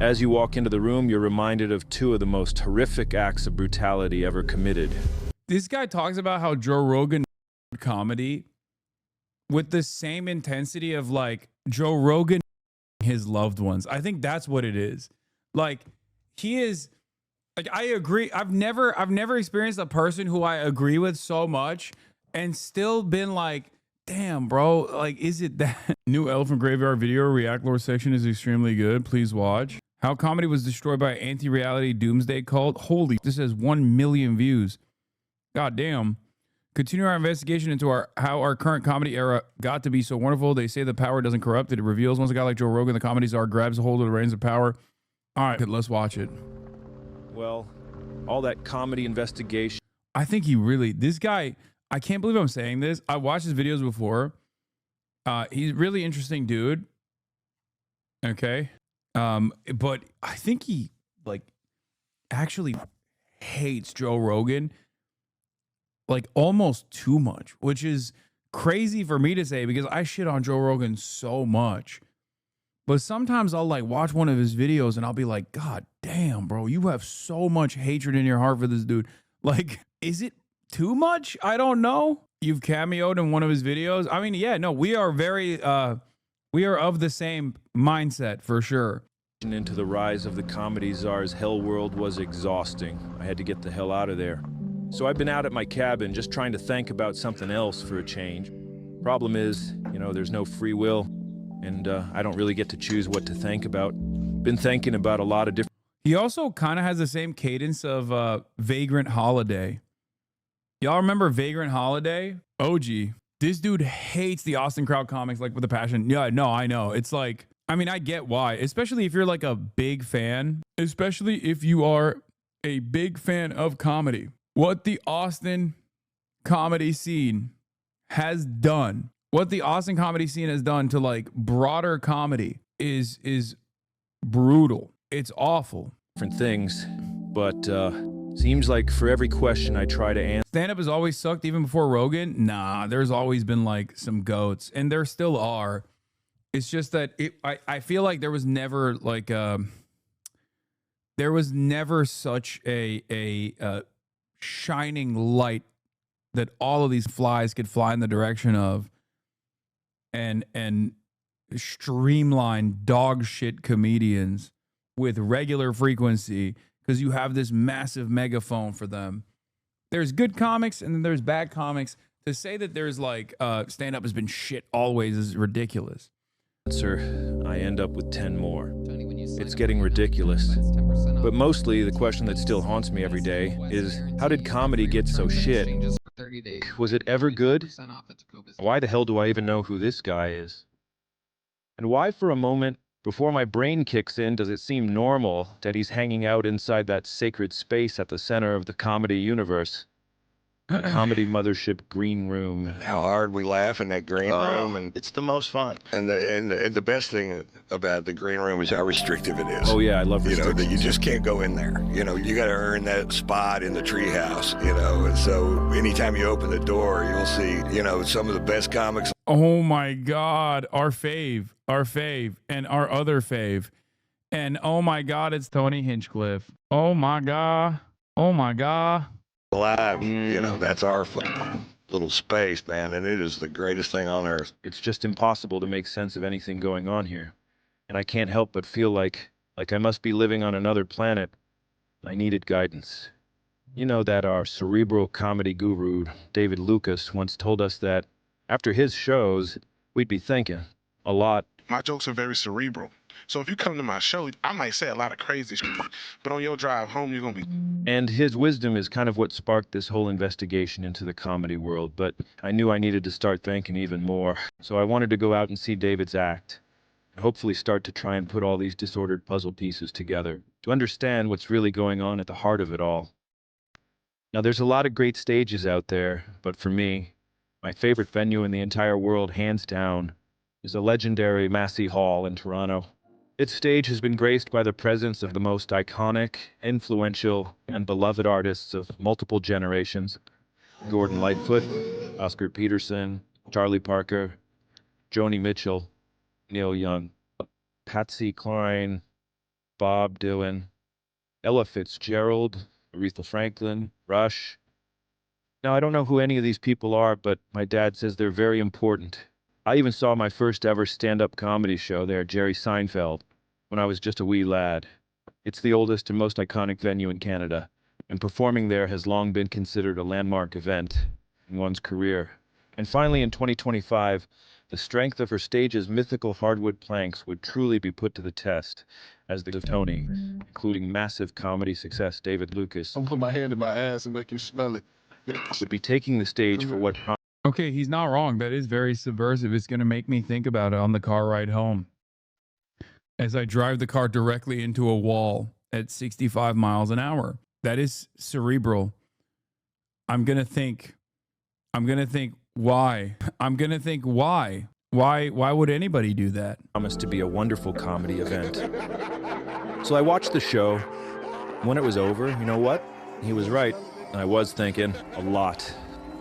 As you walk into the room, you're reminded of two of the most horrific acts of brutality ever committed. This guy talks about how Joe Rogan comedy with the same intensity of like Joe Rogan his loved ones. I think that's what it is. Like he is like, I agree. I've never experienced a person who I agree with so much and still been like, damn, bro, like, is it that? New Elephant Graveyard video React Lore section is extremely good. Please watch. How comedy was destroyed by anti-reality doomsday cult. Holy, this has 1 million views. God damn. Continue our investigation into how our current comedy era got to be so wonderful. They say the power doesn't corrupt it. It reveals once a guy like Joe Rogan, the comedy czar, grabs a hold of the reins of power. All right, let's watch it. Well, all that comedy investigation. I think he really, this guy, I can't believe I'm saying this. I watched his videos before. He's a really interesting dude. Okay. But I think he like actually hates Joe Rogan like almost too much, which is crazy for me to say because I shit on Joe Rogan so much. But sometimes I'll like watch one of his videos and I'll be like, God damn, bro, you have so much hatred in your heart for this dude. Like, is it too much? I don't know. You've cameoed in one of his videos. I mean, yeah, no, we are we are of the same mindset for sure. Into the rise of the comedy czar's hell world was exhausting. I had to get the hell out of there. So I've been out at my cabin just trying to think about something else for a change. Problem is, you know, there's no free will, and I don't really get to choose what to think about. Been thinking about a lot of different... He also kind of has the same cadence of Vagrant Holiday. Y'all remember Vagrant Holiday? OG. This dude hates the Austin crowd comics like with a passion. Yeah, no, I know. It's like, I mean, I get why, especially if you're like a big fan, especially if you are a big fan of comedy. What the Austin comedy scene has done, what the Austin comedy scene has done to like broader comedy is brutal. It's awful. Different things, but seems like for every question I try to answer... Stand-up has always sucked even before Rogan? Nah, there's always been like some goats, and there still are. It's just that I feel like there was never like there was never such a shining light that all of these flies could fly in the direction of and streamline dog shit comedians with regular frequency because you have this massive megaphone for them. There's good comics and then there's bad comics. To say that there's like stand-up has been shit always is ridiculous. Sir, I end up with 10 more. It's getting ridiculous. But mostly the question that still haunts me every day is, how did comedy get so shit? Was it ever good? Why the hell do I even know who this guy is? And why for a moment, before my brain kicks in, does it seem normal that he's hanging out inside that sacred space at the center of the comedy universe? The comedy mothership green room. How hard we laugh in that green room, and it's the most fun. And the best thing about the green room is how restrictive it is. Oh yeah, I love restrictions. You know, that you just can't go in there. You know, you got to earn that spot in the treehouse. You know, and so anytime you open the door, you'll see, you know, some of the best comics. Oh my God, our fave, and our other fave, and oh my God, it's Tony Hinchcliffe. Oh my God, oh my God. Alive, you know, that's our little space, man, and it is the greatest thing on earth. It's just impossible to make sense of anything going on here. And I can't help but feel like I must be living on another planet. I needed guidance. You know that our cerebral comedy guru, David Lucas, once told us that after his shows, we'd be thinking a lot. My jokes are very cerebral. So if you come to my show, I might say a lot of crazy shit, but on your drive home, you're going to be... And his wisdom is kind of what sparked this whole investigation into the comedy world, but I knew I needed to start thinking even more. So I wanted to go out and see David's act, and hopefully start to try and put all these disordered puzzle pieces together, to understand what's really going on at the heart of it all. Now there's a lot of great stages out there, but for me, my favorite venue in the entire world, hands down, is the legendary Massey Hall in Toronto. Its stage has been graced by the presence of the most iconic, influential, and beloved artists of multiple generations. Gordon Lightfoot, Oscar Peterson, Charlie Parker, Joni Mitchell, Neil Young, Patsy Cline, Bob Dylan, Ella Fitzgerald, Aretha Franklin, Rush. Now, I don't know who any of these people are, but my dad says they're very important. I even saw my first ever stand-up comedy show there, Jerry Seinfeld, when I was just a wee lad. It's the oldest and most iconic venue in Canada, and performing there has long been considered a landmark event in one's career. And finally, in 2025, the strength of her stage's mythical hardwood planks would truly be put to the test, as the of Tony, including massive comedy success David Lucas, I'm put my hand in my ass and make you smell it. would be taking the stage for what Okay, he's not wrong. That is very subversive. It's going to make me think about it on the car ride home. As I drive the car directly into a wall at 65 miles an hour. That is cerebral. I'm going to think, why? Why would anybody do that? promised to be a wonderful comedy event. So I watched the show. When it was over, you know what? He was right. I was thinking a lot.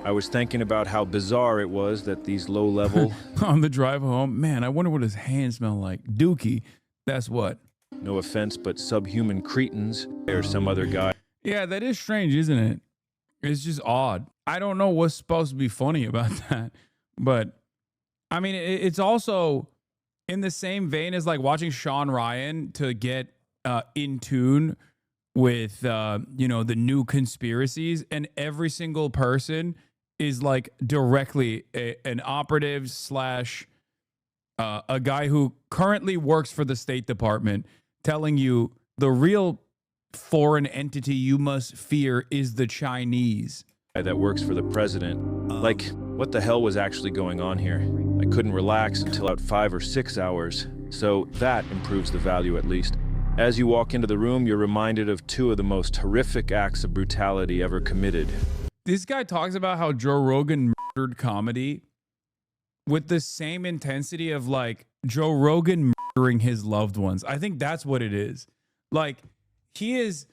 I was thinking about how bizarre it was that these low-level, On the drive home, man, I wonder what his hands smell like. Dookie, that's what. no offense, but subhuman cretins, or some other guy Yeah, that is strange, isn't it? It's just odd. I don't know what's supposed to be funny about that, but I mean, it's also in the same vein as like watching Sean Ryan to get in tune with the new conspiracies, and every single person is like directly an operative slash a guy who currently works for the State Department, telling you the real foreign entity you must fear is the Chinese. that works for the president. Like, what the hell was actually going on here? I couldn't relax until about 5 or 6 hours, so that improves the value at least. As you walk into the room, you're reminded of 2 of the most horrific acts of brutality ever committed. This guy talks about how Joe Rogan murdered comedy with the same intensity of like Joe Rogan murdering his loved ones. I think that's what it is. Like, he is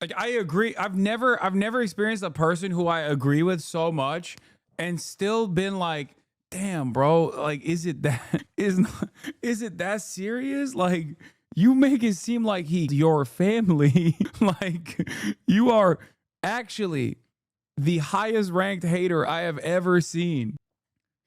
like, I agree. I've never experienced a person who I agree with so much and still been like, damn, bro, like, is it that serious? Like, you make it seem like he's your family. Like, you are actually the highest ranked hater I have ever seen.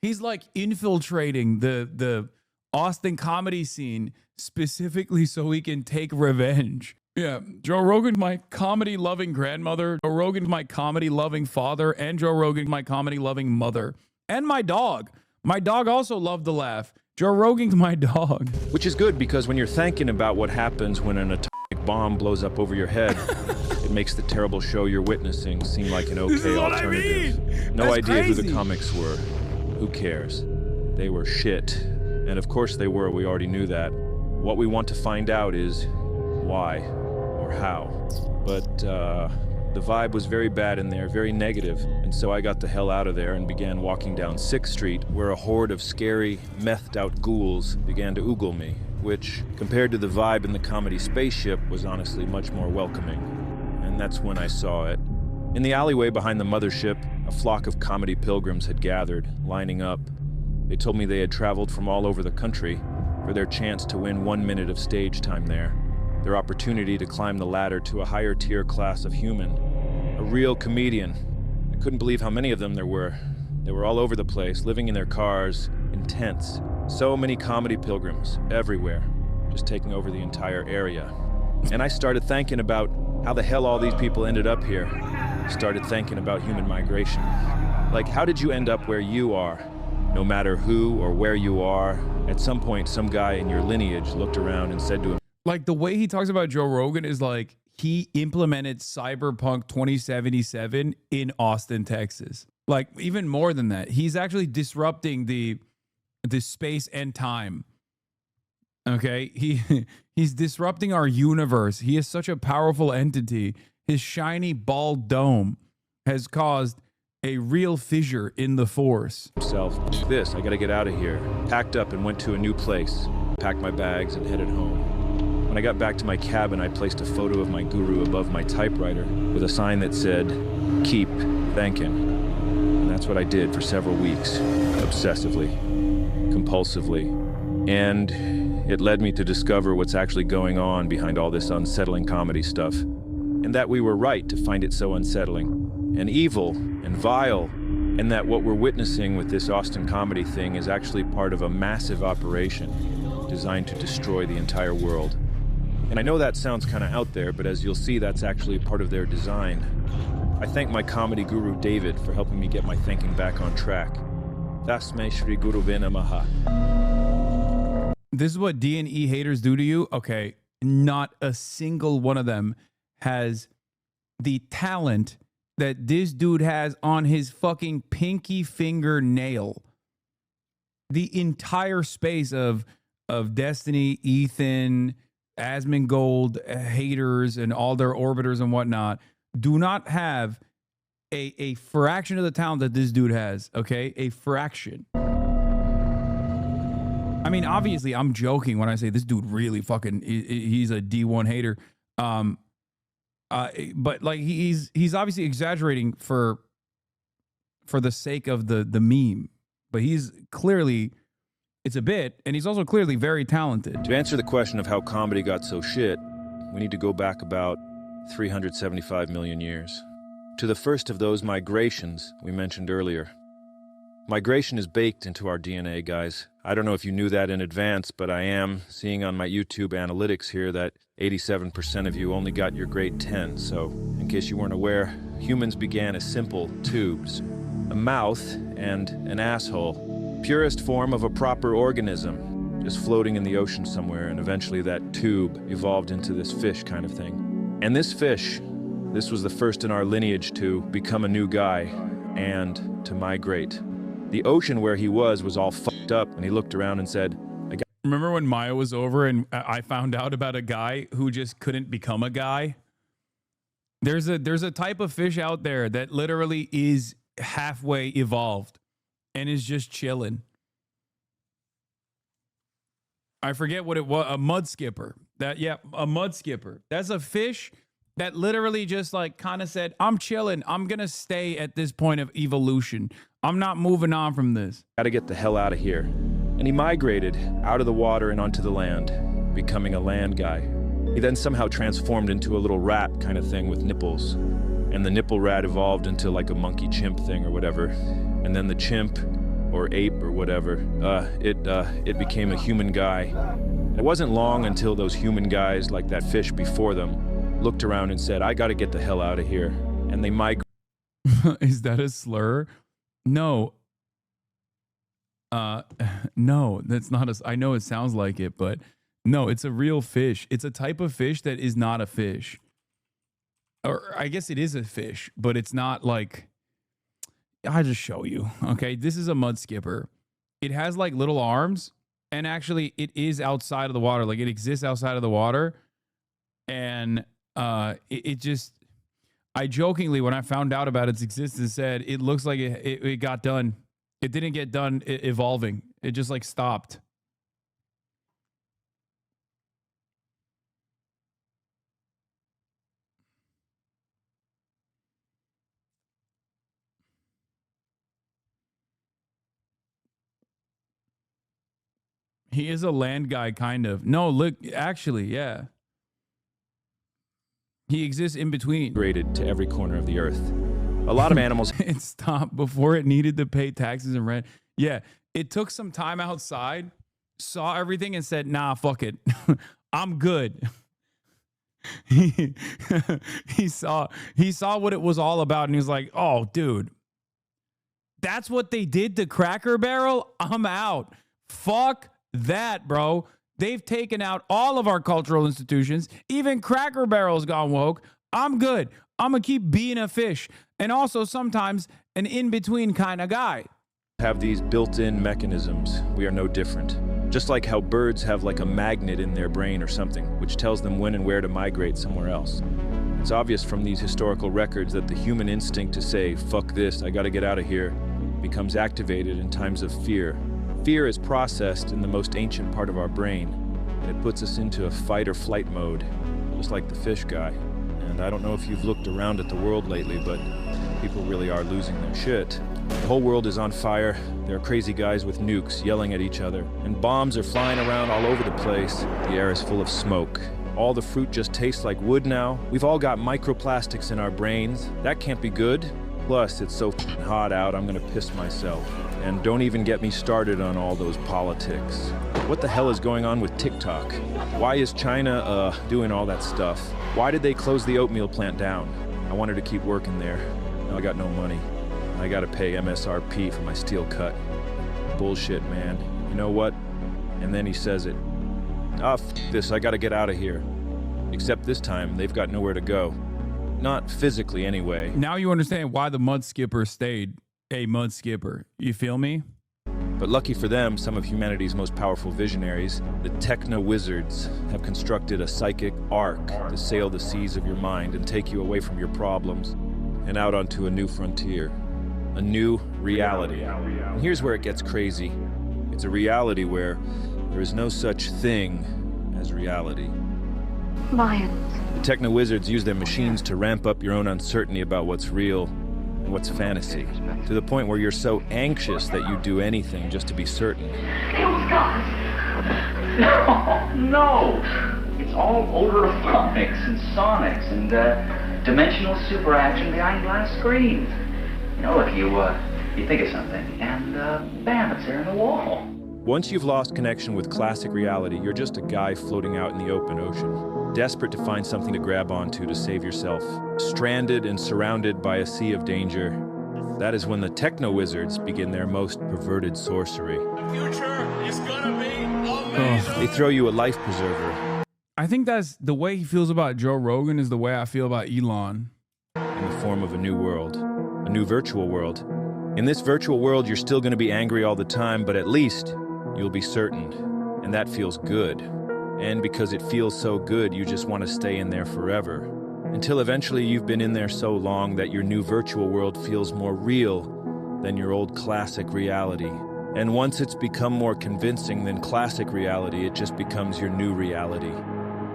He's like infiltrating the Austin comedy scene specifically so he can take revenge. Yeah, Joe Rogan, my comedy-loving grandmother. Joe Rogan, my comedy-loving father. And Joe Rogan, my comedy-loving mother. And my dog. My dog also loved to laugh. Joe Rogan's my dog. Which is good, because when you're thinking about what happens when an atomic bomb blows up over your head, it makes the terrible show you're witnessing seem like an okay alternative. No That's idea who the crazy. comics were. Who cares? They were shit. And of course they were, we already knew that. What we want to find out is why or how. But the vibe was very bad in there, very negative, and so I got the hell out of there and began walking down 6th Street, where a horde of scary, methed-out ghouls began to oogle me, which, compared to the vibe in the comedy spaceship, was honestly much more welcoming. And that's when I saw it. In the alleyway behind the mothership, a flock of comedy pilgrims had gathered, lining up. They told me they had traveled from all over the country for their chance to win 1 minute of stage time there, their opportunity to climb the ladder to a higher tier class of human. A real comedian. I couldn't believe how many of them there were. They were all over the place, living in their cars, in tents. So many comedy pilgrims, everywhere, just taking over the entire area. And I started thinking about how the hell all these people ended up here. I started thinking about human migration. Like, how did you end up where you are? No matter who or where you are, at some point some guy in your lineage looked around and said to him, Like, the way he talks about Joe Rogan is like he implemented Cyberpunk 2077 in Austin, Texas. Like, even more than that, he's actually disrupting the space and time. Okay, he's disrupting our universe. He is such a powerful entity. His shiny bald dome has caused a real fissure in the force. himself, this, I gotta get out of here. Packed up and went to a new place. Packed my bags and headed home. When I got back to my cabin, I placed a photo of my guru above my typewriter with a sign that said, "Keep thanking." And that's what I did for several weeks, obsessively, compulsively. And it led me to discover what's actually going on behind all this unsettling comedy stuff. And that we were right to find it so unsettling, and evil, and vile, and that what we're witnessing with this Austin comedy thing is actually part of a massive operation designed to destroy the entire world. And I know that sounds kind of out there, but as you'll see, that's actually part of their design. I thank my comedy guru David for helping me get my thinking back on track. Tasmai Shri Guru Namaha. This is what D&E haters do to you? Okay, not a single one of them has the talent that this dude has on his fucking pinky finger nail. The entire space of Destiny, Ethan, Asmongold, haters, and all their orbiters and whatnot do not have a fraction of the talent that this dude has, okay? A fraction. I mean, obviously, I'm joking when I say this dude really fucking, he's a D1 hater. But like he's obviously exaggerating for the sake of the meme, but he's clearly, it's a bit, and he's also clearly very talented. To answer the question of how comedy got so shit, we need to go back about 375 million years. To the first of those migrations we mentioned earlier. Migration is baked into our DNA, guys. I don't know if you knew that in advance, but I am seeing on my YouTube analytics here that 87% of you only got your grade 10. So, in case you weren't aware, humans began as simple tubes, a mouth and an asshole, purest form of a proper organism, just floating in the ocean somewhere, and eventually that tube evolved into this fish kind of thing. And this fish, this was the first in our lineage to become a new guy and to migrate. The ocean where he was all fucked up, and he looked around and said, Remember when Maya was over and I found out about a guy who just couldn't become a guy? There's a type of fish out there that literally is halfway evolved and is just chilling. I forget what it was, a mud skipper. A mud skipper. That's a fish that literally just like kind of said, I'm chilling. I'm going to stay at this point of evolution. I'm not moving on from this. Gotta get the hell out of here. And he migrated out of the water and onto the land, becoming a land guy. He then somehow transformed into a little rat kind of thing with nipples. And the nipple rat evolved into like a monkey chimp thing or whatever. And then the chimp or ape or whatever, it became a human guy. It wasn't long until those human guys, like that fish before them, looked around and said, I gotta get the hell out of here. And they migrated. Is that a slur? No. No, that's not I know it sounds like it, but no, it's a real fish. It's a type of fish that is not a fish. Or I guess it is a fish, but it's not like, I'll just show you. Okay, this is a mud skipper. It has like little arms, and actually it is outside of the water. Like it exists outside of the water. And it just, I jokingly, when I found out about its existence, said it looks like it got done. It didn't get done evolving. It just like stopped. He is a land guy, kind of. No, look, actually, yeah. He exists in between. Migrated to every corner of the earth. A lot of animals. It stopped before it needed to pay taxes and rent. Yeah, it took some time outside, saw everything, and said, nah, fuck it. I'm good. He saw what it was all about, and he was like, oh, dude, that's what they did to Cracker Barrel? I'm out. Fuck that, bro. They've taken out all of our cultural institutions. Even Cracker Barrel's gone woke. I'm good. I'm going to keep being a fish. And also sometimes an in-between kind of guy. Have these built-in mechanisms. We are no different. Just like how birds have like a magnet in their brain or something, which tells them when and where to migrate somewhere else. It's obvious from these historical records that the human instinct to say, fuck this, I gotta get out of here, becomes activated in times of fear. Fear is processed in the most ancient part of our brain, and it puts us into a fight or flight mode, just like the fish guy. And I don't know if you've looked around at the world lately, but People really are losing their shit. The whole world is on fire. There are crazy guys with nukes yelling at each other, and bombs are flying around all over the place. The air is full of smoke. All the fruit just tastes like wood now. We've all got microplastics in our brains. That can't be good. Plus, it's so hot out, I'm gonna piss myself. And don't even get me started on all those politics. What the hell is going on with TikTok? Why is China, doing all that stuff? Why did they close the oatmeal plant down? I wanted to keep working there. Now I got no money. I gotta pay MSRP for my steel cut. Bullshit, man. You know what? And then he says it. Ah, f this, I gotta get out of here. Except this time, they've got nowhere to go. Not physically, anyway. Now you understand why the mud skipper stayed a mud skipper. You feel me? But lucky for them, some of humanity's most powerful visionaries, the techno-wizards, have constructed a psychic ark to sail the seas of your mind and take you away from your problems and out onto a new frontier. A new reality. And here's where it gets crazy. It's a reality where there is no such thing as reality. Lions. The techno-wizards use their machines to ramp up your own uncertainty about what's real and what's fantasy, to the point where you're so anxious that you do anything just to be certain. Those guys. No. It's all overphonics and sonics and dimensional superaction behind glass screens. You know, if you think of something and bam, it's there in the wall. Once you've lost connection with classic reality, you're just a guy floating out in the open ocean, desperate to find something to grab onto to save yourself, stranded and surrounded by a sea of danger. That is when the techno-wizards begin their most perverted sorcery. The future is gonna be amazing. They throw you a life preserver. I think that's the way he feels about Joe Rogan is the way I feel about Elon. In the form of a new world, a new virtual world. In this virtual world, you're still going to be angry all the time, but at least you'll be certain, and that feels good. And because it feels so good, you just want to stay in there forever. Until eventually you've been in there so long that your new virtual world feels more real than your old classic reality. And once it's become more convincing than classic reality, it just becomes your new reality.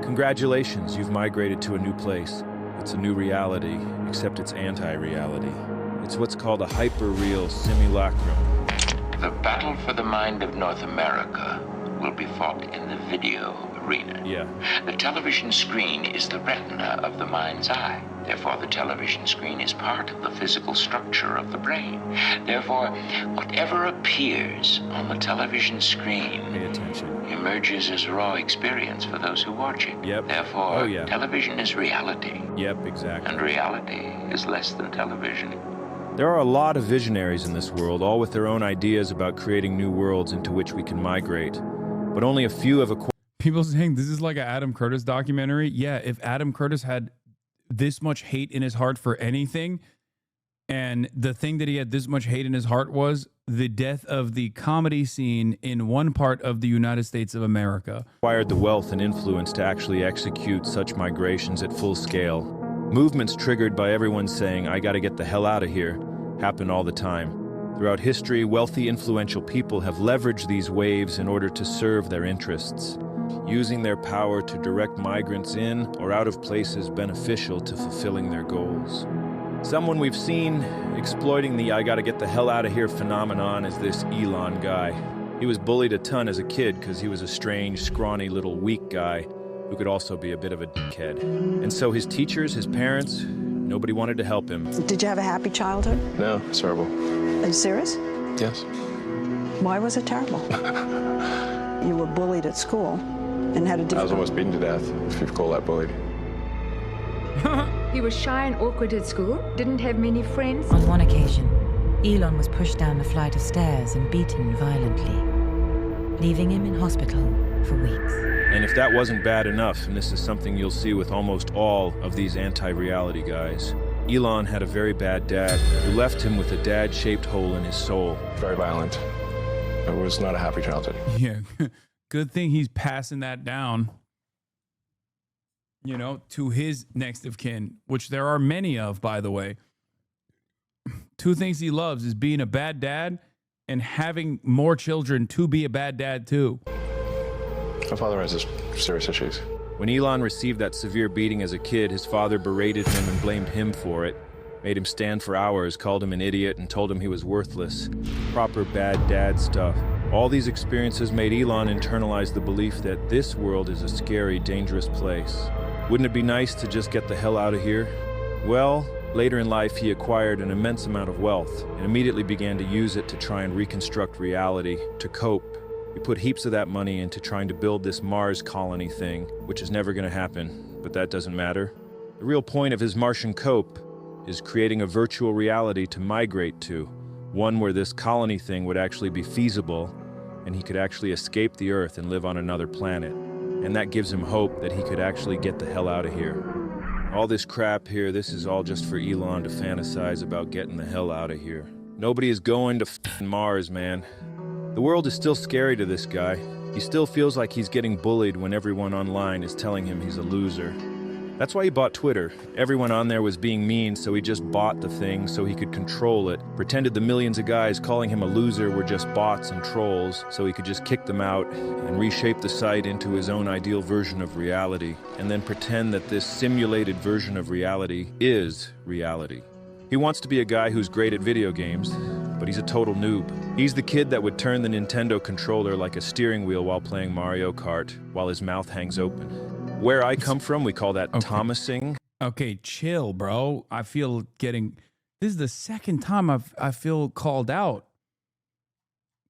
Congratulations, you've migrated to a new place. It's a new reality, except it's anti-reality. It's what's called a hyper-real simulacrum. The battle for the mind of North America will be fought in the video arena. Yeah. The television screen is the retina of the mind's eye. Therefore, the television screen is part of the physical structure of the brain. Therefore, whatever appears on the television screen Pay attention. emerges as raw experience for those who watch it. Yep. Therefore, Oh, yeah. television is reality, Yep, exactly. and reality is less than television. There are a lot of visionaries in this world, all with their own ideas about creating new worlds into which we can migrate. But only a few have acquired. People saying this is like an Adam Curtis documentary. Yeah, if Adam Curtis had this much hate in his heart for anything, and the thing that he had this much hate in his heart was the death of the comedy scene in one part of the United States of America. The wealth and influence to actually execute such migrations at full scale. Movements triggered by everyone saying, I gotta get the hell out of here, happen all the time. Throughout history, wealthy, influential people have leveraged these waves in order to serve their interests, using their power to direct migrants in or out of places beneficial to fulfilling their goals. Someone we've seen exploiting the I gotta get the hell out of here phenomenon is this Elon guy. He was bullied a ton as a kid because he was a strange, scrawny little weak guy who could also be a bit of a dickhead. And so his teachers, his parents, nobody wanted to help him. Did you have a happy childhood? No, it's terrible. Are you serious? Yes. Why was it terrible? You were bullied at school and had a I was difficult... almost beaten to death, if you call that bullied. He was shy and awkward at school, didn't have many friends. On one occasion, Elon was pushed down a flight of stairs and beaten violently, leaving him in hospital for weeks. And if that wasn't bad enough, and this is something you'll see with almost all of these anti-reality guys, Elon had a very bad dad who left him with a dad-shaped hole in his soul. Very violent. It was not a happy childhood. Yeah, good thing he's passing that down, you know, to his next of kin, which there are many of, by the way. Two things he loves is being a bad dad and having more children to be a bad dad too. My father has this serious issues. When Elon received that severe beating as a kid, his father berated him and blamed him for it. Made him stand for hours, called him an idiot, and told him he was worthless. Proper bad dad stuff. All these experiences made Elon internalize the belief that this world is a scary, dangerous place. Wouldn't it be nice to just get the hell out of here? Well, later in life, he acquired an immense amount of wealth and immediately began to use it to try and reconstruct reality, to cope. He put heaps of that money into trying to build this Mars colony thing, which is never going to happen, but that doesn't matter. The real point of his Martian cope is creating a virtual reality to migrate to, one where this colony thing would actually be feasible and he could actually escape the Earth and live on another planet. And that gives him hope that he could actually get the hell out of here. All this crap here, this is all just for Elon to fantasize about getting the hell out of here. Nobody is going to f***ing Mars, man. The world is still scary to this guy. He still feels like he's getting bullied when everyone online is telling him he's a loser. That's why he bought Twitter. Everyone on there was being mean, so he just bought the thing so he could control it. Pretended the millions of guys calling him a loser were just bots and trolls, so he could just kick them out and reshape the site into his own ideal version of reality, and then pretend that this simulated version of reality is reality. He wants to be a guy who's great at video games, but he's a total noob. He's the kid that would turn the Nintendo controller like a steering wheel while playing Mario Kart, while his mouth hangs open. Where I come from, we call that Thomasing. Okay, chill, bro. I feel getting... This is the second time I feel called out.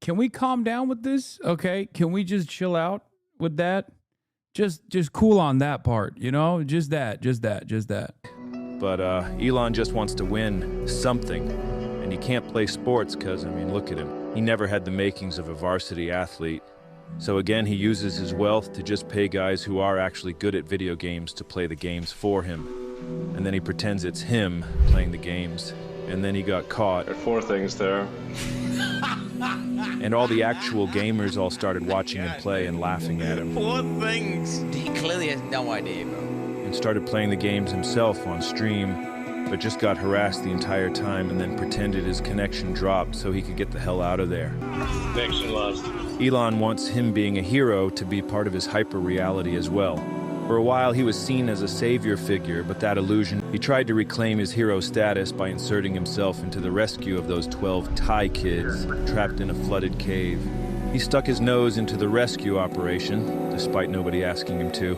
Can we calm down with this? Okay, can we just chill out with that? Just cool on that part, you know? Just that. But Elon just wants to win something. And he can't play sports because, I mean, look at him. He never had the makings of a varsity athlete. So again, he uses his wealth to just pay guys who are actually good at video games to play the games for him. And then he pretends it's him playing the games. And then he got caught. There are 4 things there. And all the actual gamers all started watching him play and laughing at him. 4 things. He clearly has no idea, bro. And started playing the games himself on stream, but just got harassed the entire time and then pretended his connection dropped so he could get the hell out of there. Connection lost. Elon wants him being a hero to be part of his hyper-reality as well. For a while, he was seen as a savior figure, but that illusion, he tried to reclaim his hero status by inserting himself into the rescue of those 12 Thai kids trapped in a flooded cave. He stuck his nose into the rescue operation, despite nobody asking him to,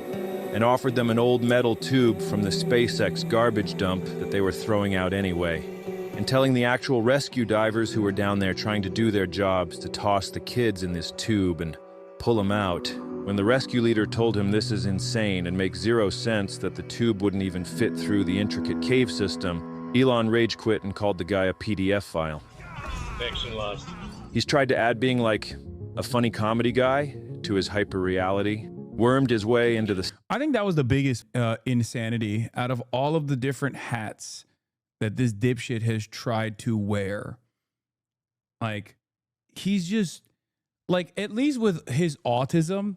and offered them an old metal tube from the SpaceX garbage dump that they were throwing out anyway, and telling the actual rescue divers who were down there trying to do their jobs to toss the kids in this tube and pull them out. When the rescue leader told him this is insane and makes 0 sense that the tube wouldn't even fit through the intricate cave system, Elon rage quit and called the guy a PDF file. Connection lost. He's tried to add being like a funny comedy guy to his hyper-reality, wormed his way into the... I think that was the biggest insanity out of all of the different hats that this dipshit has tried to wear. Like, he's just, like, at least with his autism,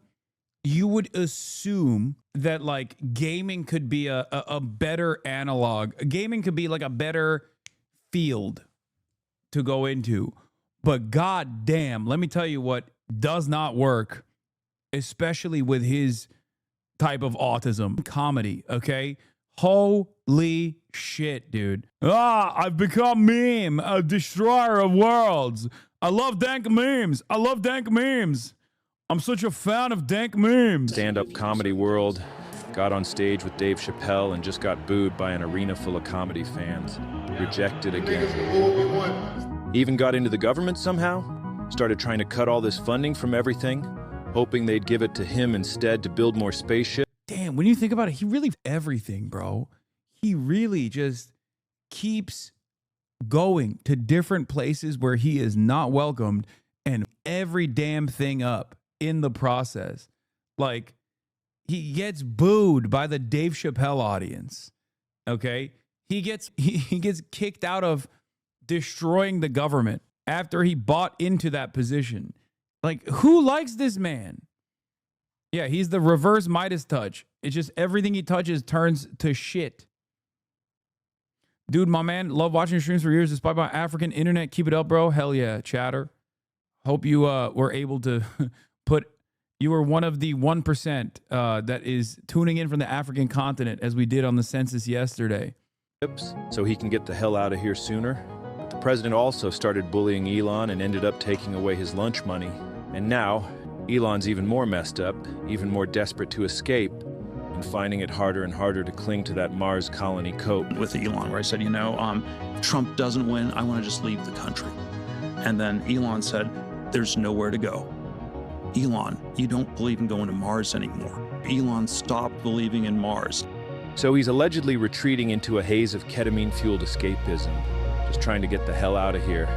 you would assume that, like, gaming could be a better analog. Gaming could be, like, a better field to go into. But god damn, let me tell you what does not work, especially with his type of autism. Comedy, okay? Holy shit, dude. I've become meme, a destroyer of worlds. I love dank memes. I'm such a fan of dank memes. Stand-up comedy world, got on stage with Dave Chappelle and just got booed by an arena full of comedy fans. Rejected again. Even got into the government somehow. Started trying to cut all this funding from everything, hoping they'd give it to him instead to build more spaceships. Damn, when you think about it, he really everything, bro. He really just keeps going to different places where he is not welcomed and every damn thing up in the process. Like, he gets booed by the Dave Chappelle audience. Okay? He gets kicked out of destroying the government after he bought into that position. Like, who likes this man? Yeah, he's the reverse Midas touch. It's just everything he touches turns to shit. Dude, my man, love watching your streams for years despite my African internet. Keep it up, bro. Hell yeah, chatter. Hope you were able to you were one of the 1% that is tuning in from the African continent as we did on the census yesterday. so he can get the hell out of here sooner. But the president also started bullying Elon and ended up taking away his lunch money. And now, Elon's even more messed up, even more desperate to escape, and finding it harder and harder to cling to that Mars colony coat. With Elon, where I said, if Trump doesn't win, I want to just leave the country. And then Elon said, there's nowhere to go. Elon, you don't believe in going to Mars anymore. Elon stopped believing in Mars. So he's allegedly retreating into a haze of ketamine-fueled escapism, just trying to get the hell out of here.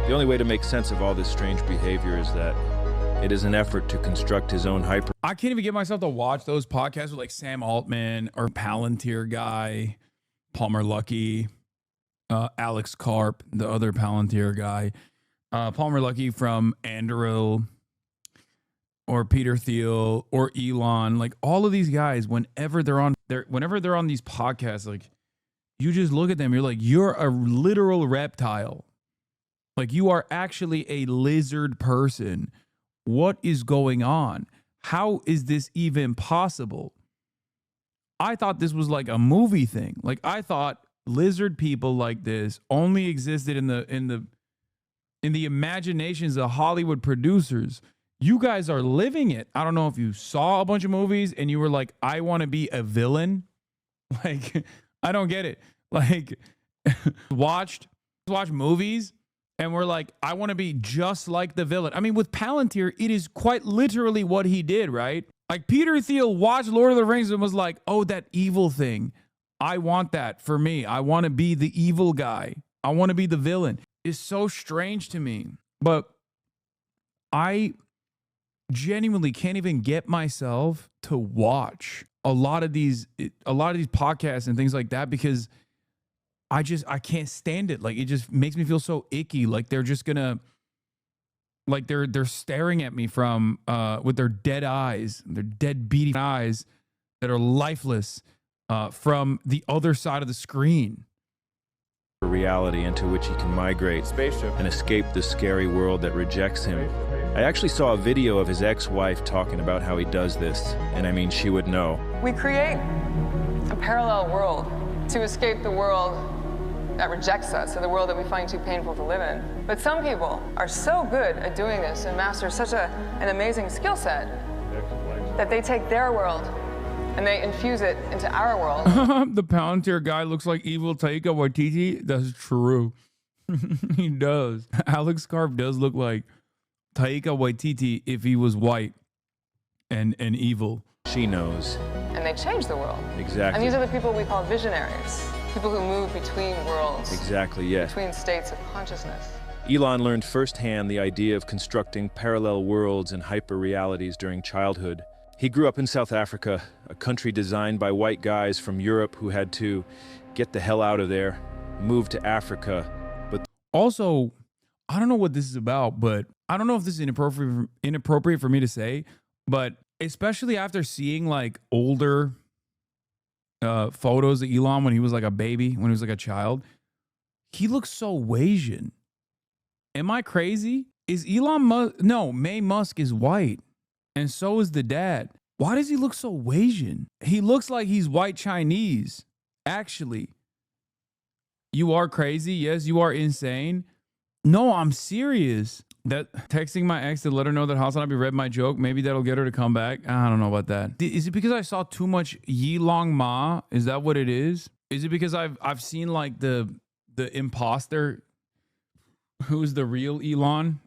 The only way to make sense of all this strange behavior is that it is an effort to construct his own hyper. I can't even get myself to watch those podcasts with like Sam Altman or Palantir guy, Palmer Luckey, Alex Karp, the other Palantir guy, Palmer Luckey from Anduril, or Peter Thiel or Elon. Like all of these guys, whenever they're on these podcasts, like you just look at them, you're like, you're a literal reptile. Like you are actually a lizard person. What is going on? How is this even possible? I thought this was like a movie thing. Like I thought lizard people like this only existed in the imaginations of Hollywood producers. You guys are living it. I don't know if you saw a bunch of movies and you were like, I want to be a villain. Like, I don't get it. Like, watch movies and we're like, I want to be just like the villain. I mean, with Palantir, it is quite literally what he did, right? Like Peter Thiel watched Lord of the Rings and was like, oh, that evil thing. I want that for me. I want to be the evil guy. I want to be the villain. It's so strange to me. But I genuinely can't even get myself to watch a lot of these podcasts and things like that because I can't stand it. Like it just makes me feel so icky. Like they're just gonna, like they're staring at me from with their dead eyes, their dead beady eyes that are lifeless from the other side of the screen. Reality into which he can migrate and escape the scary world that rejects him. I actually saw a video of his ex-wife talking about how he does this, and I mean, she would know. We create a parallel world to escape the world that rejects us, or the world that we find too painful to live in. But some people are so good at doing this and master such an amazing skill set that they take their world and they infuse it into our world. The Palantir guy looks like evil Taika Waititi. That's true. He does. Alex Karp does look like Taika Waititi if he was white and evil. She knows. And they change the world. Exactly. And these are the people we call visionaries. People who move between worlds. Exactly, yes. Between states of consciousness. Elon learned firsthand the idea of constructing parallel worlds and hyper-realities during childhood. He grew up in South Africa, a country designed by white guys from Europe who had to get the hell out of there, move to Africa. But also, I don't know what this is about, but I don't know if this is inappropriate for me to say, but especially after seeing like older photos of Elon when he was like a baby, when he was like a child, he looks so Asian. Am I crazy? Is Elon Musk? No, May Musk is white. And so is the dad. Why does he look so Asian? He looks like he's white Chinese. Actually, you are crazy. Yes, you are insane. No, I'm serious. That texting my ex to let her know that HasanAbi read my joke, maybe that'll get her to come back. I don't know about that. Is it because I saw too much Yi Long Ma? Is that what it is? Is it because I've seen like the imposter who's the real Elon?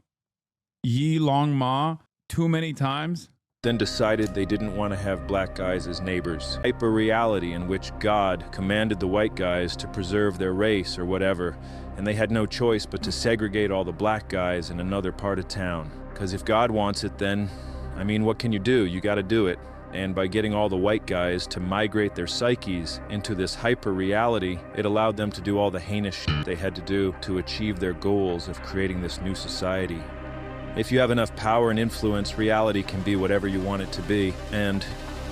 Yi Long Ma too many times? Then decided they didn't want to have black guys as neighbors. Hyper-reality in which God commanded the white guys to preserve their race or whatever, and they had no choice but to segregate all the black guys in another part of town. Because if God wants it, then, I mean, what can you do? You gotta do it. And by getting all the white guys to migrate their psyches into this hyper-reality, it allowed them to do all the heinous shit they had to do to achieve their goals of creating this new society. If you have enough power and influence, reality can be whatever you want it to be, and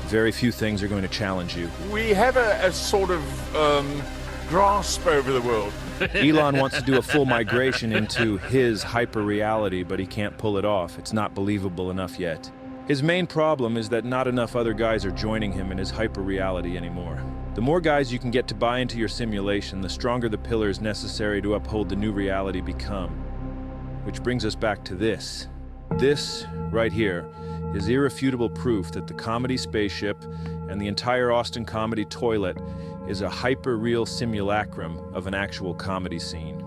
very few things are going to challenge you. We have a sort of grasp over the world. Elon wants to do a full migration into his hyper-reality, but he can't pull it off. It's not believable enough yet. His main problem is that not enough other guys are joining him in his hyper-reality anymore. The more guys you can get to buy into your simulation, the stronger the pillars necessary to uphold the new reality become. Which brings us back to this. This, right here, is irrefutable proof that the comedy spaceship and the entire Austin comedy toilet is a hyper-real simulacrum of an actual comedy scene.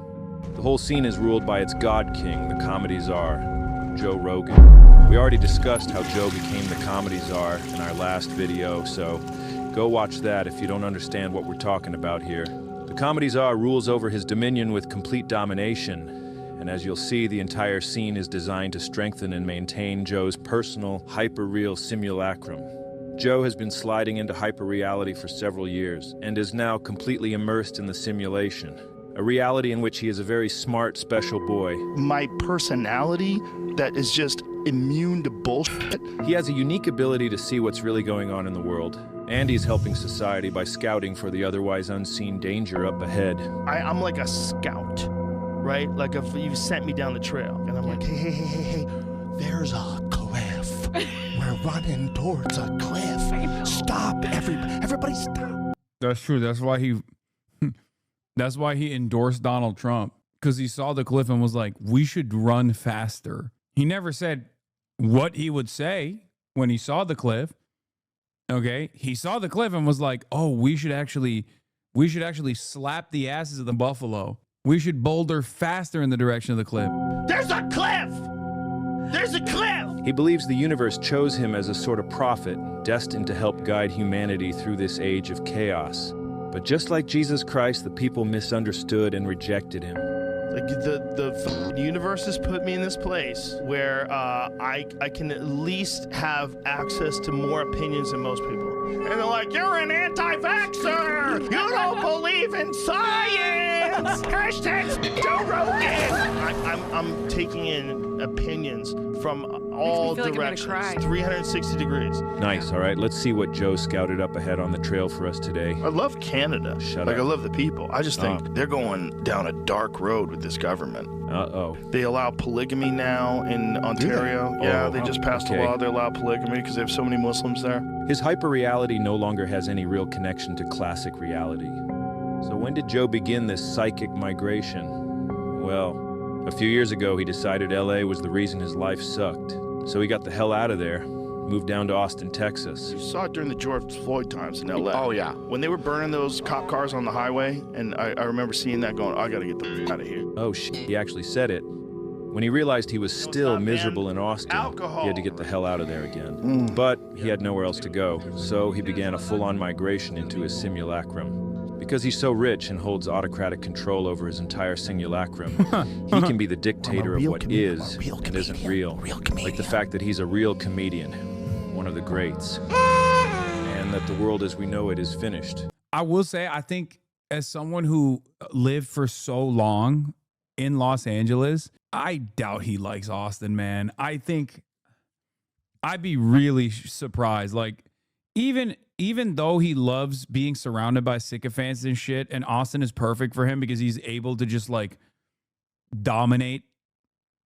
The whole scene is ruled by its god king, the comedy czar, Joe Rogan. We already discussed how Joe became the comedy czar in our last video, so go watch that if you don't understand what we're talking about here. The comedy czar rules over his dominion with complete domination, and as you'll see, the entire scene is designed to strengthen and maintain Joe's personal, hyper-real simulacrum. Joe has been sliding into hyper-reality for several years, and is now completely immersed in the simulation. A reality in which he is a very smart, special boy. My personality that is just immune to bullshit. He has a unique ability to see what's really going on in the world, and he's helping society by scouting for the otherwise unseen danger up ahead. I'm like a scout, right? Like if you sent me down the trail, and I'm like, hey, there's a cliff. We're running towards a cliff. Stop, everybody stop. That's true. That's why he endorsed Donald Trump, because he saw the cliff and was like, we should run faster. He never said what he would say when he saw the cliff. Okay. He saw the cliff and was like, oh, we should actually slap the asses of the buffalo. We should boulder faster in the direction of the cliff. There's a cliff! There's a cliff! He believes the universe chose him as a sort of prophet, destined to help guide humanity through this age of chaos. But just like Jesus Christ, the people misunderstood and rejected him. Like the universe has put me in this place where I can at least have access to more opinions than most people. And they're like, you're an anti-vaxxer! You don't believe in science! Hashtag Joe Rogan! I'm taking in opinions from all directions, 360 degrees. Nice, all right, let's see what Joe scouted up ahead on the trail for us today. I love Canada. Shut up. I love the people. I just think they're going down a dark road with this government. Uh-oh. They allow polygamy now in Ontario. Yeah, they just passed a law they allow polygamy because they have so many Muslims there. His hyper-reality no longer has any real connection to classic reality. So when did Joe begin this psychic migration? Well, a few years ago he decided LA was the reason his life sucked. So he got the hell out of there, moved down to Austin, Texas. You saw it during the George Floyd times in LA. Oh, yeah. When they were burning those cop cars on the highway, and I remember seeing that going, I gotta get the f out of here. Oh, shit, he actually said it. When he realized he was still miserable in Austin, he had to get the hell out of there again. But he had nowhere else to go, so he began a full-on migration into his simulacrum. Because he's so rich and holds autocratic control over his entire simulacrum, he can be the dictator of what is and isn't real. Like the fact that he's a real comedian, one of the greats, and that the world as we know it is finished. I will say, I think as someone who lived for so long in Los Angeles, I doubt he likes Austin, man. I think I'd be really surprised. Like, even though he loves being surrounded by sycophants and shit, and Austin is perfect for him because he's able to just like dominate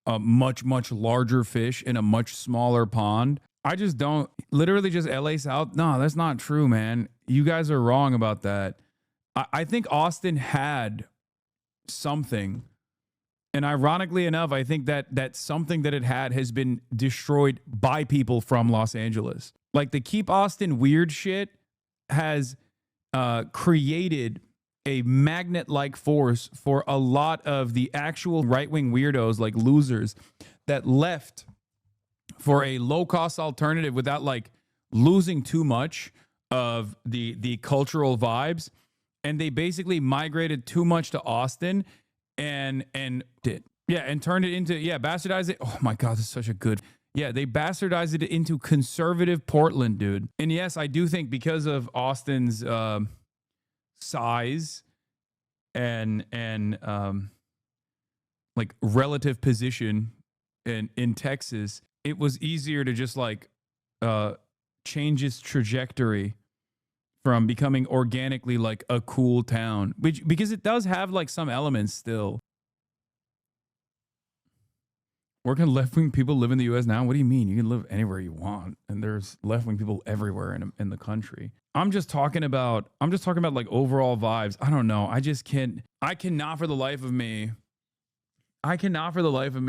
a much, much larger fish in a much smaller pond. I just don't, literally just LA South. No, that's not true, man. You guys are wrong about that. I think Austin had something. And ironically enough, I think that something that it had has been destroyed by people from Los Angeles. Like the Keep Austin Weird shit has created a magnet-like force for a lot of the actual right-wing weirdos, like losers, that left for a low-cost alternative without like losing too much of the cultural vibes. And they basically migrated too much to Austin and turned it into, bastardized it. Oh my God, this is such a good. Yeah, they bastardized it into conservative Portland, dude. And yes, I do think because of Austin's size and like relative position in Texas, it was easier to just like change its trajectory from becoming organically like a cool town, because it does have like some elements still. Where can left-wing people live in the U.S. now? What do you mean? You can live anywhere you want, and there's left-wing people everywhere in the country. I'm just talking about like overall vibes. I don't know. I cannot for the life of me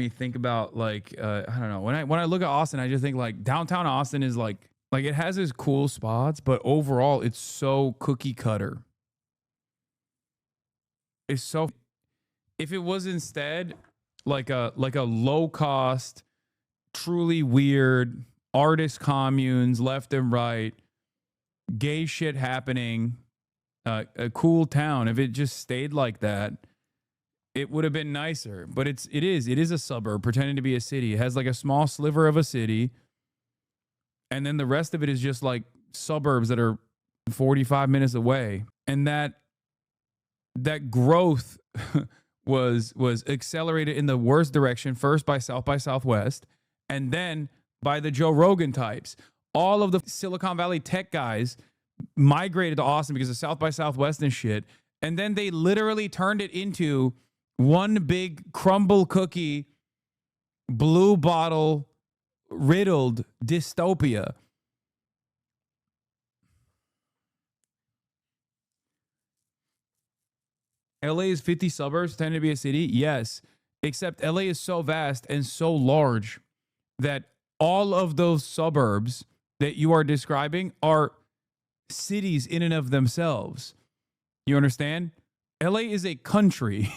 think about like I don't know. When I look at Austin, I just think like downtown Austin is like it has its cool spots, but overall it's so cookie cutter. It's so, if it was instead like a low cost, truly weird artist communes left and right, gay shit happening, a cool town, if it just stayed like that, it would have been nicer. But it is a suburb pretending to be a city. It has like a small sliver of a city, and then the rest of it is just like suburbs that are 45 minutes away. And that growth was accelerated in the worst direction, first by South by Southwest, and then by the Joe Rogan types. All of the Silicon Valley tech guys migrated to Austin because of South by Southwest and shit, and then they literally turned it into one big crumble cookie, blue bottle riddled dystopia. LA is 50 suburbs, tend to be a city? Yes. Except LA is so vast and so large that all of those suburbs that you are describing are cities in and of themselves. You understand? LA is a country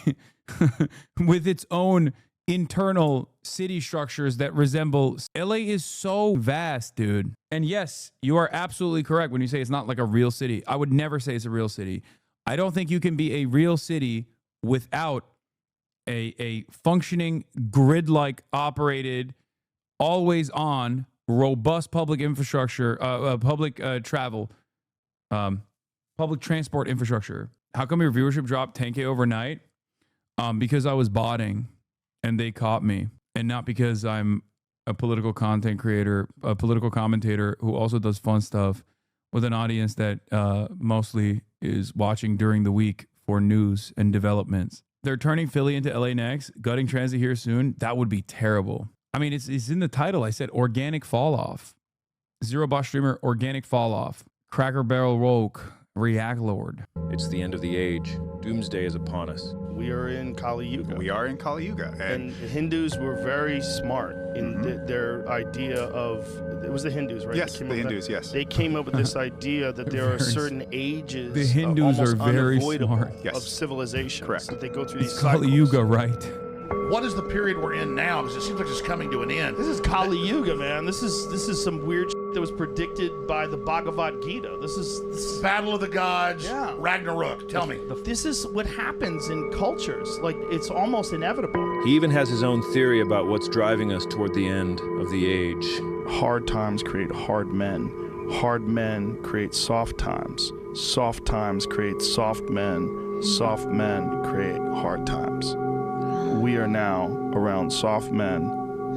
with its own internal city structures that resemble. LA is so vast, dude. And yes, you are absolutely correct when you say it's not like a real city. I would never say it's a real city. I don't think you can be a real city without a functioning, grid-like operated, always on, robust public infrastructure, public travel, public transport infrastructure. How come your viewership dropped 10K overnight? Because I was botting and they caught me, and not because I'm a political content creator, a political commentator who also does fun stuff with an audience that mostly is watching during the week for news and developments. They're turning Philly into LA next, gutting transit here soon. That would be terrible. I mean, it's in the title. I said organic fall off. Zero Boss Streamer, organic fall off. Cracker Barrel Woke, React Lord. It's the end of the age. Doomsday is upon us. We are in Kali Yuga. We are in Kali Yuga. And the Hindus were very smart in their idea of, it was the Hindus, right? Yes, the Hindus, yes. They came up with this idea that there are certain ages the Hindus are very smart. Of civilization. Correct. That they go through these It's cycles. Kali Yuga, right? What is the period we're in now? Because it seems like it's coming to an end. This is Kali Yuga, man. This is some weird shit that was predicted by the Bhagavad Gita. This is Battle of the Gods, yeah. Ragnarok. Tell me. This is what happens in cultures. Like, it's almost inevitable. He even has his own theory about what's driving us toward the end of the age. Hard times create hard men. Hard men create soft times. Soft times create soft men. Soft men create hard times. We are now around soft men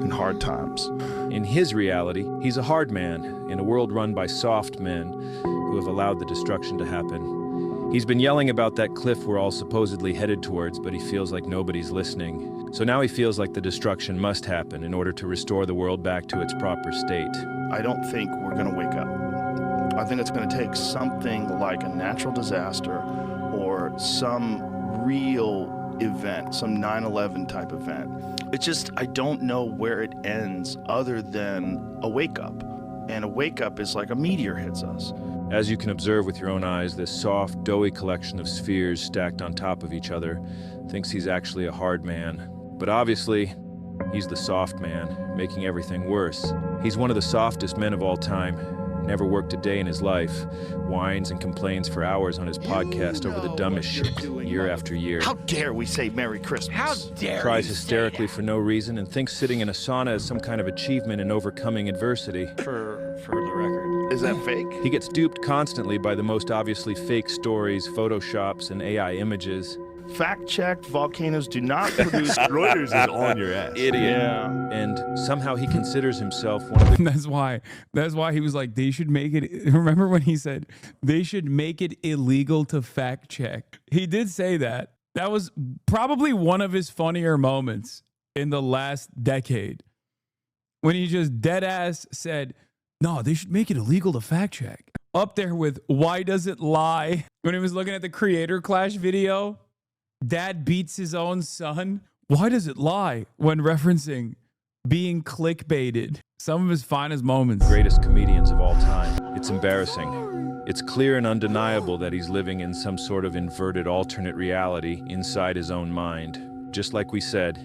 in hard times. In his reality, he's a hard man in a world run by soft men who have allowed the destruction to happen. He's been yelling about that cliff we're all supposedly headed towards, but he feels like nobody's listening. So now he feels like the destruction must happen in order to restore the world back to its proper state. I don't think we're going to wake up. I think it's going to take something like a natural disaster or some real event, some 9/11 type event. It's just, I don't know where it ends other than a wake up. And a wake up is like a meteor hits us. As you can observe with your own eyes, this soft, doughy collection of spheres stacked on top of each other thinks he's actually a hard man. But obviously, he's the soft man, making everything worse. He's one of the softest men of all time. Never worked a day in his life, whines and complains for hours on his podcast over the dumbest shit year after year. How dare we say Merry Christmas? How dare Cries you hysterically for no reason and thinks sitting in a sauna is some kind of achievement in overcoming adversity. For the record. Is that fake? He gets duped constantly by the most obviously fake stories, photoshops, and AI images. Fact-checked, volcanoes do not produce... Reuters is on your ass. Idiot. Yeah. And somehow he considers himself one of the... That's why he was like, they should make it... Remember when he said, they should make it illegal to fact check? He did say that. That was probably one of his funnier moments. in the last decade when he just dead ass said, no, they should make it illegal to fact check. Up there with why does it lie? When he was looking at the Creator Clash video, dad beats his own son. Why does it lie? When referencing being clickbaited. Some of his finest moments. Greatest comedians of all time. It's embarrassing. It's clear and undeniable that he's living in some sort of inverted alternate reality inside his own mind, just like we said.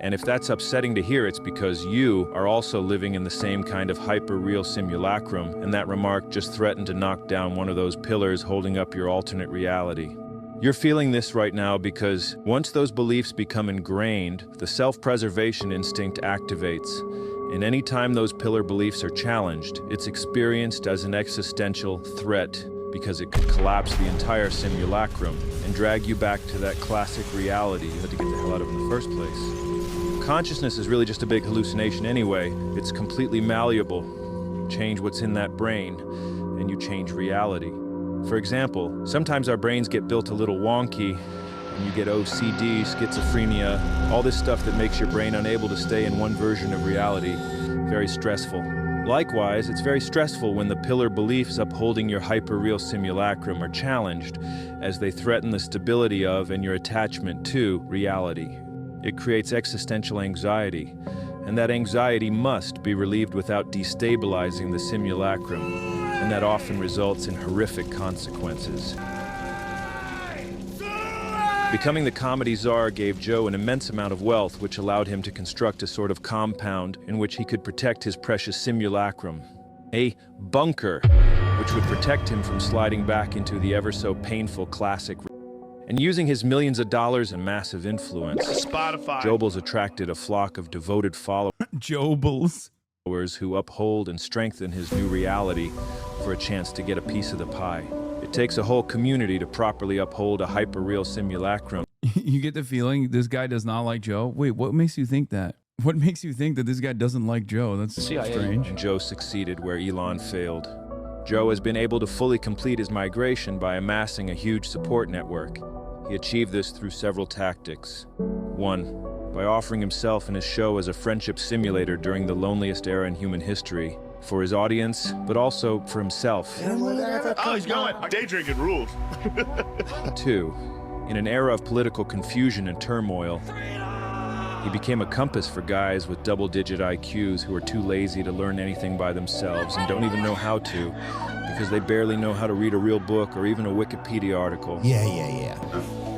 And if that's upsetting to hear, it's because you are also living in the same kind of hyper-real simulacrum, and that remark just threatened to knock down one of those pillars holding up your alternate reality. You're feeling this right now because once those beliefs become ingrained, the self-preservation instinct activates. And any time those pillar beliefs are challenged, it's experienced as an existential threat because it could collapse the entire simulacrum and drag you back to that classic reality you had to get the hell out of in the first place. Consciousness is really just a big hallucination anyway. It's completely malleable. Change what's in that brain, and you change reality. For example, sometimes our brains get built a little wonky, and you get OCD, schizophrenia, all this stuff that makes your brain unable to stay in one version of reality. Very stressful. Likewise, it's very stressful when the pillar beliefs upholding your hyper-real simulacrum are challenged, as they threaten the stability of and your attachment to reality. It creates existential anxiety, and that anxiety must be relieved without destabilizing the simulacrum, and that often results in horrific consequences. Becoming the comedy czar gave Joe an immense amount of wealth, which allowed him to construct a sort of compound in which he could protect his precious simulacrum. A bunker, which would protect him from sliding back into the ever-so-painful classic. And using his millions of dollars and massive influence, Spotify. Jobles attracted a flock of devoted followers. Jobles. Who uphold and strengthen his new reality for a chance to get a piece of the pie. It takes a whole community to properly uphold a hyper-real simulacrum. You get the feeling this guy does not like Joe? Wait, what makes you think that? What makes you think that this guy doesn't like Joe? That's strange. And Joe succeeded where Elon failed. Joe has been able to fully complete his migration by amassing a huge support network. He achieved this through several tactics. 1, by offering himself and his show as a friendship simulator during the loneliest era in human history, for his audience, but also for himself. Oh, he's going. Day drinking rules. 2, in an era of political confusion and turmoil, he became a compass for guys with double-digit IQs who are too lazy to learn anything by themselves and don't even know how to, because they barely know how to read a real book or even a Wikipedia article. Yeah.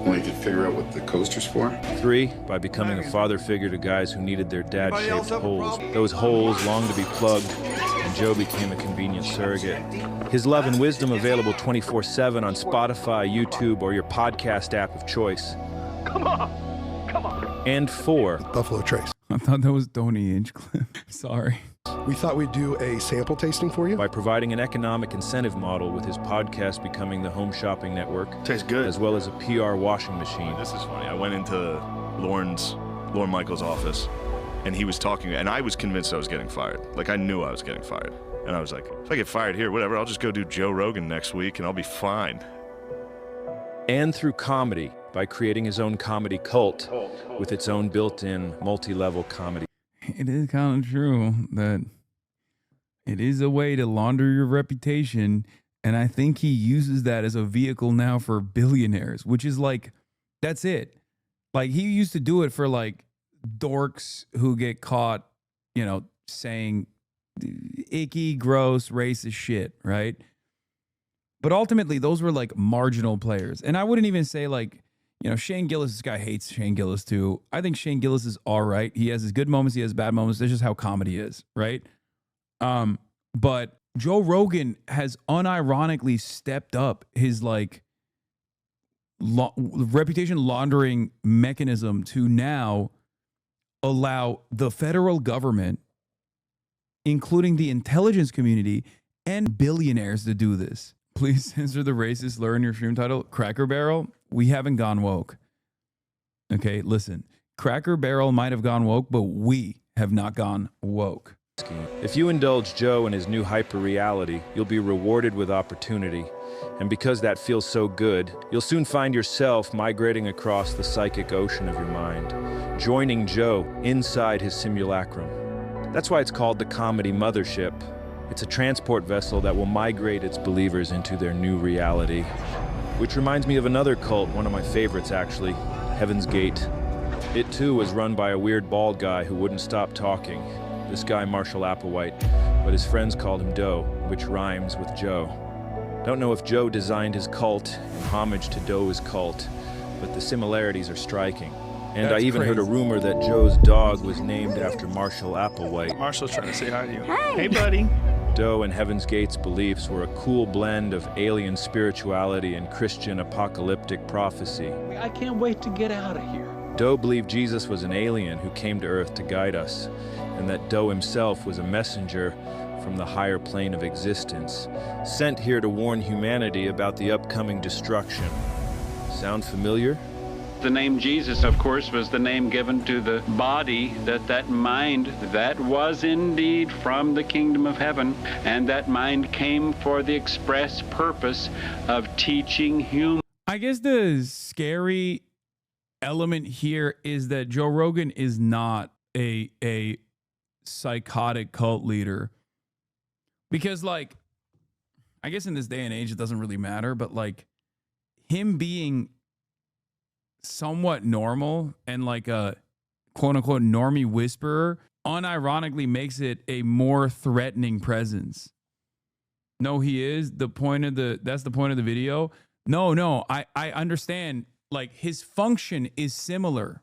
Only could figure out what the coaster's for. 3, by becoming a father figure to guys who needed their dad-shaped holes. Those holes longed to be plugged, and Joe became a convenient surrogate. His love and wisdom available 24/7 on Spotify, YouTube, or your podcast app of choice. Come on. And 4, Buffalo Trace. I thought that was Tony Hinchcliffe. Sorry. We thought we'd do a sample tasting for you. By providing an economic incentive model with his podcast becoming the home shopping network. Tastes good. As well as a PR washing machine. This is funny. I went into Lorne Michaels' office, and he was talking, and I was convinced I was getting fired. Like, I knew I was getting fired. And I was like, if I get fired here, whatever, I'll just go do Joe Rogan next week, and I'll be fine. And through comedy, by creating his own comedy cult with its own built-in multi-level comedy. It is kind of true that it is a way to launder your reputation, and I think he uses that as a vehicle now for billionaires, which is like, that's it. Like, he used to do it for like dorks who get caught, saying icky, gross, racist shit, right? But ultimately, those were like marginal players. And I wouldn't even say like, Shane Gillis, this guy hates Shane Gillis too. I think Shane Gillis is all right. He has his good moments, he has bad moments. That's just how comedy is, right? But Joe Rogan has unironically stepped up his like reputation laundering mechanism to now allow the federal government, including the intelligence community and billionaires, to do this. Please censor the racist slur in your stream title. Cracker Barrel, we haven't gone woke. Okay, listen. Cracker Barrel might have gone woke, but we have not gone woke. If you indulge Joe in his new hyper-reality, you'll be rewarded with opportunity. And because that feels so good, you'll soon find yourself migrating across the psychic ocean of your mind, joining Joe inside his simulacrum. That's why it's called the comedy mothership. It's a transport vessel that will migrate its believers into their new reality. Which reminds me of another cult, one of my favorites actually, Heaven's Gate. It too was run by a weird bald guy who wouldn't stop talking. This guy, Marshall Applewhite, but his friends called him Doe, which rhymes with Joe. Don't know if Joe designed his cult in homage to Doe's cult, but the similarities are striking. And I even heard a rumor that Joe's dog was named after Marshall Applewhite. Marshall's trying to say hi to you. Hey, buddy. Doe and Heaven's Gate's beliefs were a cool blend of alien spirituality and Christian apocalyptic prophecy. I can't wait to get out of here. Doe believed Jesus was an alien who came to Earth to guide us, and that Doe himself was a messenger from the higher plane of existence, sent here to warn humanity about the upcoming destruction. Sound familiar? The name Jesus, of course, was the name given to the body, that mind that was indeed from the kingdom of heaven, and that mind came for the express purpose of teaching humans. I guess the scary element here is that Joe Rogan is not a psychotic cult leader. Because, like, I guess in this day and age, it doesn't really matter, but, like, him being somewhat normal and like a quote-unquote normie whisperer unironically makes it a more threatening presence. No, he is. That's the point of the video. No, I understand. Like, his function is similar.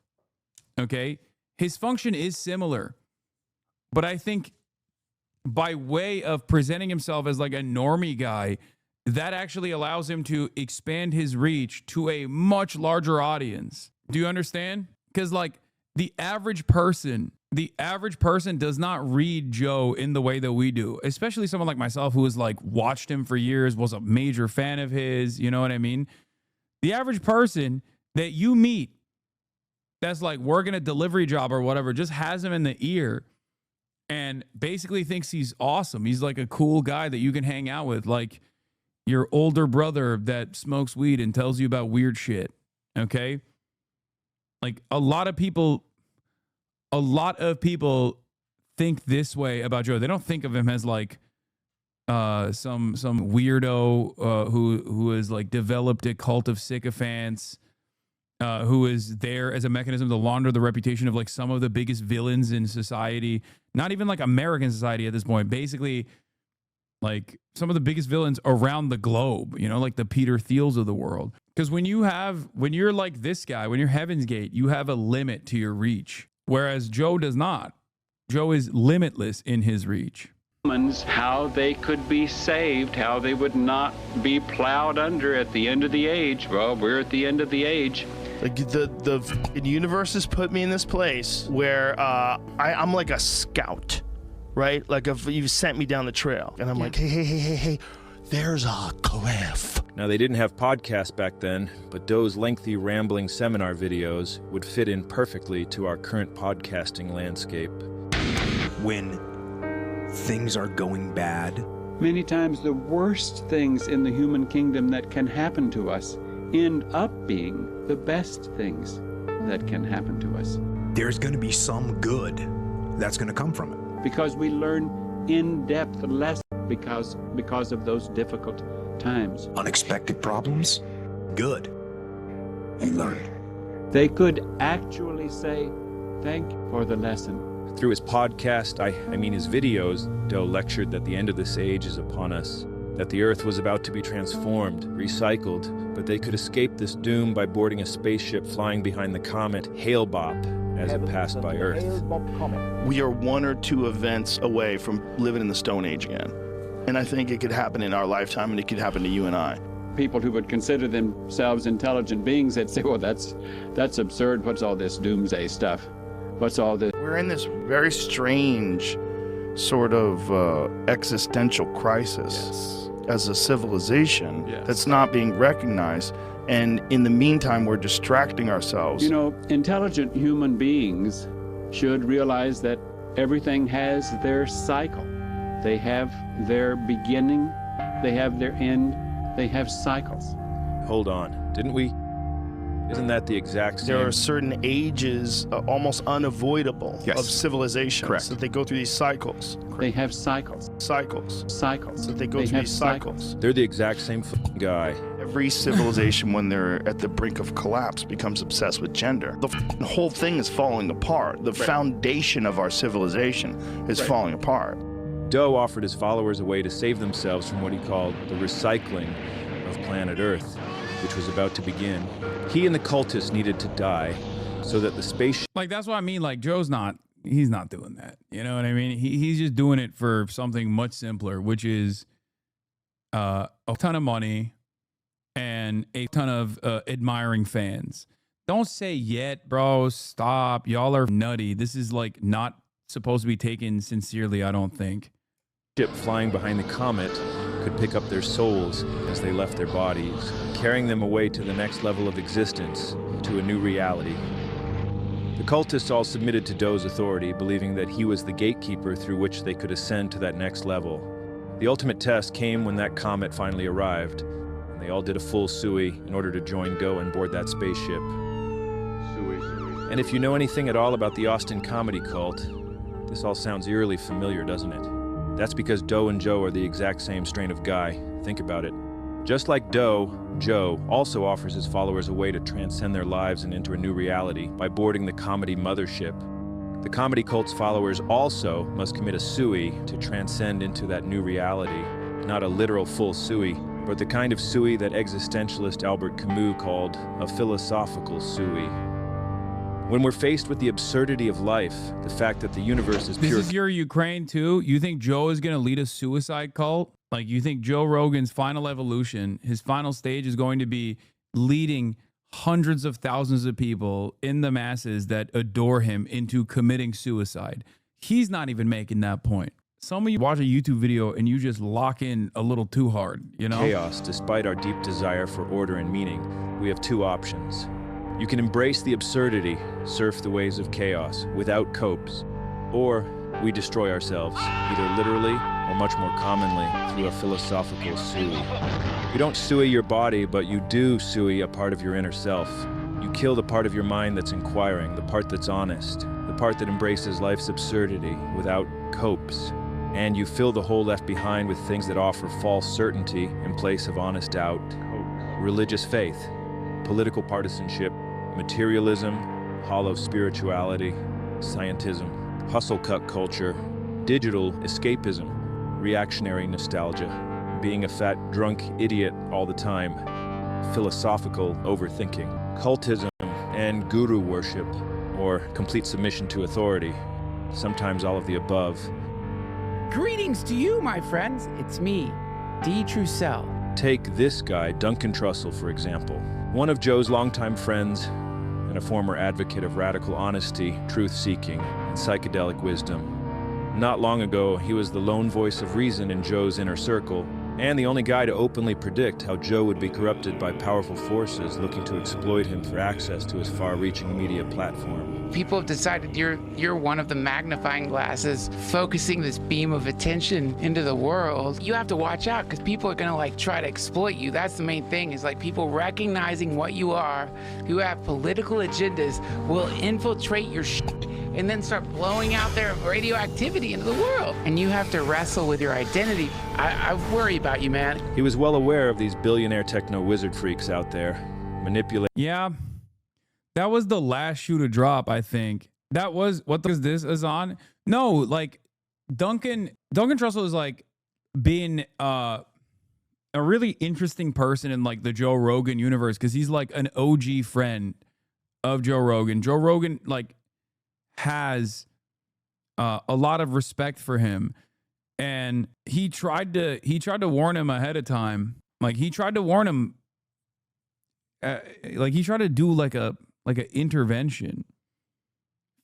Okay? His function is similar. But I think by way of presenting himself as like a normie guy, that actually allows him to expand his reach to a much larger audience. Do you understand? Because like the average person does not read Joe in the way that we do, especially someone like myself who has like watched him for years, was a major fan of his, you know what I mean? The average person that you meet that's like working a delivery job or whatever just has him in the ear and basically thinks he's awesome. He's like a cool guy that you can hang out with, like your older brother that smokes weed and tells you about weird shit, okay? Like a lot of people think this way about Joe. They don't think of him as like some weirdo who has like developed a cult of sycophants, who is there as a mechanism to launder the reputation of like some of the biggest villains in society, not even like American society at this point, basically like some of the biggest villains around the globe, you know, like the Peter Thiels of the world. Because when you're like this guy, when you're Heaven's Gate, you have a limit to your reach, whereas Joe does not. Joe is limitless in his reach. How they could be saved, how they would not be plowed under at the end of the age. Well, we're at the end of the age. Like the universe has put me in this place where I'm like a scout, right? Like if you sent me down the trail and I'm like, hey, there's a cliff. Now, they didn't have podcasts back then, but Doe's lengthy, rambling seminar videos would fit in perfectly to our current podcasting landscape. When things are going bad, many times the worst things in the human kingdom that can happen to us end up being the best things that can happen to us. There's going to be some good that's going to come from it. Because we learn in-depth lessons because of those difficult times. Unexpected problems, good. And learn. They could actually say, thank you for the lesson. Through his podcast, I mean his videos, Doe lectured that the end of this age is upon us, that the Earth was about to be transformed, recycled, but they could escape this doom by boarding a spaceship flying behind the comet Hale-Bopp as it passed by Earth. We are one or two events away from living in the Stone Age again. And I think it could happen in our lifetime, and it could happen to you and I. People who would consider themselves intelligent beings that say, well, that's absurd. What's all this doomsday stuff? What's all this? We're in this very strange sort of existential crisis as a civilization that's not being recognized. And in the meantime, we're distracting ourselves. You know, intelligent human beings should realize that everything has their cycle. They have their beginning, they have their end, they have cycles. Hold on, didn't we Isn't that the exact same? There are certain ages, almost unavoidable, of civilizations that they go through these cycles. They have cycles. Cycles. That they go through these cycles. They're the exact same guy. Every civilization, when they're at the brink of collapse, becomes obsessed with gender. The whole thing is falling apart. The foundation of our civilization is falling apart. Doe offered his followers a way to save themselves from what he called the recycling of planet Earth, which was about to begin. He and the cultists needed to die so that the spaceship... Like, that's what I mean. Like, he's not doing that. You know what I mean? He's just doing it for something much simpler, which is a ton of money and a ton of admiring fans. Don't say yet, bro. Stop. Y'all are nutty. This is, like, not supposed to be taken sincerely, I don't think. Ship flying behind the comet could pick up their souls as they left their bodies, carrying them away to the next level of existence, to a new reality. The cultists all submitted to Doe's authority, believing that he was the gatekeeper through which they could ascend to that next level. The ultimate test came when that comet finally arrived, and they all did a full sui in order to join Go and board that spaceship. And if you know anything at all about the Austin comedy cult, this all sounds eerily familiar, doesn't it? That's because Doe and Joe are the exact same strain of guy. Think about it. Just like Doe, Joe also offers his followers a way to transcend their lives and enter a new reality by boarding the comedy mothership. The comedy cult's followers also must commit a sui to transcend into that new reality. Not a literal full sui, but the kind of sui that existentialist Albert Camus called a philosophical sui. When we're faced with the absurdity of life, the fact that the universe is pure... This is your Ukraine too? You think Joe is going to lead a suicide cult? Like, you think Joe Rogan's final evolution, his final stage is going to be leading hundreds of thousands of people in the masses that adore him into committing suicide? He's not even making that point. Some of you watch a YouTube video and you just lock in a little too hard, you know? Chaos, despite our deep desire for order and meaning, we have two options. You can embrace the absurdity, surf the waves of chaos without copes, or we destroy ourselves, either literally or much more commonly through a philosophical sui. You don't sui your body, but you do sui a part of your inner self. You kill the part of your mind that's inquiring, the part that's honest, the part that embraces life's absurdity without copes, and you fill the hole left behind with things that offer false certainty in place of honest doubt. Religious faith, political partisanship, materialism, hollow spirituality, scientism, hustle cut culture, digital escapism, reactionary nostalgia, being a fat drunk idiot all the time, philosophical overthinking, cultism and guru worship, or complete submission to authority, sometimes all of the above. Greetings to you, my friends. It's me, D. Trussell. Take this guy, Duncan Trussell, for example. One of Joe's longtime friends and a former advocate of radical honesty, truth-seeking, and psychedelic wisdom. Not long ago, he was the lone voice of reason in Joe's inner circle, and the only guy to openly predict how Joe would be corrupted by powerful forces looking to exploit him for access to his far-reaching media platform. People have decided you're one of the magnifying glasses focusing this beam of attention into the world. You have to watch out because people are gonna like try to exploit you. That's the main thing, is like people recognizing what you are, who have political agendas, will infiltrate your shit and then start blowing out their radioactivity into the world. And you have to wrestle with your identity. I worry about you, man. He was well aware of these billionaire techno-wizard freaks out there, manipulating... Yeah, that was the last shoe to drop, I think. That was... What is this, Hasan? No, like, Duncan Trussell is, like, being a really interesting person in, like, the Joe Rogan universe, because he's, like, an OG friend of Joe Rogan. Joe Rogan, like, has a lot of respect for him, and he tried to warn him ahead of time. Like, he tried to warn him, like he tried to do like an intervention.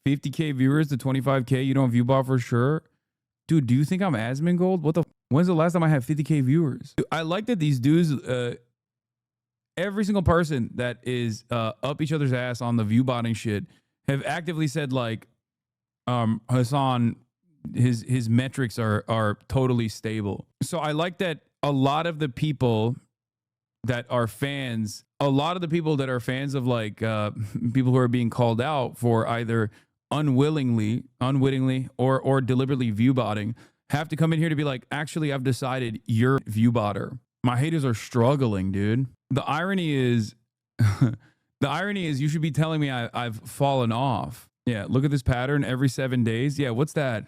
50K viewers to 25K. You don't view bot for sure, dude. Do you think I'm Asmongold? What the? When's the last time I had 50K viewers? I like that these dudes, every single person that is up each other's ass on the view botting shit, have actively said, like, Hasan, his metrics are totally stable. So I like that a lot of the people that are fans, a lot of the people that are fans of like people who are being called out for either unwittingly or deliberately viewbotting have to come in here to be like, actually, I've decided you're a viewbotter. My haters are struggling, dude. The irony is, you should be telling me I've fallen off. Yeah, look at this pattern every 7 days. Yeah, what's that?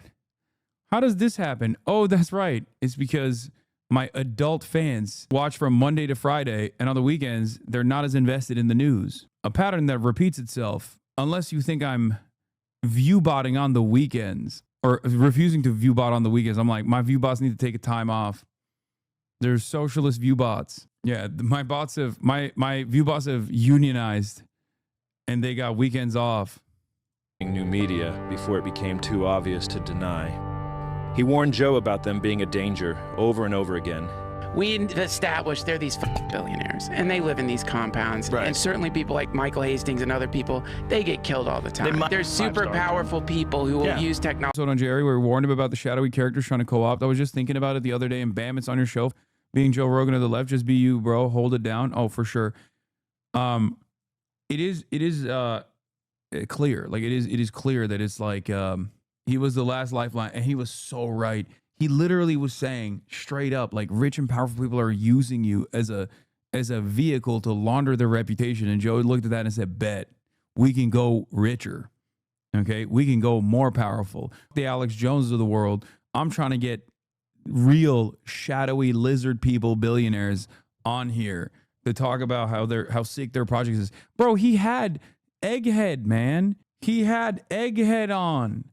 How does this happen? Oh, that's right. It's because my adult fans watch from Monday to Friday, and on the weekends, they're not as invested in the news. A pattern that repeats itself, unless you think I'm viewbotting on the weekends or refusing to viewbot on the weekends. I'm like, my viewbots need to take a time off. There's socialist viewbots. Yeah, my viewbots have unionized, and they got weekends off. New media before it became too obvious to deny. He warned Joe about them being a danger over and over again. We established they're these billionaires, and they live in these compounds. Right. And certainly people like Michael Hastings and other people, they get killed all the time. They're super powerful people who will use technology. So on Jerry, we warned him about the shadowy characters trying to co-opt. I was just thinking about it the other day, and bam, it's on your shelf. Being Joe Rogan to the left, just be you, bro. Hold it down. Oh, for sure. It is clear. Like it is clear that it's like he was the last lifeline, and he was so right. He literally was saying straight up, like, rich and powerful people are using you as a vehicle to launder their reputation. And Joe looked at that and said, bet we can go richer. Okay, we can go more powerful. The Alex Joneses of the world. I'm trying to get real shadowy lizard people, billionaires on here to talk about how sick their project is. Bro, he had Egghead, man. He had Egghead on.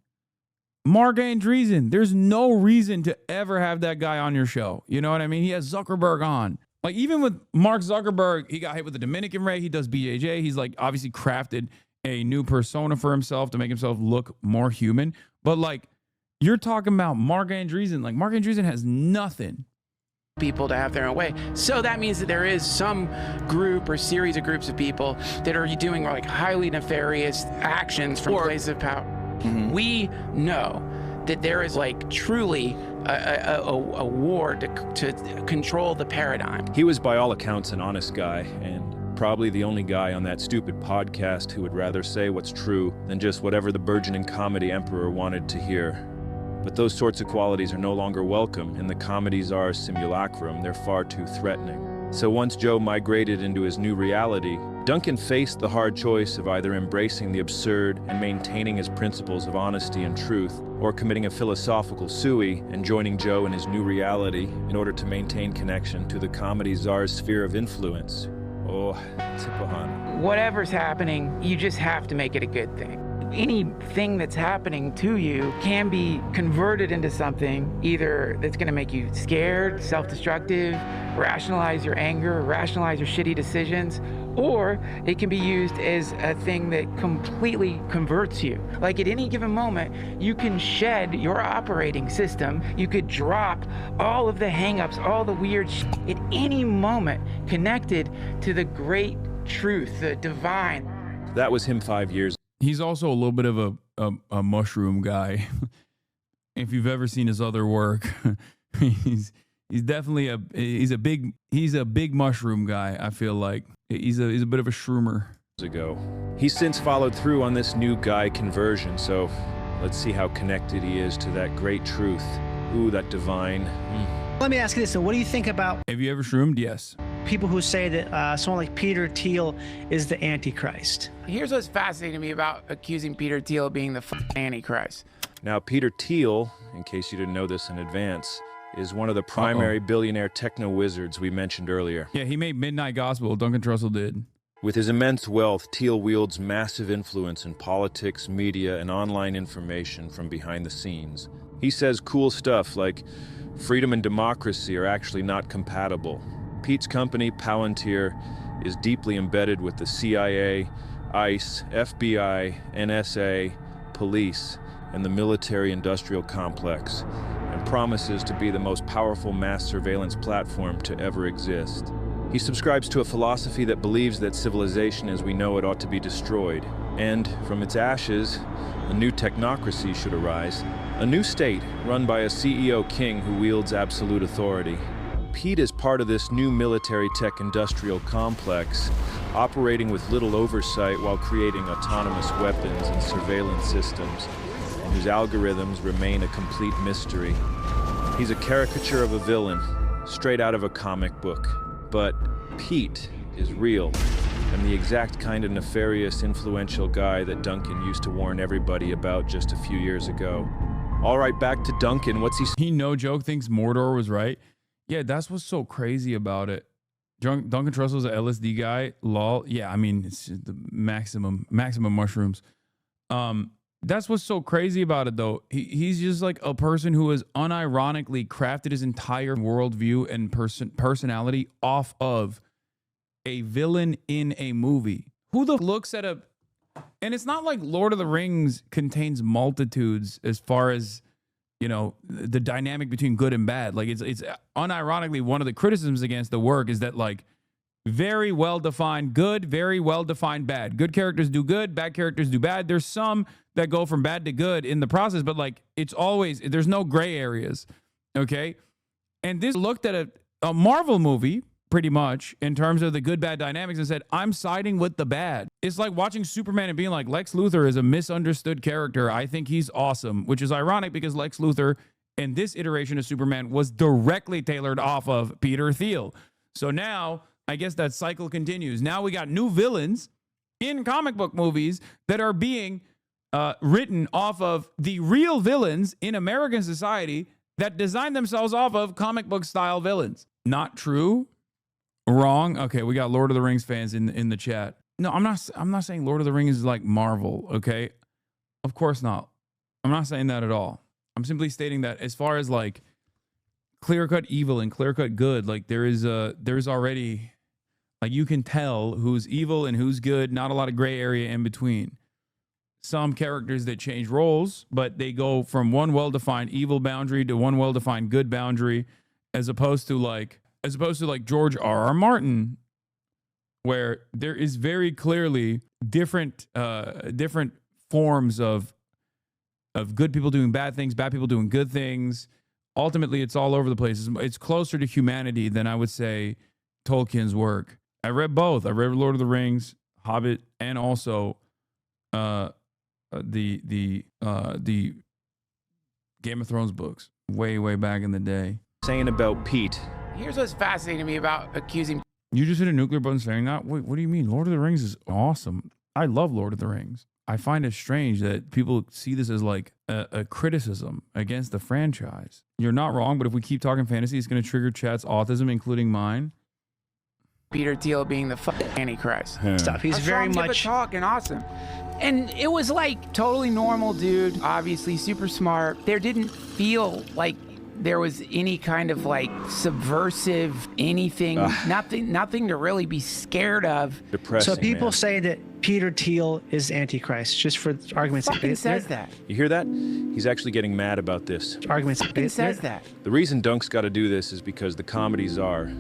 Mark Andreessen. There's no reason to ever have that guy on your show. You know what I mean? He has Zuckerberg on. Like, even with Mark Zuckerberg, he got hit with the Dominican Ray. He does BJJ. He's like obviously crafted a new persona for himself to make himself look more human. But like, you're talking about Mark Andreessen. Like, Mark Andreessen has nothing. People to have their own way. So that means that there is some group or series of groups of people that are doing like highly nefarious actions from places of power. Mm-hmm. We know that there is like truly a war to control the paradigm. He was by all accounts an honest guy, and probably the only guy on that stupid podcast who would rather say what's true than just whatever the burgeoning comedy emperor wanted to hear. But those sorts of qualities are no longer welcome in the comedy czar's simulacrum. They're far too threatening. So once Joe migrated into his new reality, Duncan faced the hard choice of either embracing the absurd and maintaining his principles of honesty and truth, or committing a philosophical suey and joining Joe in his new reality in order to maintain connection to the comedy czar's sphere of influence. Oh, Tipahana. Whatever's happening, you just have to make it a good thing. Anything that's happening to you can be converted into something either that's going to make you scared, self-destructive, rationalize your anger, rationalize your shitty decisions, or it can be used as a thing that completely converts you. Like at any given moment, you can shed your operating system. You could drop all of the hangups, all the weird shit at any moment connected to the great truth, the divine. That was him 5 years. He's also a little bit of a mushroom guy. If you've ever seen his other work, he's definitely a big mushroom guy. I feel like he's a bit of a shroomer. Ago, he's since followed through on this new guy conversion. So let's see how connected he is to that great truth. Ooh, that divine. Let me ask you this: so what do you think about? Have you ever shroomed? Yes. People who say that someone like Peter Thiel is the Antichrist. Here's what's fascinating to me about accusing Peter Thiel of being the Antichrist. Now, Peter Thiel, in case you didn't know this in advance, is one of the primary billionaire techno wizards we mentioned earlier. Yeah, he made Midnight Gospel. Duncan Trussell did. With his immense wealth, Thiel wields massive influence in politics, media, and online information from behind the scenes. He says cool stuff like freedom and democracy are actually not compatible. Pete's company, Palantir, is deeply embedded with the CIA, ICE, FBI, NSA, police, and the military-industrial complex, and promises to be the most powerful mass surveillance platform to ever exist. He subscribes to a philosophy that believes that civilization as we know it ought to be destroyed, and from its ashes, a new technocracy should arise, a new state run by a CEO king who wields absolute authority. Pete is part of this new military tech industrial complex, operating with little oversight while creating autonomous weapons and surveillance systems, and whose algorithms remain a complete mystery. He's a caricature of a villain, straight out of a comic book. But Pete is real, and the exact kind of nefarious, influential guy that Duncan used to warn everybody about just a few years ago. All right, back to Duncan. What's he... He, no joke, thinks Mordor was right. Yeah, that's what's so crazy about it. Duncan Trussell's an LSD guy. Lol. Yeah, I mean, it's the maximum mushrooms. That's what's so crazy about it, though. He's just like a person who has unironically crafted his entire worldview and personality off of a villain in a movie. Who the looks at a... And it's not like Lord of the Rings contains multitudes as far as, you know, the dynamic between good and bad. Like, it's unironically one of the criticisms against the work is that, like, very well-defined good, very well-defined bad. Good characters do good, bad characters do bad. There's some that go from bad to good in the process, but, like, it's always, there's no gray areas, okay? And this looked at a Marvel movie, pretty much, in terms of the good-bad dynamics and said, I'm siding with the bad. It's like watching Superman and being like, Lex Luthor is a misunderstood character. I think he's awesome, which is ironic because Lex Luthor in this iteration of Superman was directly tailored off of Peter Thiel. So now, I guess that cycle continues. Now we got new villains in comic book movies that are being written off of the real villains in American society that design themselves off of comic book style villains. Not true. Wrong. Okay, we got Lord of the Rings fans in the chat. No, I'm not saying Lord of the Rings is like Marvel, okay? Of course not. I'm not saying that at all. I'm simply stating that as far as like clear-cut evil and clear-cut good, like there's already, like, you can tell who's evil and who's good, not a lot of gray area in between. Some characters that change roles, but they go from one well-defined evil boundary to one well-defined good boundary, as opposed to like George R.R. Martin, where there is very clearly different forms of good people doing bad things, bad people doing good things. Ultimately, it's all over the place. It's closer to humanity than I would say Tolkien's work. I read both. I read Lord of the Rings, Hobbit, and also the Game of Thrones books way back in the day. Saying about Pete. Here's what's fascinating to me about accusing... You just hit a nuclear button saying that? Wait, what do you mean? Lord of the Rings is awesome. I love Lord of the Rings. I find it strange that people see this as like a criticism against the franchise. You're not wrong, but if we keep talking fantasy, it's going to trigger chat's autism, including mine. Peter Thiel being the Antichrist. Stop. He's very much talking awesome. And it was like totally normal dude, obviously super smart. There didn't feel like there was any kind of like subversive anything, nothing to really be scared of. Depressing, so people man. say that Peter Thiel is Antichrist, just for argument's sake. Fucking says that. You hear that? He's actually getting mad about this. Argument's Fucking says that. The reason Dunk's got to do this is because the comedy czar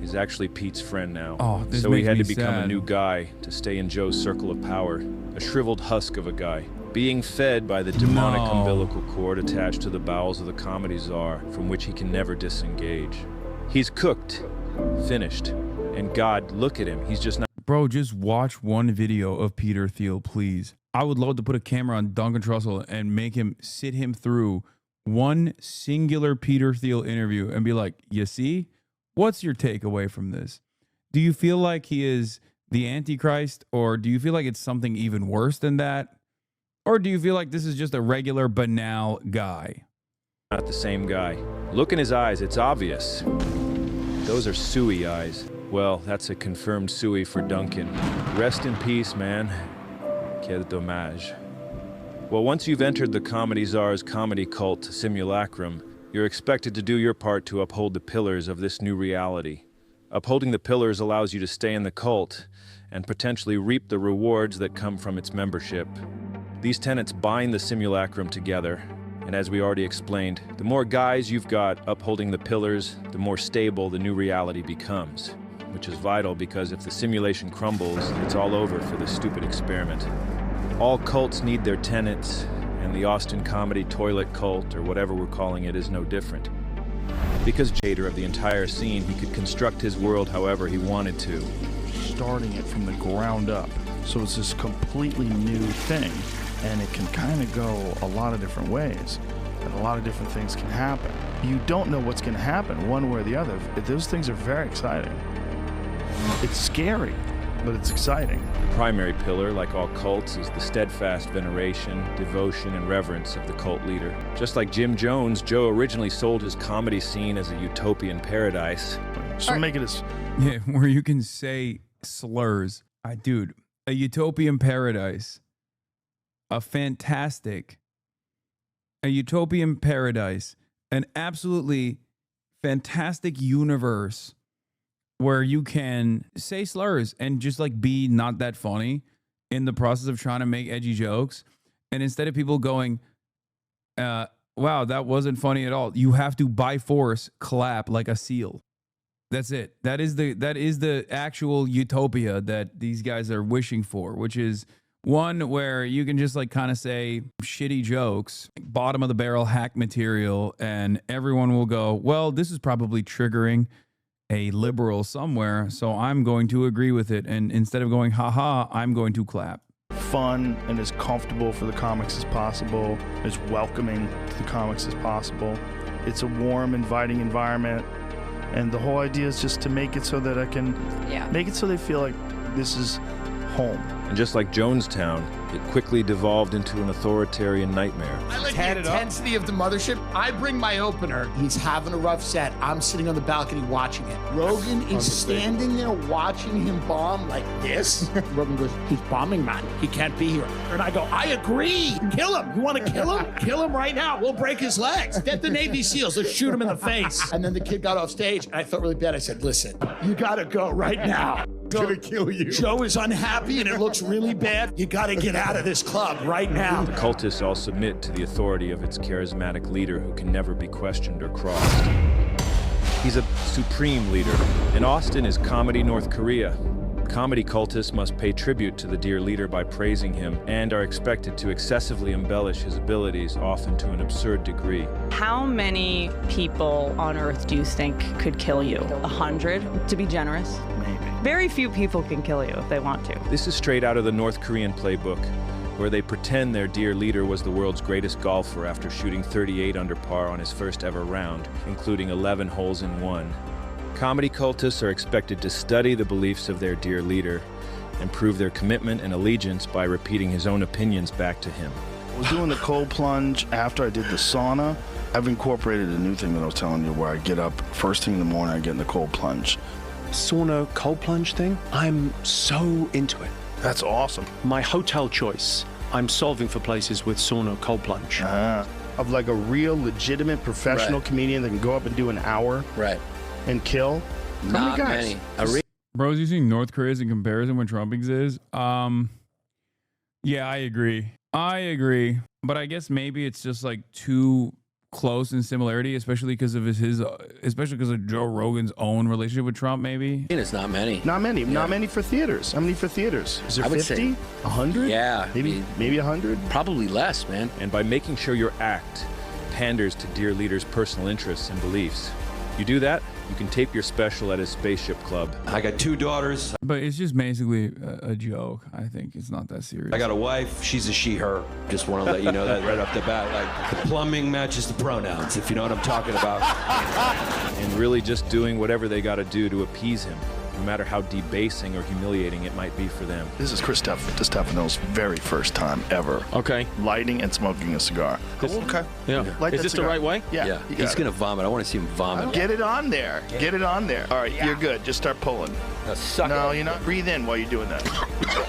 is actually Pete's friend now. Oh, this so he makes had me to become sad. a new guy to stay in Joe's circle of power. A shriveled husk of a guy. Being fed by the demonic umbilical cord attached to the bowels of the comedy czar, from which he can never disengage. He's cooked, finished, and God, look at him. He's just not... Bro, just watch one video of Peter Thiel, please. I would love to put a camera on Duncan Trussell and make him sit him through one singular Peter Thiel interview and be like, you see? What's your takeaway from this? Do you feel like he is the Antichrist, or do you feel like it's something even worse than that? Or do you feel like this is just a regular, banal guy? Not the same guy. Look in his eyes, it's obvious. Those are suey eyes. Well, that's a confirmed suey for Duncan. Rest in peace, man. Quel dommage. Well, once you've entered the comedy czar's comedy cult simulacrum, you're expected to do your part to uphold the pillars of this new reality. Upholding the pillars allows you to stay in the cult and potentially reap the rewards that come from its membership. These tenets bind the simulacrum together, and as we already explained, the more guys you've got upholding the pillars, the more stable the new reality becomes, which is vital because if the simulation crumbles, it's all over for this stupid experiment. All cults need their tenets, and the Austin comedy toilet cult, or whatever we're calling it, is no different. Because Jader of the entire scene, he could construct his world however he wanted to. Starting it from the ground up. So it's this completely new thing, and it can kind of go a lot of different ways, and a lot of different things can happen. You don't know what's going to happen one way or the other. Those things are very exciting. It's scary, but it's exciting. The primary pillar, like all cults, is the steadfast veneration, devotion, and reverence of the cult leader. Just like Jim Jones, Joe originally sold his comedy scene as a utopian paradise. So make it as... Yeah, where you can say slurs. Dude, a utopian paradise. A utopian paradise. An absolutely fantastic universe where you can say slurs and just like be not that funny in the process of trying to make edgy jokes. And instead of people going, wow, that wasn't funny at all, you have to by force clap like a seal. That's it. That is the actual utopia that these guys are wishing for, which is one where you can just like kind of say shitty jokes, bottom of the barrel hack material, and everyone will go, well, this is probably triggering a liberal somewhere, so I'm going to agree with it. And instead of going, haha, I'm going to clap. Fun and as comfortable for the comics as possible, as welcoming to the comics as possible. It's a warm, inviting environment. And the whole idea is just to make it so that I can make it so they feel like this is home. And just like Jonestown, it quickly devolved into an authoritarian nightmare. I like the intensity of the mothership. I bring my opener. He's having a rough set. I'm sitting on the balcony watching it. Rogan is standing there watching him bomb like this. Rogan goes, he's bombing, man. He can't be here. And I go, I agree. Kill him. You want to kill him? Kill him right now. We'll break his legs. Get the Navy SEALs. Let's shoot him in the face. And then the kid got off stage, and I felt really bad. I said, listen, you got to go right now. Gonna kill you. Joe is unhappy and it looks really bad. You gotta get out of this club right now. The cultists all submit to the authority of its charismatic leader who can never be questioned or crossed. He's a supreme leader, and Austin is comedy North Korea. Comedy cultists must pay tribute to the dear leader by praising him and are expected to excessively embellish his abilities, often to an absurd degree. How many people on Earth do you think could kill you? 100, to be generous? Maybe. Very few people can kill you if they want to. This is straight out of the North Korean playbook, where they pretend their dear leader was the world's greatest golfer after shooting 38 under par on his first ever round, including 11 holes in one. Comedy cultists are expected to study the beliefs of their dear leader and prove their commitment and allegiance by repeating his own opinions back to him. I was doing the cold plunge after I did the sauna. I've incorporated a new thing that I was telling you where I get up first thing in the morning, I get in the cold plunge. Sauna cold plunge thing, I'm so into it. That's awesome. My hotel choice, I'm solving for places with sauna cold plunge. Of like a real legitimate professional comedian that can go up and do an hour and kill. Not many. Bro's using North Korea as a comparison when Trump exists. Yeah, I agree. But I guess maybe it's just like too close in similarity, especially because of especially because of Joe Rogan's own relationship with Trump, maybe. It's not many. Not many for theaters. How many for theaters? Is there 50? 100? Yeah. Maybe 100? Probably less, man. And by making sure your act panders to dear leader's personal interests and beliefs, you do that, you can tape your special at his spaceship club. I got 2 daughters. But it's just basically a joke. I think it's not that serious. I got a wife. She's a she, her. Just want to let you know that right off the bat. Like, the plumbing matches the pronouns, if you know what I'm talking about. And really just doing whatever they got to do to appease him, no matter how debasing or humiliating it might be for them. This is Chris Stefano's very first time ever. Okay. Lighting and smoking a cigar. Okay. Yeah. Light Is that this the cigar. right way? Yeah. Yeah. He's going to vomit. I want to see him vomit. Get it on there. Get it on there. All right, you're good. Just start pulling. Now suck No, it. you're not. Breathe in while you're doing that.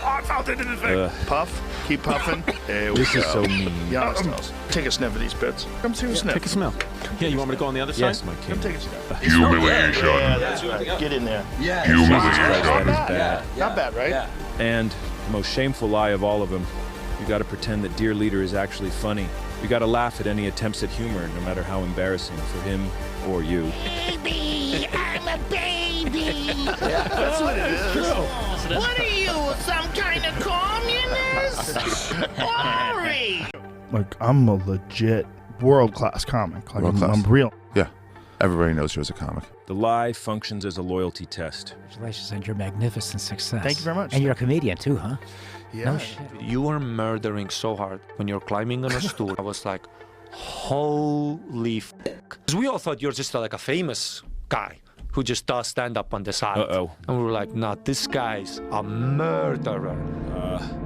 I felt it in his face. Puff. Keep puffing. There we This go. is so mean. Youngsters. Take a sniff of these bits. Come take a sniff. Take a smell. Yeah, you want me to go on the other Yes, side? my king. Come take a sniff. Humiliation. Yeah, that's right. Get in there. Yeah. Humiliation. That is bad. Not bad, right? Yeah. And the most shameful lie of all of them, you got to pretend that dear leader is actually funny. You got to laugh at any attempts at humor, no matter how embarrassing for him or you. Baby, I'm a baby. Yeah, that's what it is. What are you, some kind of communist? Ori! Like, I'm a legit world-class comic. Like, World-class. I'm real. Yeah. Everybody knows Joe's a comic. The lie functions as a loyalty test. Congratulations on your magnificent success. Thank you very much. And you're a comedian too, huh? Yeah. No shit. You were murdering so hard when you're climbing on a stool. I was like, holy f***. Because we all thought you're just like a famous guy who just does stand up on the side. Uh-oh. And we were like, no, this guy's a murderer.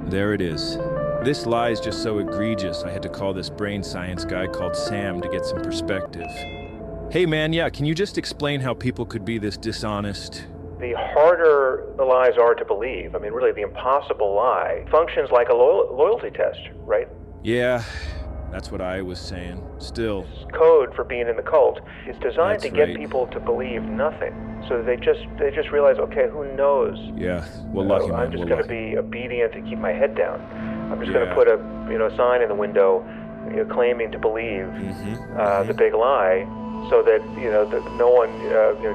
There it is. This lie is just so egregious, I had to call this brain science guy called Sam to get some perspective. Hey man, yeah, can you just explain how people could be this dishonest? The harder the lies are to believe, I mean, really, the impossible lie functions like a loyalty test, right? Yeah, that's what I was saying. Still. Code for being in the cult is designed to get right. people to believe nothing. So they just realize, okay, who knows? Yeah, well, lucky man. I'm just going to be obedient to keep my head down. I'm just going to Yeah. put a sign in the window, claiming to believe the big lie, so that that no one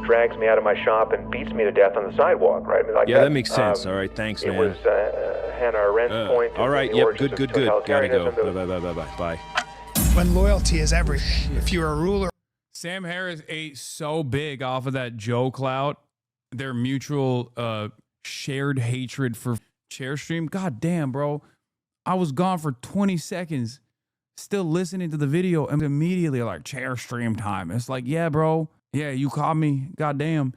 drags me out of my shop and beats me to death on the sidewalk, right? I mean, like Yeah, that makes sense. All right, thanks, man. It was Hannah Arendt's point. All right, in the yep, origins good. of Gotta go. totalitarianism. Bye. When loyalty is everything. If you're a ruler. Sam Harris ate so big off of that Joe clout, their mutual shared hatred for Chairstream. God damn, bro. I was gone for 20 seconds, still listening to the video, and immediately like, Chairstream time. It's like, yeah, bro. Yeah, you caught me. God damn.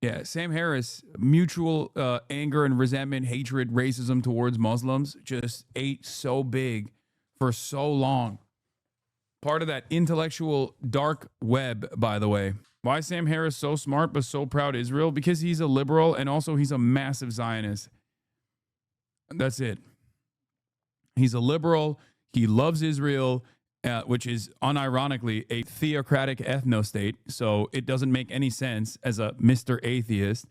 Yeah, Sam Harris, mutual anger and resentment, hatred, racism towards Muslims just ate so big for so long. Part of that intellectual dark web, by the way. Why is Sam Harris so smart but so proud of Israel? Because he's a liberal and also he's a massive Zionist. That's it. He's a liberal. He loves Israel, which is unironically a theocratic ethno-state. So it doesn't make any sense as a Mr. Atheist.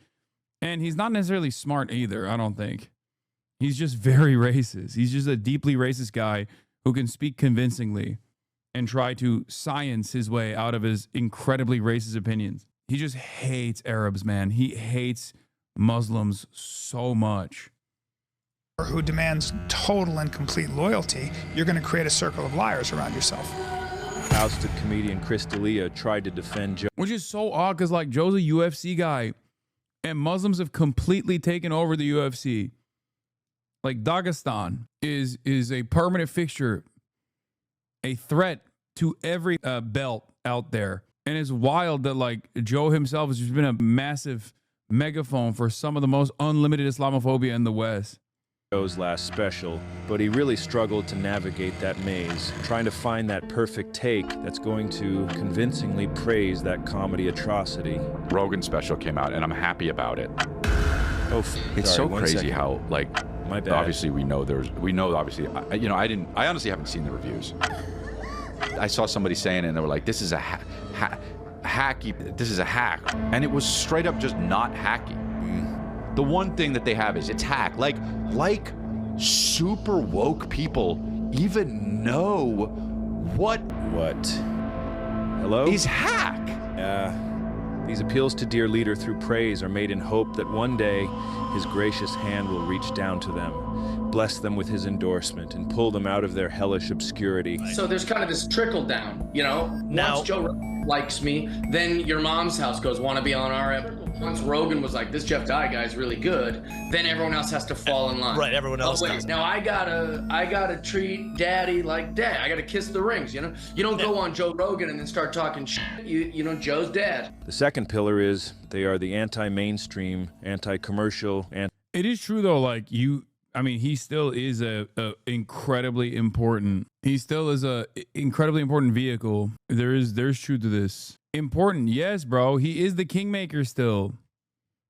And he's not necessarily smart either, I don't think. He's just very racist. He's just a deeply racist guy who can speak convincingly and try to science his way out of his incredibly racist opinions. He just hates Arabs, man. He hates Muslims so much. Who demands total and complete loyalty, you're going to create a circle of liars around yourself. Ousted comedian Chris D'Elia tried to defend Joe. Which is so odd because like Joe's a UFC guy and Muslims have completely taken over the UFC. Like Dagestan is a permanent fixture, a threat to every belt out there. And it's wild that like Joe himself has just been a massive megaphone for some of the most unlimited Islamophobia in the West. Joe's last special, but he really struggled to navigate that maze, trying to find that perfect take that's going to convincingly praise that comedy atrocity. Rogan special came out, and I'm happy about it. Oh, it's sorry, so crazy how, like, my bad. Obviously we know obviously, I honestly haven't seen the reviews. I saw somebody saying it, and they were like, this is a hacky, this is a hack. And it was straight up just not hacky. The one thing that they have is it's hack. Like super woke people even know what hello is hack. These appeals to dear leader through praise are made in hope that one day his gracious hand will reach down to them, bless them with his endorsement, and pull them out of their hellish obscurity. So there's kind of this trickle down, Once Joe likes me, then your mom's house goes, want to be on our episode. Once Rogan was like, this Jeff Dye guy's really good, then everyone else has to fall in line. Right, everyone else wait, does. now I gotta treat daddy like dad. I gotta kiss the rings, You don't go on Joe Rogan and then start talking shit. Joe's dad. The second pillar is they are the anti-mainstream, anti-commercial, It is true though, like he still is a incredibly important. He still is a incredibly important vehicle. There's truth to this. Important, yes, bro. He is the kingmaker still.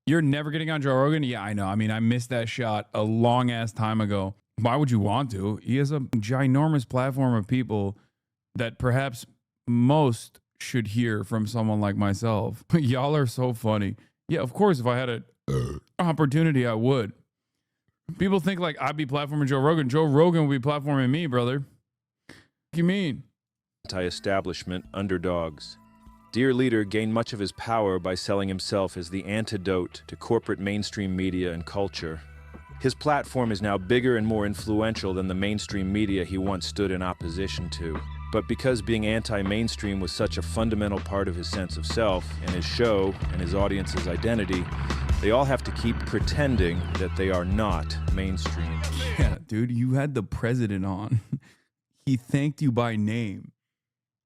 You're never getting on Joe Rogan? Yeah, I know. I mean, I missed that shot a long ass time ago. Why would you want to? He has a ginormous platform of people that perhaps most should hear from someone like myself. Y'all are so funny. Yeah, of course, if I had an opportunity, I would. People think like I'd be platforming Joe Rogan. Joe Rogan would be platforming me, brother. What do you mean? Anti-establishment underdogs. Dear leader gained much of his power by selling himself as the antidote to corporate mainstream media and culture. His platform is now bigger and more influential than the mainstream media he once stood in opposition to. But because being anti-mainstream was such a fundamental part of his sense of self and his show and his audience's identity, they all have to keep pretending that they are not mainstream. Yeah, dude, you had the president on. He thanked you by name.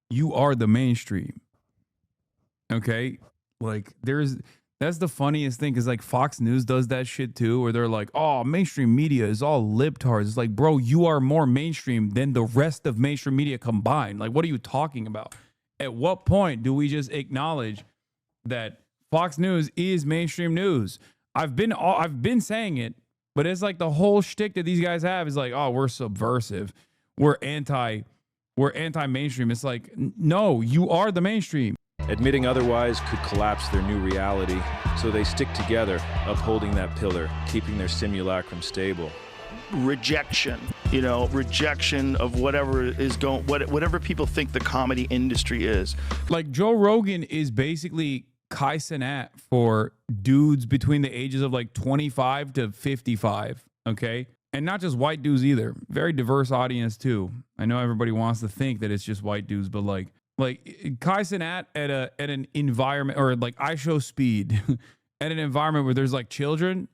You are the mainstream. Okay? Like, that's the funniest thing, because like Fox News does that shit too, where they're like, oh, mainstream media is all libtards. It's like, bro, you are more mainstream than the rest of mainstream media combined. Like, what are you talking about? At what point do we just acknowledge that Fox News is mainstream news? I've been saying it, but it's like the whole shtick that these guys have is like, oh, we're subversive. We're anti-mainstream. It's like, no, you are the mainstream. Admitting otherwise could collapse their new reality, so they stick together, upholding that pillar, keeping their simulacrum stable. Rejection, rejection of whatever is going, whatever people think the comedy industry is. Like Joe Rogan is basically Kai Cenat for dudes between the ages of like 25 to 55, okay? And not just white dudes either. Very diverse audience too. I know everybody wants to think that it's just white dudes, but like Kai Cenat at an environment, or like I Show Speed at an environment where there's like children,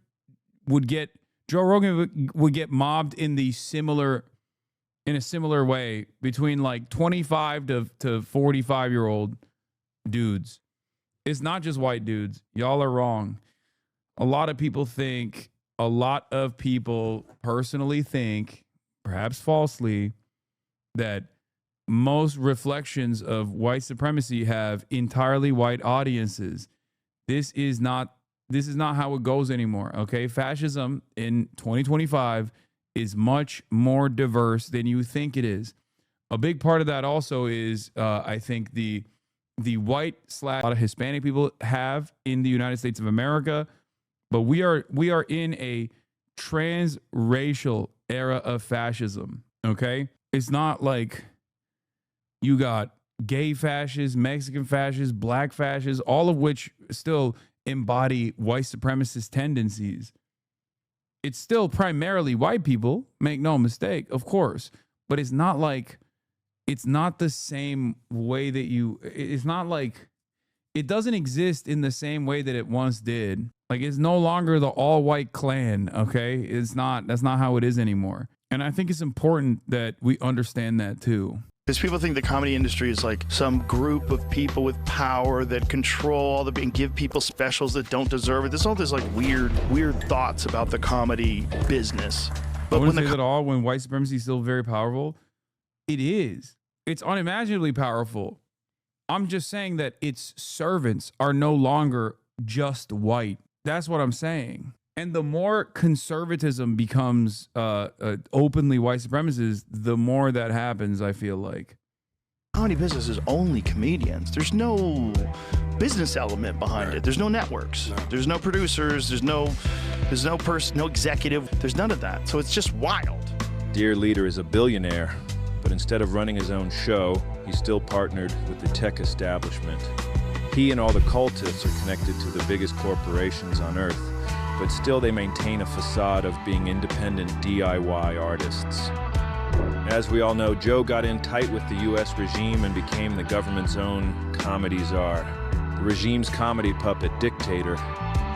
Joe Rogan would get mobbed in a similar way between like 25 to 45-year-old dudes. It's not just white dudes. Y'all are wrong. A lot of people personally think, perhaps falsely, that most reflections of white supremacy have entirely white audiences. This is not how it goes anymore, okay? Fascism in 2025 is much more diverse than you think it is. A big part of that also is, I think, the white / a lot of Hispanic people have in the United States of America, but we are in a transracial era of fascism, okay? It's not like you got gay fascists, Mexican fascists, black fascists, all of which still embody white supremacist tendencies. It's still primarily white people, make no mistake, of course, but it's not the same way that it's not like, it doesn't exist in the same way that it once did. Like, it's no longer the all-white Klan, okay? That's not how it is anymore. And I think it's important that we understand that too. Because people think the comedy industry is like some group of people with power that control all and give people specials that don't deserve it. There's all this like weird thoughts about the comedy business. But I wouldn't say that at all. When white supremacy is still very powerful, it is. It's unimaginably powerful. I'm just saying that its servants are no longer just white. That's what I'm saying. And the more conservatism becomes openly white supremacist, the more that happens, I feel like. Comedy business is only comedians. There's no business element behind it. There's no networks. There's no producers. There's no person, no executive. There's none of that. So it's just wild. Dear Leader is a billionaire, but instead of running his own show, he's still partnered with the tech establishment. He and all the cultists are connected to the biggest corporations on Earth, but still they maintain a facade of being independent DIY artists. As we all know, Joe got in tight with the US regime and became the government's own comedy czar. The regime's comedy puppet dictator,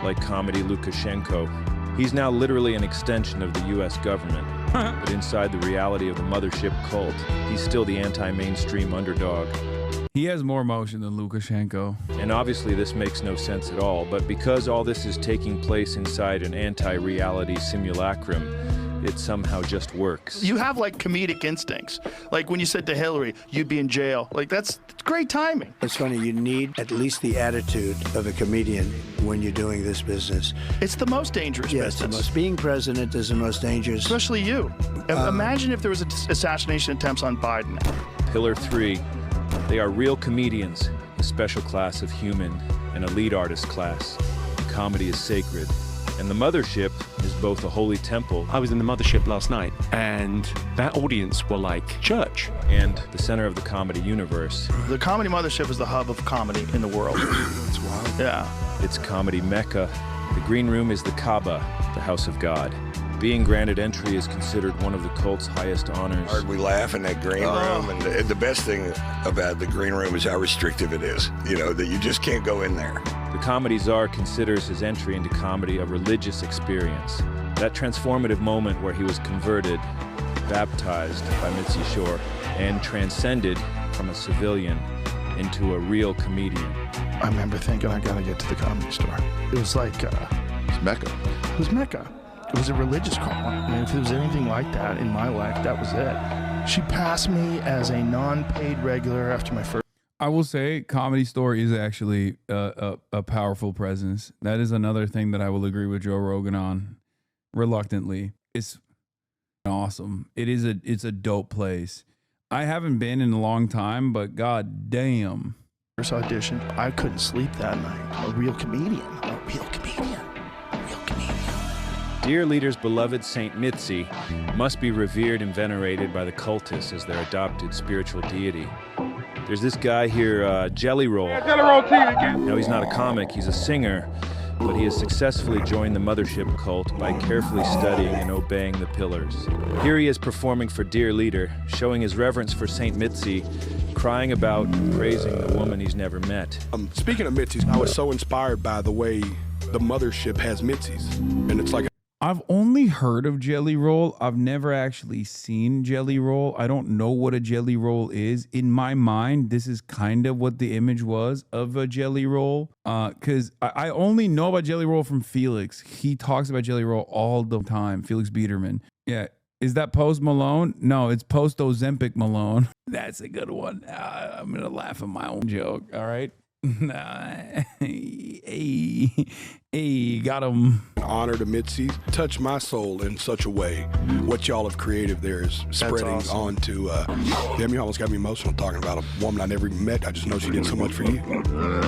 like comedy Lukashenko. He's now literally an extension of the US government, but inside the reality of the mothership cult, he's still the anti-mainstream underdog. He has more emotion than Lukashenko. And obviously this makes no sense at all, but because all this is taking place inside an anti-reality simulacrum, it somehow just works. You have like comedic instincts. Like when you said to Hillary, you'd be in jail. Like that's great timing. It's funny, you need at least the attitude of a comedian when you're doing this business. It's the most dangerous business. Being president is the most dangerous. Especially you. Imagine if there was assassination attempts on Biden. Pillar 3. They are real comedians, a special class of human, an elite artist class. Comedy is sacred. And the mothership is both a holy temple. I was in the mothership last night, and that audience were like church. And the center of the comedy universe. The comedy mothership is the hub of comedy in the world. That's wild. Yeah. It's comedy mecca. The green room is the Kaaba, the house of God. Being granted entry is considered one of the cult's highest honors. We laugh in that green room, and the best thing about the green room is how restrictive it is. You know, that you just can't go in there. The comedy czar considers his entry into comedy a religious experience. That transformative moment where he was converted, baptized by Mitzi Shore, and transcended from a civilian into a real comedian. I remember thinking, I gotta get to the Comedy Store. It was like, it's Mecca. It was Mecca. It was a religious call. I mean, if there was anything like that in my life, that was it. She passed me as a non-paid regular after my first. I will say Comedy Store is actually a powerful presence. That is another thing that I will agree with Joe Rogan on, reluctantly. It's awesome. It's a dope place. I haven't been in a long time, but god damn. First audition, I couldn't sleep that night. A real comedian. A real comedian. Dear Leader's beloved Saint Mitzi must be revered and venerated by the cultists as their adopted spiritual deity. There's this guy here, Jelly Roll. No, he's not a comic, he's a singer, but he has successfully joined the mothership cult by carefully studying and obeying the pillars. Here he is performing for Dear Leader, showing his reverence for Saint Mitzi, crying about and praising the woman he's never met. Speaking of Mitzi's, I was so inspired by the way the mothership has Mitzi's, and it's like I've only heard of Jelly Roll. I've never actually seen Jelly Roll. I don't know what a Jelly Roll is. In my mind, this is kind of what the image was of a Jelly Roll. Because I only know about Jelly Roll from Felix. He talks about Jelly Roll all the time. Felix Biederman. Yeah. Is that Post Malone? No, it's Post Ozempic Malone. That's a good one. I'm going to laugh at my own joke. All right. Hey, got him. Honor to Mitzi. Touch my soul in such a way. What y'all have created there is spreading awesome. on to, damn, you almost got me emotional talking about a woman I never even met. I just know she did so much for you.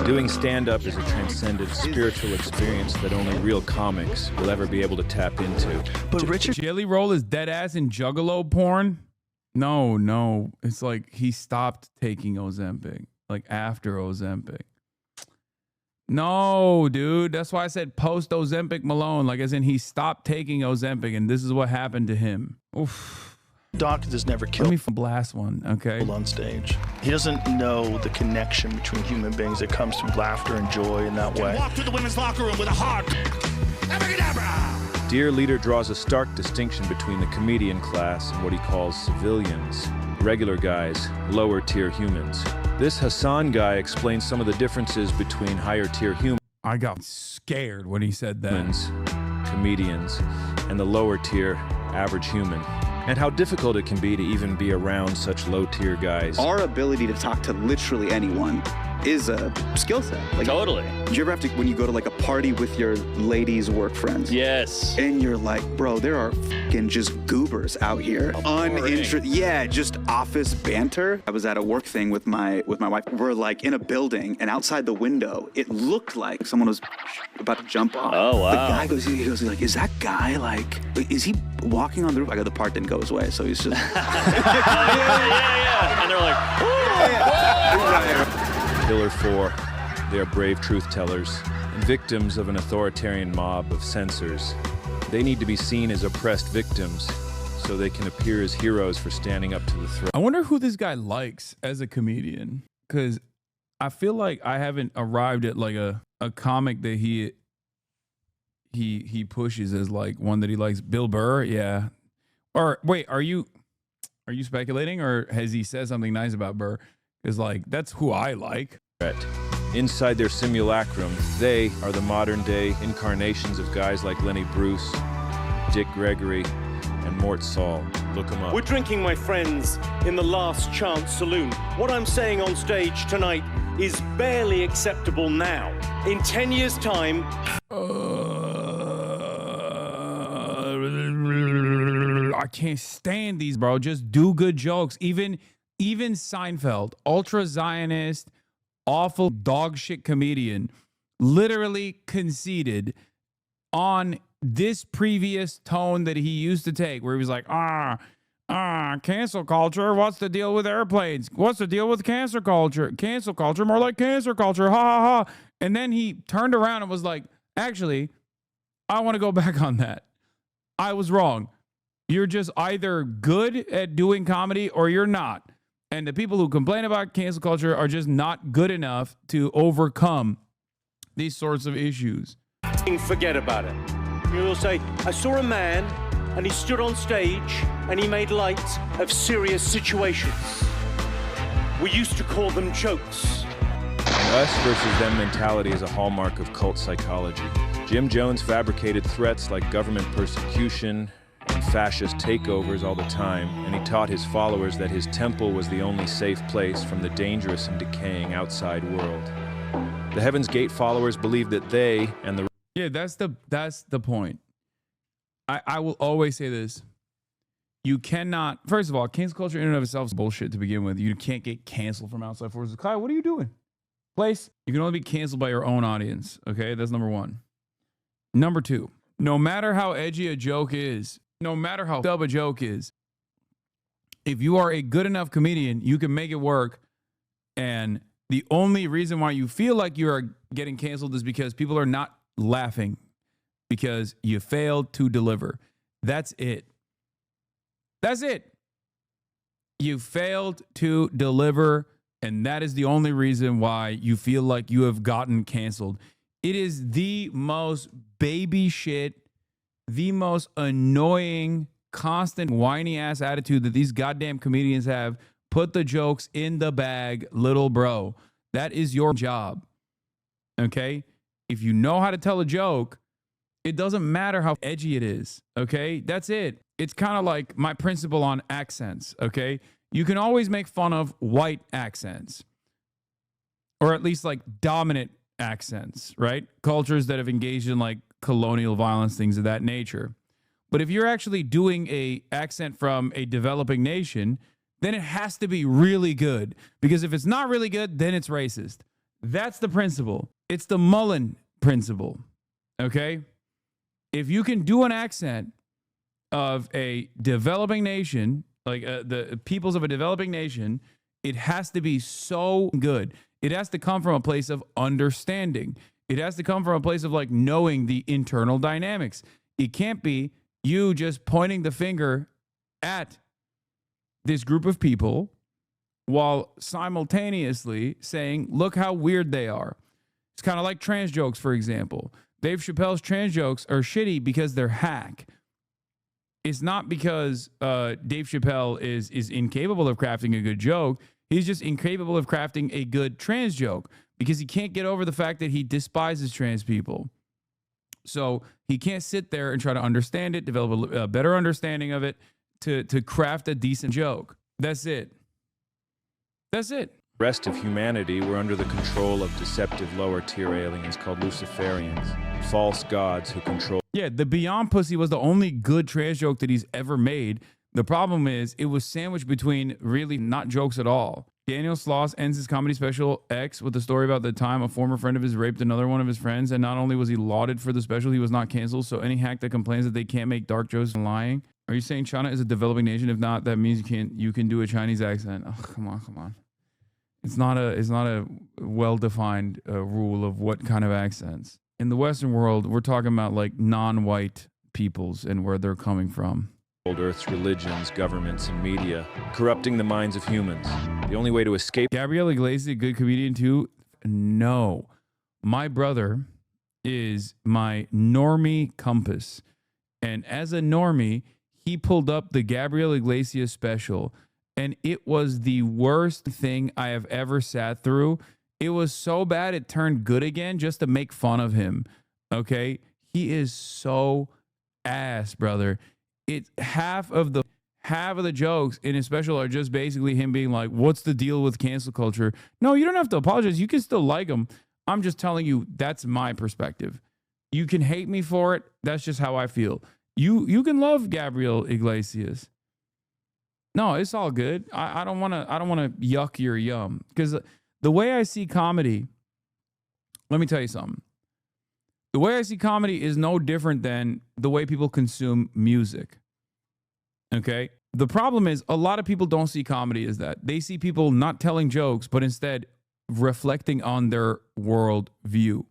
Doing stand-up is a transcendent spiritual experience that only real comics will ever be able to tap into. But Richard Jelly Roll is dead ass in juggalo porn? No. It's like he stopped taking Ozempic. Like after Ozempic. No, dude. That's why I said post Ozempic Malone. Like as in he stopped taking Ozempic and this is what happened to him. Oof. Doctor has never killed. Let me blast one, okay? On stage. He doesn't know the connection between human beings that comes through laughter and joy in that way. Walk through the women's locker room with a heart. Dear Leader draws a stark distinction between the comedian class and what he calls civilians, regular guys, lower tier humans. This Hasan guy explains some of the differences between higher tier humans. I got scared when he said that. Comedians, and the lower tier average human, and how difficult it can be to even be around such low tier guys. Our ability to talk to literally anyone is a skill set. Like, totally. Do you ever have to, when you go to like a party with your ladies' work friends? Yes. And you're like, bro, there are fucking just goobers out here. Yeah, just office banter. I was at a work thing with my wife. We're like in a building, and outside the window, it looked like someone was about to jump off. Oh, wow. The guy goes, like, is that guy like, is he walking on the roof? I go, the part didn't go his way, so he's just. yeah. And they're like, Pillar 4, they are brave truth tellers and victims of an authoritarian mob of censors. They need to be seen as oppressed victims so they can appear as heroes for standing up to the threat. I wonder who this guy likes as a comedian, because I feel like I haven't arrived at like a comic that he pushes as like one that he likes. Bill Burr, yeah. Or wait, are you speculating, or has he said something nice about Burr? Because like that's who I like. Inside their simulacrum, they are the modern day incarnations of guys like Lenny Bruce, Dick Gregory, and Mort Saul. Look them up. We're drinking, my friends, in the Last Chance Saloon. What I'm saying on stage tonight is barely acceptable now. In 10 years' time... I can't stand these, bro. Just do good jokes. Even Seinfeld, ultra Zionist, awful dog shit comedian, literally conceded on this previous tone that he used to take, where he was like, cancel culture. What's the deal with airplanes? What's the deal with cancel culture? Cancel culture, more like cancer culture. Ha ha ha. And then he turned around and was like, actually, I want to go back on that. I was wrong. You're just either good at doing comedy or you're not. And the people who complain about cancel culture are just not good enough to overcome these sorts of issues. Forget about it. You'll say, I saw a man and he stood on stage and he made light of serious situations. We used to call them jokes. An us versus them mentality is a hallmark of cult psychology. Jim Jones fabricated threats like government persecution and fascist takeovers all the time, and he taught his followers that his temple was the only safe place from the dangerous and decaying outside world. The Heaven's Gate followers believed that they and the... Yeah, that's the point. I will always say this. You cannot, first of all, cancel culture in and of itself is bullshit to begin with. You can't get canceled from outside forces. Kyle, what are you doing? Place, you can only be canceled by your own audience. Okay, that's number one. Number two, no matter how edgy a joke is, no matter how dumb a joke is, if you are a good enough comedian, you can make it work. And the only reason why you feel like you are getting canceled is because people are not laughing because you failed to deliver. That's it. That's it. You failed to deliver, and that is the only reason why you feel like you have gotten canceled. It is the most baby shit, the most annoying, constant, whiny ass attitude that these goddamn comedians have. Put the jokes in the bag, little bro. That is your job. Okay? If you know how to tell a joke, it doesn't matter how edgy it is. Okay? That's it. It's kind of like my principle on accents. Okay? You can always make fun of white accents, or at least like dominant accents, right? Cultures that have engaged in like colonial violence, things of that nature. But if you're actually doing a accent from a developing nation, then it has to be really good, because if it's not really good, then it's racist. That's the principle. It's the Mullen principle. Okay? If you can do an accent of a developing nation, like the peoples of a developing nation, it has to be so good. It has to come from a place of understanding. It has to come from a place of like knowing the internal dynamics. It can't be you just pointing the finger at this group of people while simultaneously saying, look how weird they are. It's kind of like trans jokes, for example. Dave Chappelle's trans jokes are shitty because they're hack. It's not because Dave Chappelle is incapable of crafting a good joke. He's just incapable of crafting a good trans joke because he can't get over the fact that he despises trans people. So he can't sit there and try to understand it, develop a better understanding of it to craft a decent joke. That's it. That's it. The rest of humanity were under the control of deceptive lower tier aliens called Luciferians, false gods who control. Yeah, the Beyond Pussy was the only good trans joke that he's ever made. The problem is it was sandwiched between really not jokes at all. Daniel Sloss ends his comedy special X with a story about the time a former friend of his raped another one of his friends, and not only was he lauded for the special, he was not canceled. So any hack that complains that they can't make dark jokes and lying. Are you saying China is a developing nation? If not, that means you can do a Chinese accent. Oh, come on. It's not a well-defined rule of what kind of accents. In the Western world, we're talking about like non-white peoples and where they're coming from. Old Earth's religions, governments, and media, corrupting the minds of humans. The only way to escape... Gabriel Iglesias, a good comedian too? No. My brother is my normie compass. And as a normie, he pulled up the Gabriel Iglesias special, and it was the worst thing I have ever sat through. It was so bad it turned good again just to make fun of him. Okay? He is so ass, brother. It's half of the jokes in his special are just basically him being like, what's the deal with cancel culture? No, you don't have to apologize. You can still like him. I'm just telling you, that's my perspective. You can hate me for it. That's just how I feel. You can love Gabriel Iglesias. No, it's all good. I don't want to yuck your yum, because the way I see comedy, let me tell you something. The way I see comedy is no different than the way people consume music. Okay? The problem is a lot of people don't see comedy as that. They see people not telling jokes, but instead reflecting on their world view.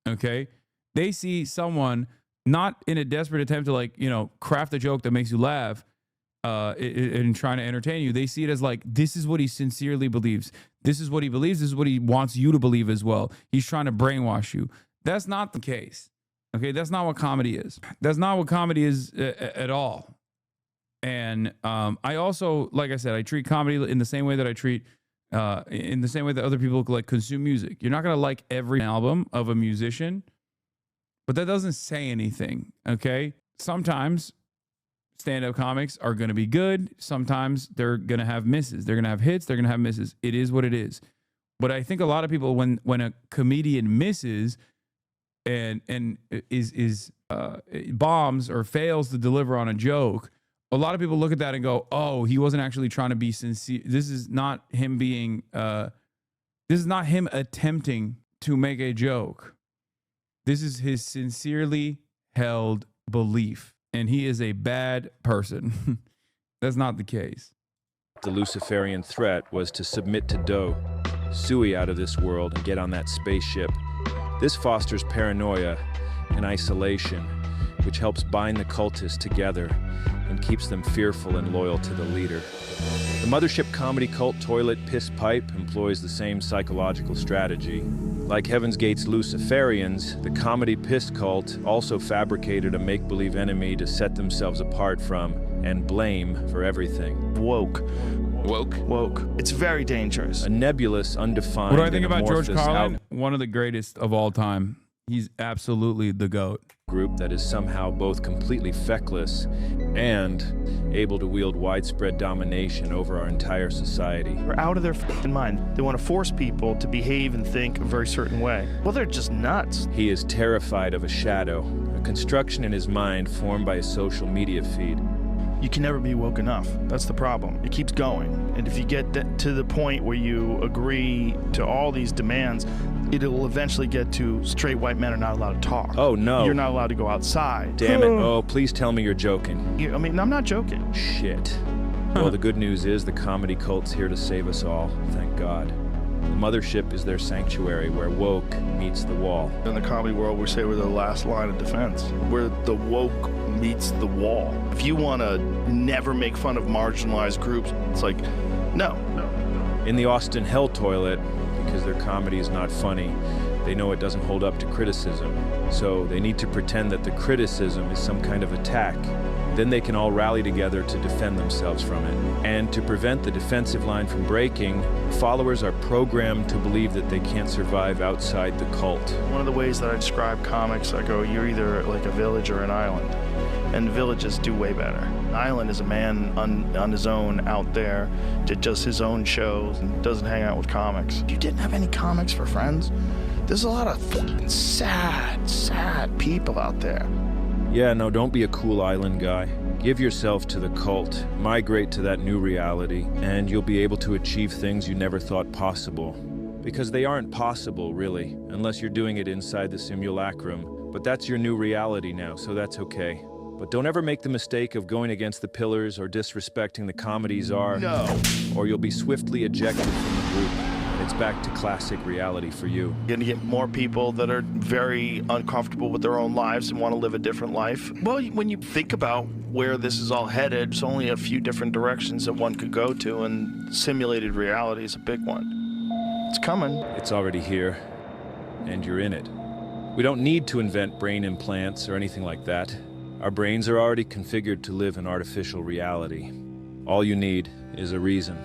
Okay? They see someone not in a desperate attempt to like, you know, craft a joke that makes you laugh and trying to entertain you. They see it as like, this is what he sincerely believes. This is what he believes. This is what he wants you to believe as well. He's trying to brainwash you. That's not the case. Okay, that's not what comedy is. That's not what comedy is at all. And I also, like I said, I treat comedy in the same way that I treat, in the same way that other people like consume music. You're not gonna like every album of a musician, but that doesn't say anything. Okay, sometimes stand-up comics are gonna be good. Sometimes they're gonna have misses. They're gonna have hits. They're gonna have misses. It is what it is. But I think a lot of people, when a comedian misses and is bombs or fails to deliver on a joke, a lot of people look at that and go, "Oh, he wasn't actually trying to be sincere. This is not him being. This is not him attempting to make a joke. This is his sincerely held belief, and he is a bad person." That's not the case. The Luciferian threat was to submit to Doe, Sui out of this world, and get on that spaceship. This fosters paranoia and isolation, which helps bind the cultists together and keeps them fearful and loyal to the leader. The mothership comedy cult Toilet Piss Pipe employs the same psychological strategy. Like Heaven's Gate's Luciferians, the comedy piss cult also fabricated a make-believe enemy to set themselves apart from and blame for everything. Woke. It's very dangerous. A nebulous, undefined, What do I think about George amorphous Carlin? One of the greatest of all time. He's absolutely the GOAT. Group that is somehow both completely feckless and able to wield widespread domination over our entire society. They're out of their f***ing mind. They want to force people to behave and think a very certain way. Well, they're just nuts. He is terrified of a shadow, a construction in his mind formed by a social media feed. You can never be woke enough. That's the problem. It keeps going. And if you get to the point where you agree to all these demands, it'll eventually get to straight white men are not allowed to talk. Oh, no. You're not allowed to go outside. Damn it. Oh, please tell me you're joking. I mean, I'm not joking. Shit. Well, the good news is the comedy cult's here to save us all. Thank God. The mothership is their sanctuary where woke meets the wall. In the comedy world, we say we're the last line of defense. We're the woke meets the wall. If you want to never make fun of marginalized groups, it's like, no. In the Austin Hell Toilet, because their comedy is not funny, they know it doesn't hold up to criticism. So they need to pretend that the criticism is some kind of attack. Then they can all rally together to defend themselves from it. And to prevent the defensive line from breaking, followers are programmed to believe that they can't survive outside the cult. One of the ways that I describe comics, I go, you're either like a village or an island. And villages do way better. An island is a man on his own out there, did just his own shows and doesn't hang out with comics. You didn't have any comics for friends? There's a lot of fucking sad people out there. Yeah, no, don't be a cool island guy. Give yourself to the cult, migrate to that new reality, and you'll be able to achieve things you never thought possible. Because they aren't possible, really, unless you're doing it inside the simulacrum. But that's your new reality now, so that's okay. But don't ever make the mistake of going against the pillars or disrespecting the comedy czar. No. Or you'll be swiftly ejected from the group. It's back to classic reality for you. You're gonna get more people that are very uncomfortable with their own lives and want to live a different life. Well, when you think about where this is all headed, there's only a few different directions that one could go to, and simulated reality is a big one. It's coming. It's already here, and you're in it. We don't need to invent brain implants or anything like that. Our brains are already configured to live in artificial reality. All you need is a reason.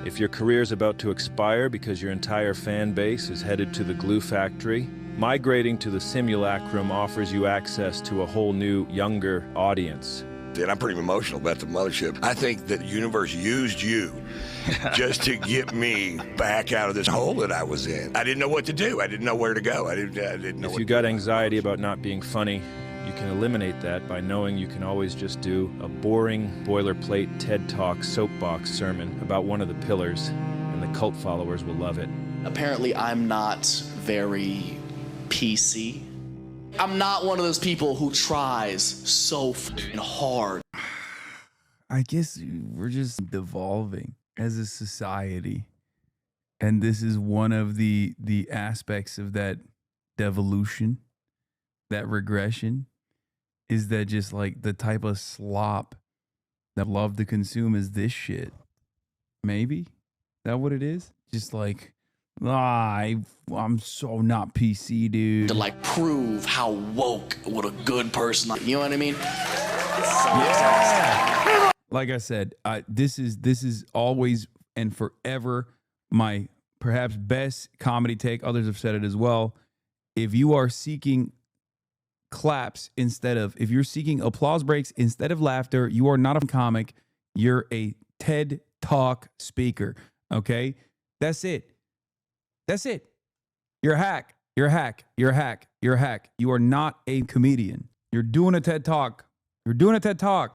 If your career's about to expire because your entire fan base is headed to the glue factory, migrating to the simulacrum offers you access to a whole new, younger audience. And I'm pretty emotional about the mothership. I think that the universe used you just to get me back out of this hole that I was in. I didn't know what to do. I didn't know where to go. I didn't know. If you got anxiety about not being funny, you can eliminate that by knowing you can always just do a boring, boilerplate TED Talk soapbox sermon about one of the pillars, and the cult followers will love it. Apparently, I'm not very PC. I'm not one of those people who tries so f***ing hard. I guess we're just devolving as a society. And this is one of the aspects of that devolution, that regression, is that just like the type of slop that love to consume is this shit? Maybe? Is that what it is? Just like, I'm so not PC, dude. To like prove how woke, what a good person. You know what I mean? Like I said, this is always and forever my perhaps best comedy take. Others have said it as well. If you are seeking claps if you're seeking applause breaks instead of laughter, you are not a comic. You're a TED Talk speaker. Okay? That's it. That's it. You're a hack. You're a hack. You're a hack. You're a hack. You are not a comedian. You're doing a TED Talk. You're doing a TED Talk.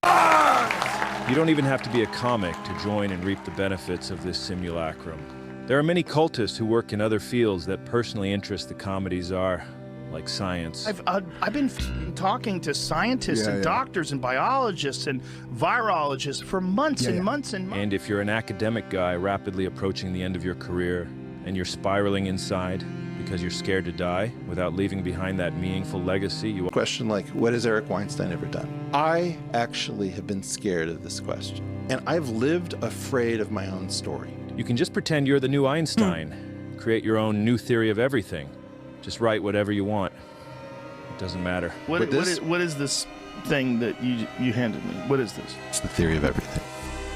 You don't even have to be a comic to join and reap the benefits of this simulacrum. There are many cultists who work in other fields that personally interest the comedy czar, like science. I've been talking to scientists and doctors and biologists and virologists for months and months and months. And if you're an academic guy rapidly approaching the end of your career and you're spiraling inside because you're scared to die without leaving behind that meaningful legacy, you... Question like, what has Eric Weinstein ever done? I actually have been scared of this question. And I've lived afraid of my own story. You can just pretend you're the new Einstein. Create your own new theory of everything. Just write whatever you want. It doesn't matter. What is this thing that you handed me? What is this? It's the theory of everything.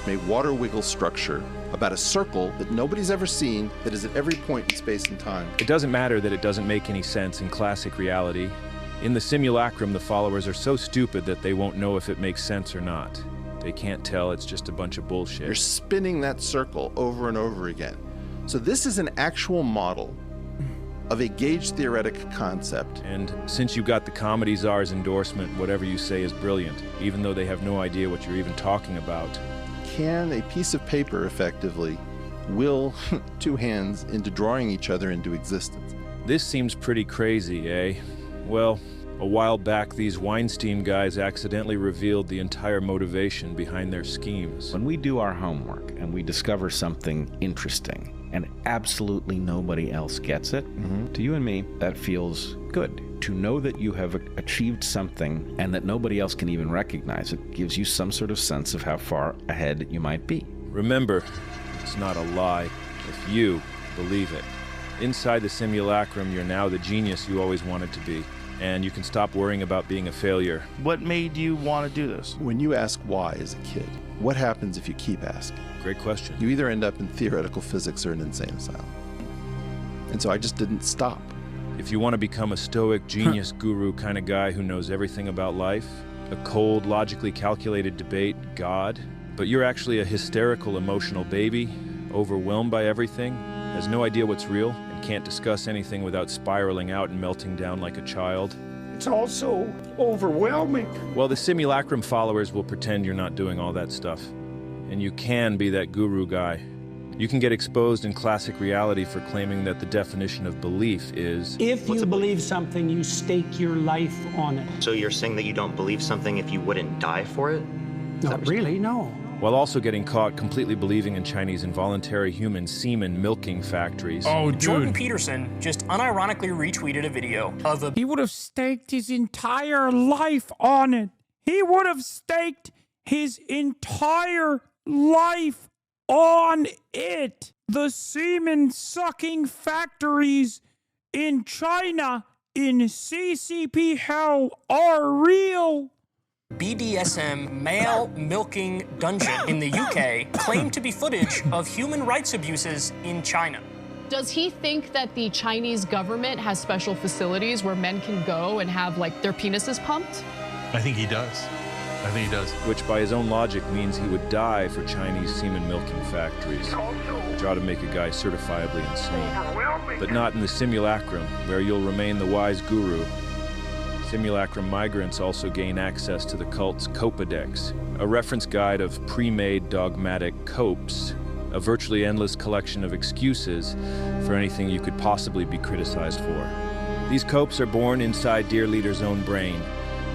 A water wiggle structure about a circle that nobody's ever seen that is at every point in space and time. It doesn't matter that it doesn't make any sense in classic reality. In the simulacrum, the followers are so stupid that they won't know if it makes sense or not. They can't tell, it's just a bunch of bullshit. You're spinning that circle over and over again. So this is an actual model of a gauge theoretic concept. And since you got the comedy czar's endorsement, whatever you say is brilliant, even though they have no idea what you're even talking about. Can a piece of paper effectively will two hands into drawing each other into existence? This seems pretty crazy, eh? Well, a while back, these Weinstein guys accidentally revealed the entire motivation behind their schemes. When we do our homework and we discover something interesting and absolutely nobody else gets it, to you and me, that feels good. To know that you have achieved something and that nobody else can even recognize it gives you some sort of sense of how far ahead you might be. Remember, it's not a lie if you believe it. Inside the simulacrum, you're now the genius you always wanted to be. And you can stop worrying about being a failure. What made you want to do this? When you ask why as a kid, what happens if you keep asking? Great question. You either end up in theoretical physics or an insane asylum. And so I just didn't stop. If you want to become a stoic genius guru kind of guy who knows everything about life, a cold, logically calculated debate, God, but you're actually a hysterical, emotional baby, overwhelmed by everything, has no idea what's real, and can't discuss anything without spiraling out and melting down like a child. It's also overwhelming. Well, the simulacrum followers will pretend you're not doing all that stuff. And you can be that guru guy. You can get exposed in classic reality for claiming that the definition of belief is... If you believe something, you stake your life on it. So you're saying that you don't believe something if you wouldn't die for it? Not really, no. While also getting caught completely believing in Chinese involuntary human semen milking factories. Oh, dude. Jordan Peterson just unironically retweeted a video of a... He would have staked his entire life on it. He would have staked his entire life on it. The semen-sucking factories in China in CCP hell are real. BDSM male milking dungeon in the UK claimed to be footage of human rights abuses in China. Does he think that the Chinese government has special facilities where men can go and have, like, their penises pumped? I think he does. I think he does. Which by his own logic means he would die for Chinese semen milking factories, which ought to make a guy certifiably insane. But not in the simulacrum, where you'll remain the wise guru. Simulacrum migrants also gain access to the cult's Copadex, a reference guide of pre-made dogmatic copes, a virtually endless collection of excuses for anything you could possibly be criticized for. These copes are born inside Dear Leader's own brain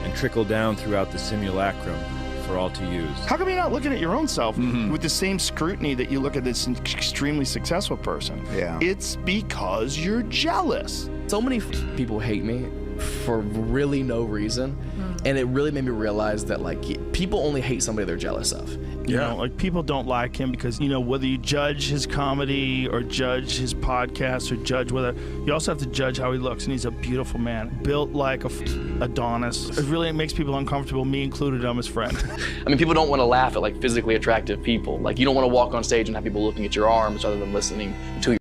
and trickle down throughout the simulacrum for all to use. How come you're not looking at your own self with the same scrutiny that you look at this extremely successful person? Yeah. It's because you're jealous. So many people hate me for really no reason. And it really made me realize that like people only hate somebody they're jealous of. You know, like people don't like him because, you know, whether you judge his comedy or judge his podcast or judge whether, you also have to judge how he looks. And he's a beautiful man, built like a Adonis. It really makes people uncomfortable, me included. I'm his friend. I mean, people don't want to laugh at like physically attractive people. Like you don't want to walk on stage and have people looking at your arms rather than listening to you.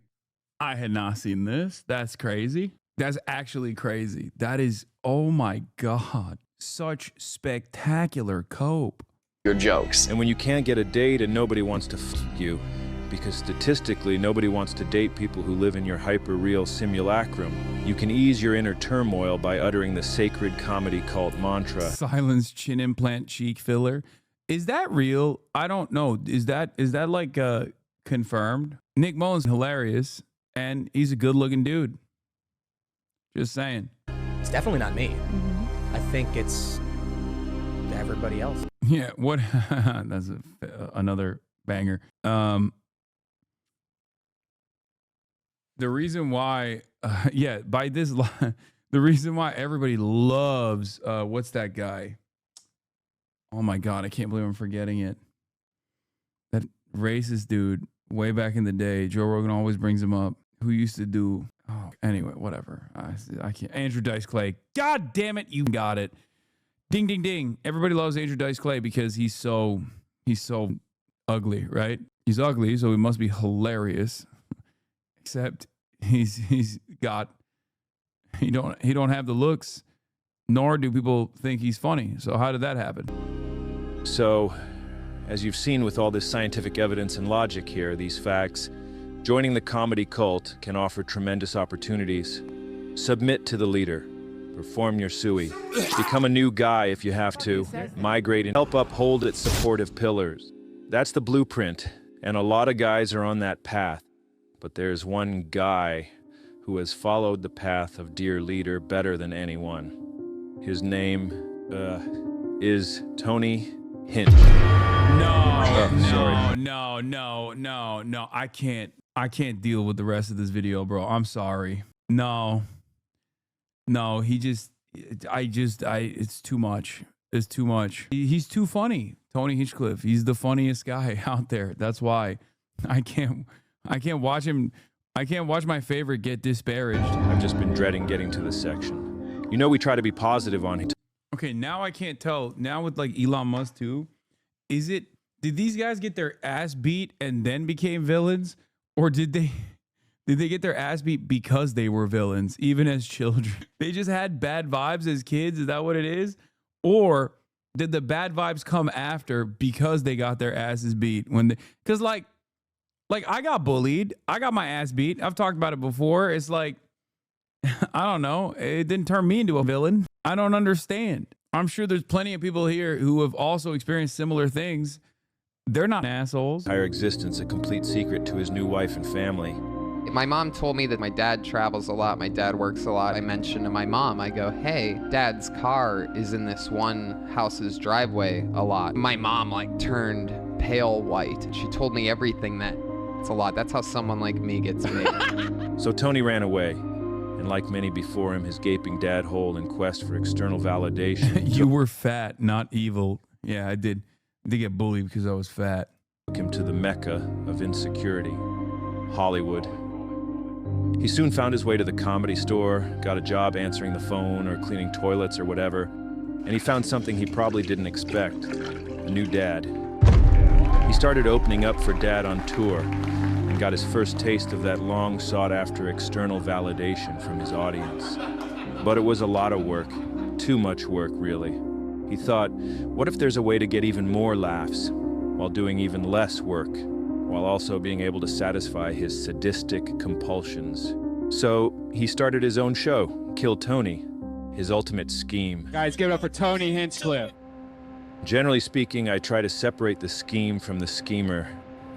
I had not seen this. That's crazy. That's actually crazy. That is, oh my God, such spectacular cope. Your jokes. And when you can't get a date and nobody wants to f you, because statistically nobody wants to date people who live in your hyper-real simulacrum, you can ease your inner turmoil by uttering the sacred comedy cult mantra. Silence chin implant cheek filler. Is that real? I don't know. Is that like confirmed? Nick Mullen's hilarious and he's a good-looking dude. Just saying. It's definitely not me. I think it's everybody else. Yeah, what? That's another banger. The reason why, by this line, the reason why everybody loves, what's that guy? Oh my God, I can't believe I'm forgetting it. That racist dude, way back in the day, Joe Rogan always brings him up, who used to do, anyway, whatever. I can't. Andrew Dice Clay. God damn it, you got it. Ding, ding, ding. Everybody loves Andrew Dice Clay because he's so ugly, right? He's ugly, so he must be hilarious. Except he don't have the looks, nor do people think he's funny. So how did that happen? So, as you've seen with all this scientific evidence and logic here, these facts, joining the comedy cult can offer tremendous opportunities. Submit to the leader. Perform your sui. Become a new guy if you have to. Migrate and help uphold its supportive pillars. That's the blueprint, and a lot of guys are on that path. But there's one guy who has followed the path of dear leader better than anyone. His name is Tony Hinch. No. I can't deal with the rest of this video, bro. I'm sorry. No, it's too much. It's too much. He's too funny. Tony Hinchcliffe. He's the funniest guy out there. That's why I can't watch him. I can't watch my favorite get disparaged. I've just been dreading getting to this section. You know, we try to be positive on it. Okay, now I can't tell. Now with like Elon Musk too, did these guys get their ass beat and then became villains? Or did they get their ass beat because they were villains, even as children? They just had bad vibes as kids? Is that what it is? Or did the bad vibes come after because they got their asses beat? Because like I got bullied. I got my ass beat. I've talked about it before. It's like, I don't know. It didn't turn me into a villain. I don't understand. I'm sure there's plenty of people here who have also experienced similar things. They're not assholes. Entire existence a complete secret to his new wife and family. My mom told me that my dad travels a lot, my dad works a lot. I mentioned to my mom, I go, hey, Dad's car is in this one house's driveway a lot. My mom like turned pale white. She told me everything that it's a lot. That's how someone like me gets made. So Tony ran away, and like many before him, his gaping dad hole in quest for external validation. You were fat, not evil. Yeah, I did get bullied because I was fat. Took him to the mecca of insecurity, Hollywood. He soon found his way to the Comedy Store, got a job answering the phone or cleaning toilets or whatever, and he found something he probably didn't expect, a new dad. He started opening up for Dad on tour and got his first taste of that long sought-after external validation from his audience. But it was a lot of work, too much work, really. He thought, what if there's a way to get even more laughs while doing even less work, while also being able to satisfy his sadistic compulsions? So he started his own show, Kill Tony, his ultimate scheme. Guys, give it up for Tony Hinchcliffe. Generally speaking, I try to separate the scheme from the schemer,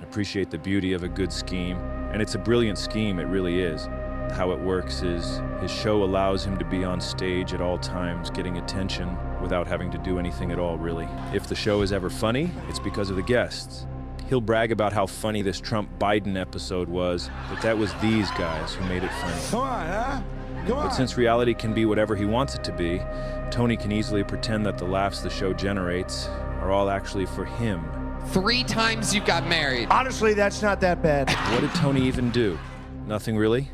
appreciate the beauty of a good scheme, and it's a brilliant scheme, it really is. How it works is his show allows him to be on stage at all times, getting attention without having to do anything at all, really. If the show is ever funny, it's because of the guests. He'll brag about how funny this Trump-Biden episode was, but that was these guys who made it funny. Come on, huh? But since reality can be whatever he wants it to be, Tony can easily pretend that the laughs the show generates are all actually for him. 3 times you got married. Honestly, that's not that bad. What did Tony even do? Nothing really.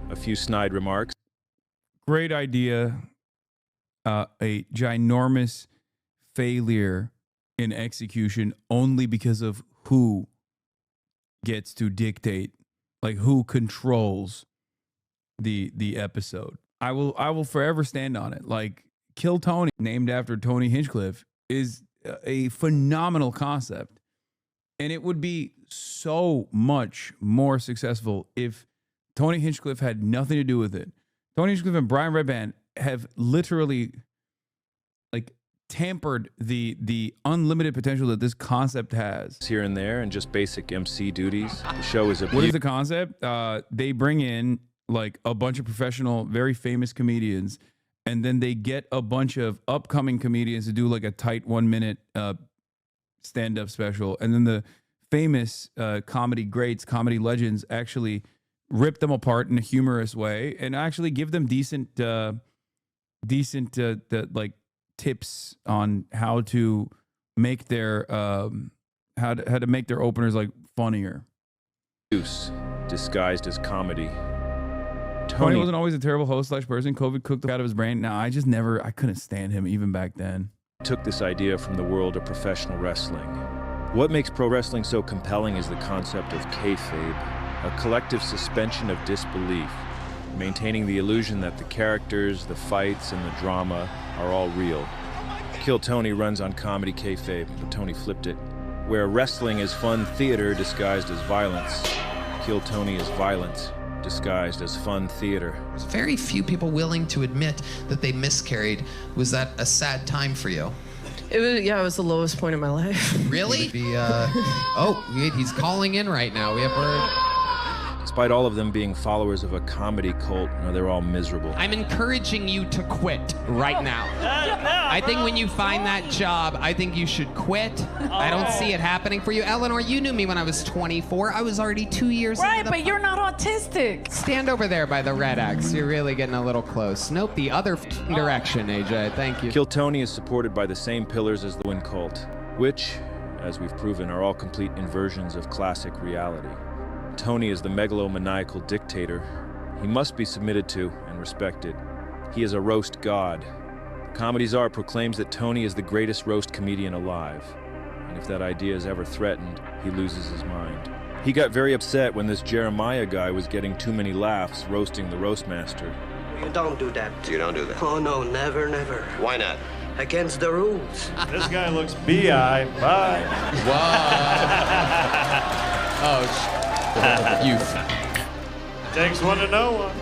A few snide remarks. Great idea. A ginormous failure in execution only because of who gets to dictate, like who controls the episode. I will forever stand on it. Like Kill Tony, named after Tony Hinchcliffe, is a phenomenal concept. And it would be so much more successful if Tony Hinchcliffe had nothing to do with it. Tony Hinchcliffe and Brian Redband have literally like tampered the unlimited potential that this concept has. Here and there and just basic MC duties. The show is a... What is the concept? They bring in like a bunch of professional, very famous comedians, and then they get a bunch of upcoming comedians to do like a tight 1 minute stand-up special. And then the famous comedy greats, comedy legends actually rip them apart in a humorous way and actually give them decent like tips on how to make their how to make their openers like funnier. Disguised as comedy. Tony wasn't always a terrible host / person. COVID cooked out of his brain. No, I couldn't stand him even back then. Took this idea from the world of professional wrestling. What makes pro wrestling so compelling is the concept of kayfabe, a collective suspension of disbelief, maintaining the illusion that the characters, the fights, and the drama are all real. Kill Tony runs on comedy kayfabe, but Tony flipped it. Where wrestling is fun theater disguised as violence, Kill Tony is violence disguised as fun theater. There's very few people willing to admit that they miscarried. Was that a sad time for you? It was the lowest point in my life. Really? Oh, wait, he's calling in right now. We have word. Despite all of them being followers of a comedy cult, they're all miserable. I'm encouraging you to quit right now. I think when you find that job, I think you should quit. I don't see it happening for you. Eleanor, you knew me when I was 24. I was already 2 years Right, but you're not autistic. Stand over there by the red X. You're really getting a little close. Nope, the other direction, AJ. Thank you. Kill Tony is supported by the same pillars as the Win cult, which, as we've proven, are all complete inversions of classic reality. Tony is the megalomaniacal dictator. He must be submitted to and respected. He is a roast god. Comedy Czar proclaims that Tony is the greatest roast comedian alive. And if that idea is ever threatened, he loses his mind. He got very upset when this Jeremiah guy was getting too many laughs roasting the roastmaster. You don't do that. You don't do that? Oh, no, never, never. Why not? Against the rules. This guy looks bi. Bye. Oh, youth. Takes one to know one.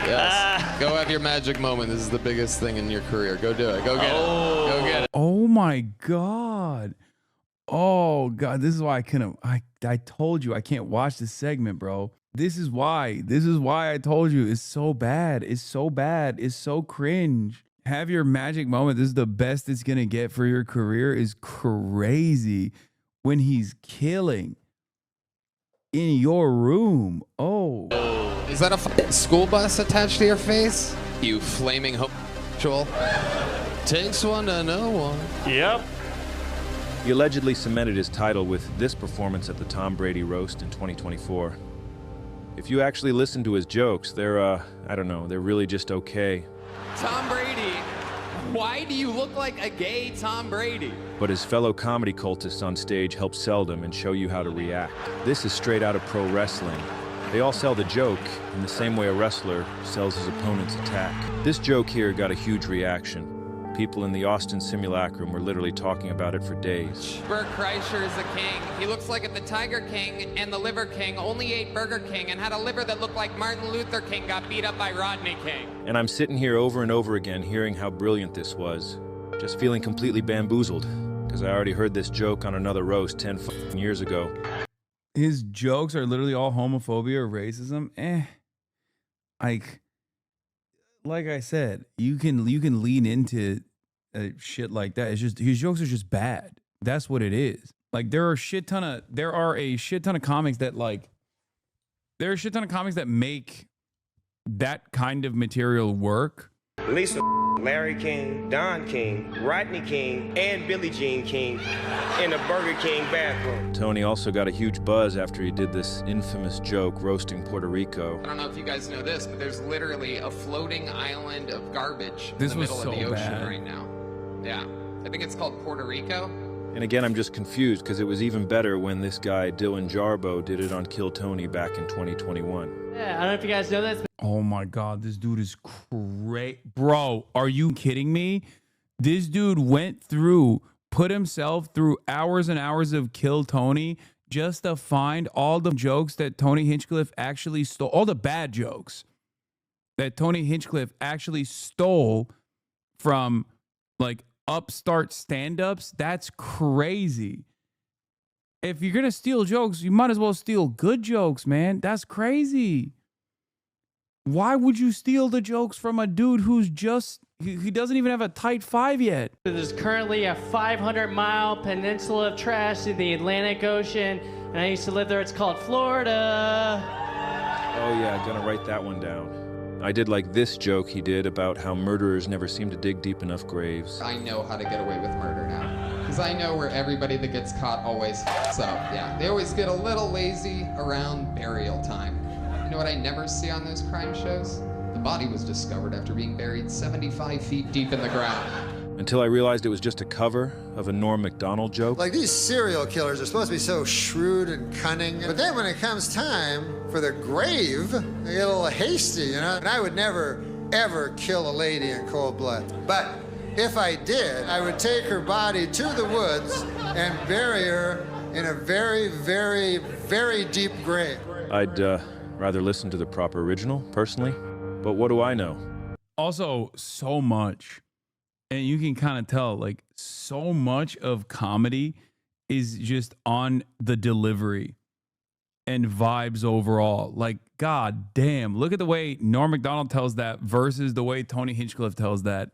Yes. Go have your magic moment. This is the biggest thing in your career. Go do it. Go get it. Go get it. Oh my God. Oh God. This is why I told you I can't watch this segment, bro. This is why I told you it's so bad. It's so bad. It's so cringe. Have your magic moment. This is the best it's going to get for your career is crazy. When he's killing in your room. Oh. Is that a school bus attached to your face? You flaming homosexual. Takes one to know one. Yep. He allegedly cemented his title with this performance at the Tom Brady roast in 2024. If you actually listen to his jokes, they're, I don't know, they're really just okay. Tom Brady. Why do you look like a gay Tom Brady? But his fellow comedy cultists on stage help sell them and show you how to react. This is straight out of pro wrestling. They all sell the joke in the same way a wrestler sells his opponent's attack. This joke here got a huge reaction. People in the Austin simulacrum were literally talking about it for days. Bert Kreischer is a king. He looks like the Tiger King and the Liver King only ate Burger King and had a liver that looked like Martin Luther King got beat up by Rodney King. And I'm sitting here over and over again hearing how brilliant this was. Just feeling completely bamboozled. Because I already heard this joke on another roast 10 years ago. His jokes are literally all homophobia or racism. Like I said, you can lean into shit like that. It's just his jokes are just bad. That's what it is. Like there are a shit ton of comics that like There are a shit ton of comics that make that kind of material work. Lisa, Larry King, Don King, Rodney King, and Billie Jean King in the Burger King bathroom. Tony also got a huge buzz after he did this infamous joke roasting Puerto Rico. I don't know if you guys know this, but there's literally a floating island of garbage This in the was middle so of the ocean bad. right now. Yeah. I think it's called Puerto Rico. And again, I'm just confused because it was even better when this guy, Dylan Jarbo, did it on Kill Tony back in 2021. Yeah, I don't know if you guys know this. Oh my God, this dude is crazy. Bro, are you kidding me? This dude put himself through hours and hours of Kill Tony just to find all the jokes that Tony Hinchcliffe actually stole, all the bad jokes that Tony Hinchcliffe actually stole from like upstart stand-ups. That's crazy. If you're gonna steal jokes, you might as well steal good jokes, man. That's crazy. Why would you steal the jokes from a dude who's he doesn't even have a tight 5 yet? There's currently a 500-mile peninsula of trash in the Atlantic Ocean, and I used to live there. It's called Florida. Oh yeah, gonna write that one down. I did like this joke he did about how murderers never seem to dig deep enough graves. I know how to get away with murder now. Because I know where everybody that gets caught always f***s up. Yeah, they always get a little lazy around burial time. You know what I never see on those crime shows? The body was discovered after being buried 75 feet deep in the ground. Until I realized it was just a cover of a Norm Macdonald joke. Like, these serial killers are supposed to be so shrewd and cunning, but then when it comes time for the grave, they get a little hasty, you know? And I would never, ever kill a lady in cold blood. But if I did, I would take her body to the woods and bury her in a very, very, very deep grave. I'd rather listen to the proper original, personally. But what do I know? Also, so much. And you can kind of tell, like, so much of comedy is just on the delivery and vibes overall. Like, god damn, look at the way Norm Macdonald tells that versus the way Tony Hinchcliffe tells that.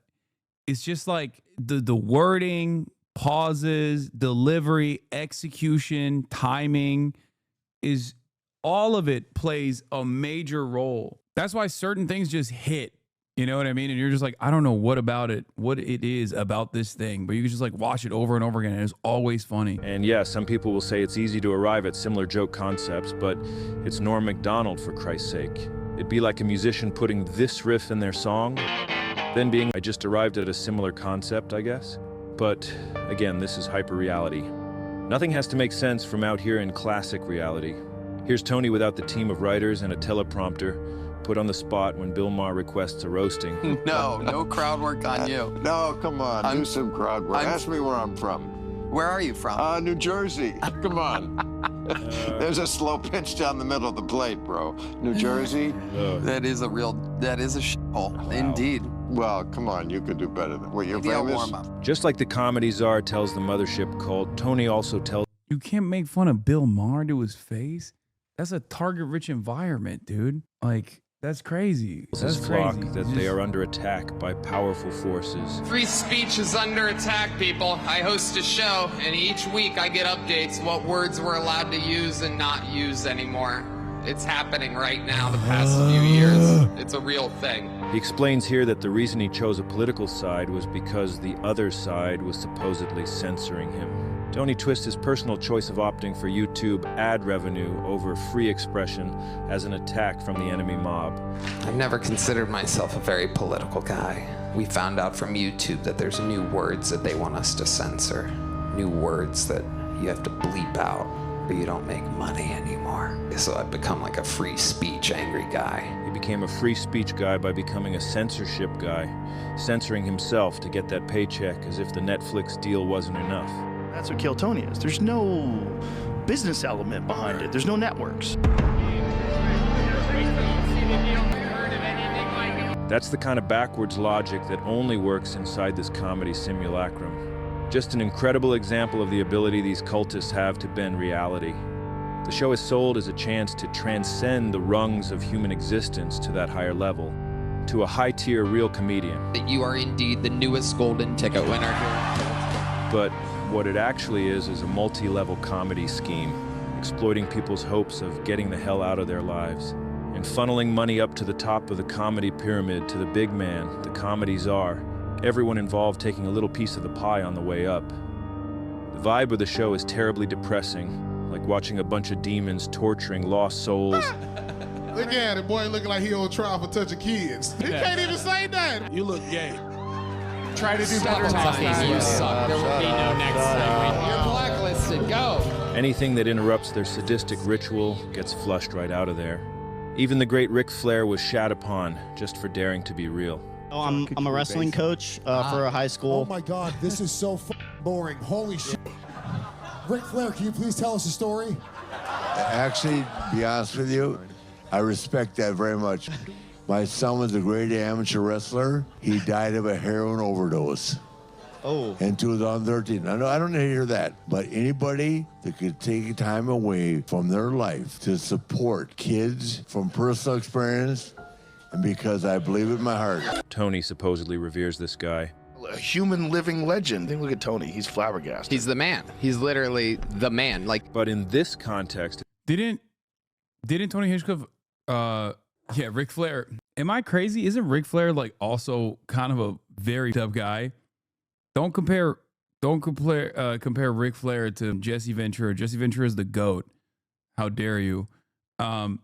It's just like the wording, pauses, delivery, execution, timing is all of it plays a major role. That's why certain things just hit. You know what I mean? And you're just like, I don't know what it is about this thing, but you can just like watch it over and over again, and it's always funny. And yeah, some people will say it's easy to arrive at similar joke concepts, but it's Norm Macdonald, for Christ's sake. It'd be like a musician putting this riff in their song, then being, I just arrived at a similar concept, I guess. But again, this is hyper-reality. Nothing has to make sense from out here in classic reality. Here's Tony without the team of writers and a teleprompter, put on the spot when Bill Maher requests a roasting. No crowd work on you. No, come on, do some crowd work. Ask me where I'm from. Where are you from? New Jersey. Come on. There's a slow pitch down the middle of the plate, bro. New Jersey. That is a shithole. Wow. Indeed. Well, come on, you could do better than what you're famous. Just like the comedy czar tells the mothership cult, Tony also tells. You can't make fun of Bill Maher to his face. That's a target-rich environment, dude. Like, that's crazy. His flock that they are under attack by powerful forces. Free speech is under attack, people. I host a show, and each week I get updates what words we're allowed to use and not use anymore. It's happening right now the past few years. It's a real thing. He explains here that the reason he chose a political side was because the other side was supposedly censoring him. Tony twists his personal choice of opting for YouTube ad revenue over free expression as an attack from the enemy mob. I've never considered myself a very political guy. We found out from YouTube that there's new words that they want us to censor. New words that you have to bleep out or you don't make money anymore. So I've become like a free speech angry guy. He became a free speech guy by becoming a censorship guy, censoring himself to get that paycheck as if the Netflix deal wasn't enough. That's what Kill Tony is. There's no business element behind it. There's no networks. That's the kind of backwards logic that only works inside this comedy simulacrum. Just an incredible example of the ability these cultists have to bend reality. The show is sold as a chance to transcend the rungs of human existence to that higher level, to a high-tier real comedian. That you are indeed the newest golden ticket winner here. But what it actually is a multi-level comedy scheme. exploiting people's hopes of getting the hell out of their lives, and funneling money up to the top of the comedy pyramid to the big man, the comedy czar, everyone involved taking a little piece of the pie on the way up. The vibe of the show is terribly depressing, like watching a bunch of demons torturing lost souls. Look at it, boy, looking like he on trial for touching kids. He can't even say that. You look gay. Try to do better next time. You suck. There will be no next segment. You're blacklisted. Go. Anything that interrupts their sadistic ritual gets flushed right out of there. Even the great Ric Flair was shat upon just for daring to be real. Oh, I'm a wrestling coach for a high school. Oh my God, this is so boring. Holy shit. Ric Flair, can you please tell us a story? Actually, to be honest with you, I respect that very much. My son was a great amateur wrestler. He died of a heroin overdose. Oh. In 2013. I don't need to hear that, but anybody that could take time away from their life to support kids from personal experience, and because I believe it in my heart. Tony supposedly reveres this guy. A human living legend. Look at Tony. He's flabbergasted. He's the man. He's literally the man. Like, but in this context, didn't Tony Hinchcliffe? Yeah, Ric Flair. Am I crazy? Isn't Ric Flair like also kind of a very tough guy? Don't compare Ric Flair to Jesse Ventura. Jesse Ventura is the GOAT. How dare you? And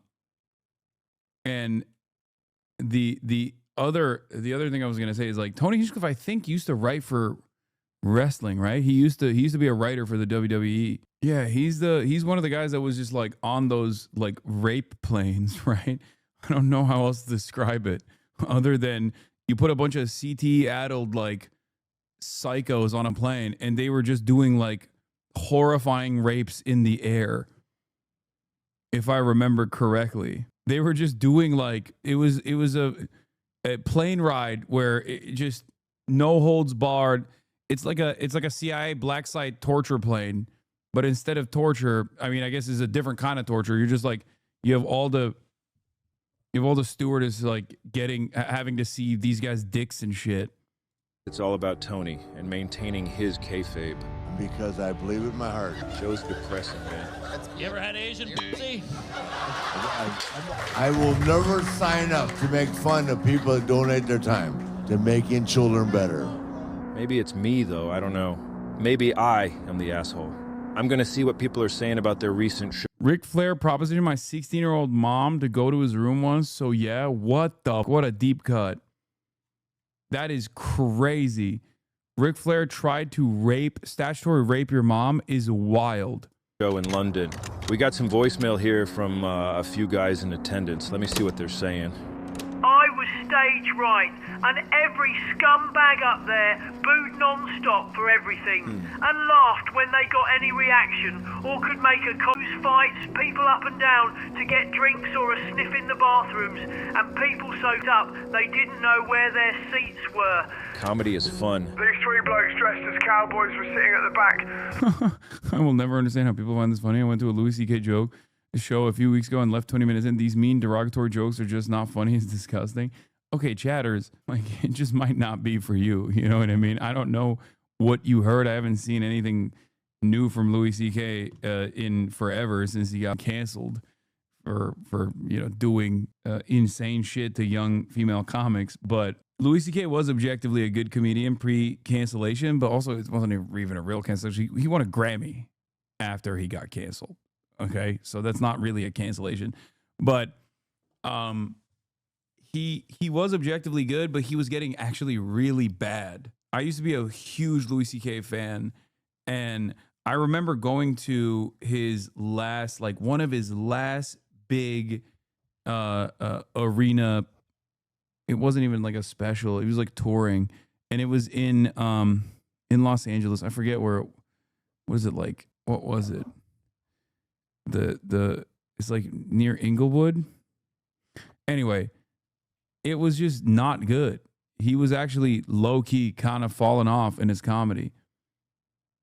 the other thing I was gonna say is like Tony Hinchcliffe, I think, used to write for wrestling, right? He used to be a writer for the WWE. Yeah, he's one of the guys that was just like on those like rape planes, right? I don't know how else to describe it other than you put a bunch of CT-addled like psychos on a plane and they were just doing like horrifying rapes in the air. If I remember correctly, they were just doing like it was a plane ride where it just no holds barred. It's like a CIA black site torture plane, but instead of torture, I mean, I guess it's a different kind of torture. You're just like you have all the stewardess like having to see these guys' dicks and shit. It's all about Tony and maintaining his kayfabe. Because I believe it in my heart. Show's depressing, man. You ever had Asian pussy? I will never sign up to make fun of people that donate their time to making children better. Maybe it's me, though. I don't know. Maybe I am the asshole. I'm going to see what people are saying about their recent show. Ric Flair propositioned my 16-year-old mom to go to his room once. So yeah, what a deep cut. That is crazy. Ric Flair tried to statutory rape your mom is wild. Show in London. We got some voicemail here from a few guys in attendance. Let me see what they're saying. I was stage right, and every scumbag up there booed non-stop for everything, and laughed when they got any reaction, or could make a close fights, people up and down to get drinks or a sniff in the bathrooms, and people soaked up they didn't know where their seats were. Comedy is fun. These three blokes dressed as cowboys were sitting at the back. I will never understand how people find this funny. I went to a Louis C.K. joke show a few weeks ago and left 20 minutes in. These mean derogatory jokes are just not funny. It's disgusting. Okay, chatters, like it just might not be for you. You know what I mean? I don't know what you heard. I haven't seen anything new from Louis C.K. In forever since he got canceled for doing insane shit to young female comics. But Louis C.K. was objectively a good comedian pre-cancellation, but also it wasn't even a real cancellation. He won a Grammy after he got canceled. Okay, so that's not really a cancellation, but he was objectively good, but he was getting actually really bad. I used to be a huge Louis C.K. fan, and I remember going to his last, like one of his last big arena. It wasn't even like a special. It was like touring, and it was in Los Angeles. I forget where. What is it like? What was it? It's like near Inglewood. Anyway, it was just not good. He was actually low-key kind of falling off in his comedy.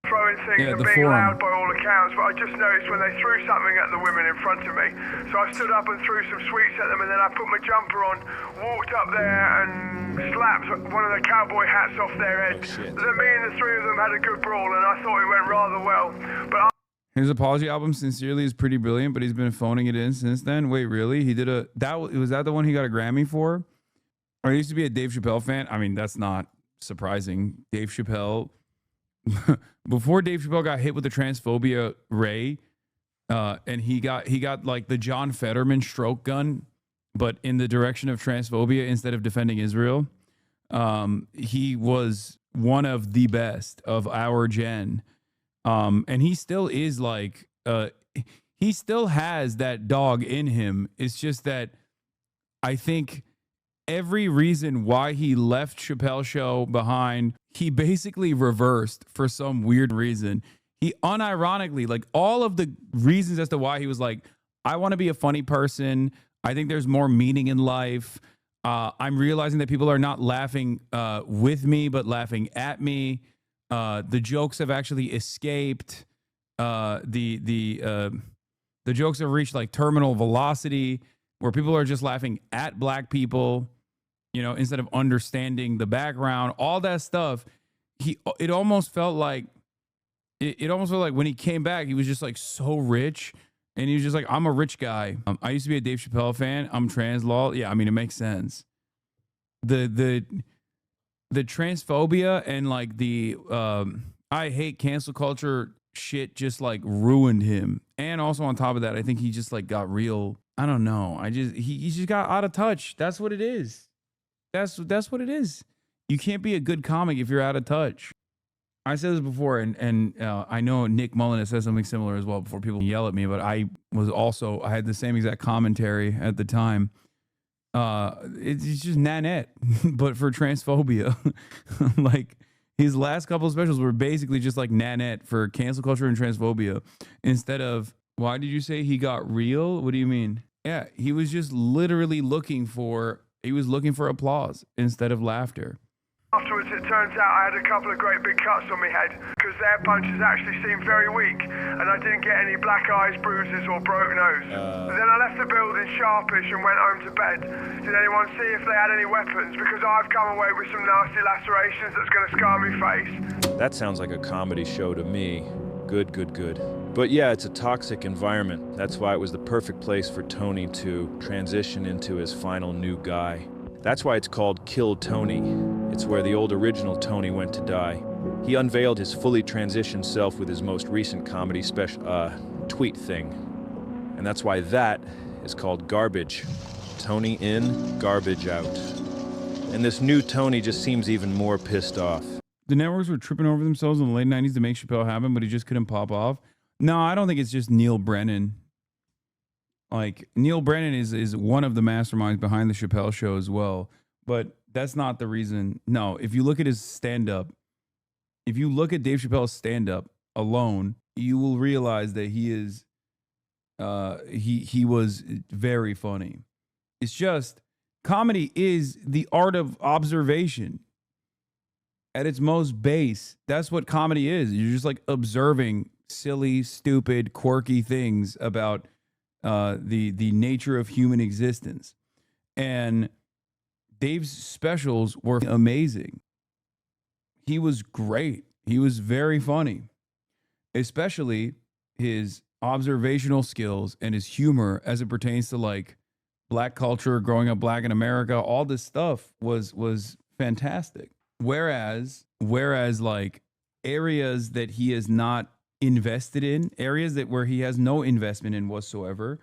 Throwing things and being loud by all accounts, but I just noticed when they threw something at the women in front of me. So I stood up and threw some sweets at them, and then I put my jumper on, walked up there and slapped one of the cowboy hats off their head. Then me and the three of them had a good brawl, and I thought it went rather well. But His apology album, Sincerely, is pretty brilliant, but he's been phoning it in since then. Wait, really? He did was that the one he got a Grammy for? Or he used to be a Dave Chappelle fan. I mean, that's not surprising. Dave Chappelle, before Dave Chappelle got hit with the transphobia ray, and he got like the John Fetterman stroke gun, but in the direction of transphobia instead of defending Israel. He was one of the best of our gen. And he still is like, he still has that dog in him. It's just that I think every reason why he left Chappelle's show behind, he basically reversed for some weird reason. He unironically, like all of the reasons as to why he was like, I want to be a funny person. I think there's more meaning in life. I'm realizing that people are not laughing with me, but laughing at me. The jokes have actually escaped. The jokes have reached like terminal velocity where people are just laughing at black people, you know, instead of understanding the background, all that stuff. It almost felt like when he came back, he was just like so rich. And he was just like, I'm a rich guy. I used to be a Dave Chappelle fan. I'm trans law. Yeah, I mean, it makes sense. The transphobia and like the I hate cancel culture shit just like ruined him. And also on top of that, I think he just like got real. I don't know. He just got out of touch. That's what it is. That's what it is. You can't be a good comic if you're out of touch. I said this before, and I know Nick Mullen has said something similar as well before people yell at me, but I had the same exact commentary at the time. It's just Nanette, but for transphobia. Like his last couple of specials were basically just like Nanette for cancel culture and transphobia. Instead of, why did you say he got real? What do you mean? Yeah, he was just literally looking for applause instead of laughter. Afterwards, it turns out I had a couple of great big cuts on my head because their punches actually seemed very weak and I didn't get any black eyes, bruises or broke nose. Then I left the building sharpish and went home to bed. Did anyone see if they had any weapons? Because I've come away with some nasty lacerations that's going to scar me face. That sounds like a comedy show to me. Good. But yeah, it's a toxic environment. That's why it was the perfect place for Tony to transition into his final new guy. That's why it's called Kill Tony. It's where the old original Tony went to die. He unveiled his fully transitioned self with his most recent comedy special, tweet thing. And that's why that is called Garbage. Tony in, garbage out. And this new Tony just seems even more pissed off. The networks were tripping over themselves in the late 90s to make Chappelle happen, but he just couldn't pop off. No, I don't think it's just Neil Brennan. Like, Neil Brennan is one of the masterminds behind the Chappelle show as well. But that's not the reason. No, if you look at his stand-up, if you look at Dave Chappelle's stand-up alone, you will realize that he is, he was very funny. It's just, comedy is the art of observation. At its most base, that's what comedy is. You're just like observing silly, stupid, quirky things about the nature of human existence. And Dave's specials were amazing. He was great. He was very funny, especially his observational skills and his humor as it pertains to like black culture, growing up black in America. All this stuff was fantastic. Whereas like areas that he is not invested in, areas where he has no investment in whatsoever,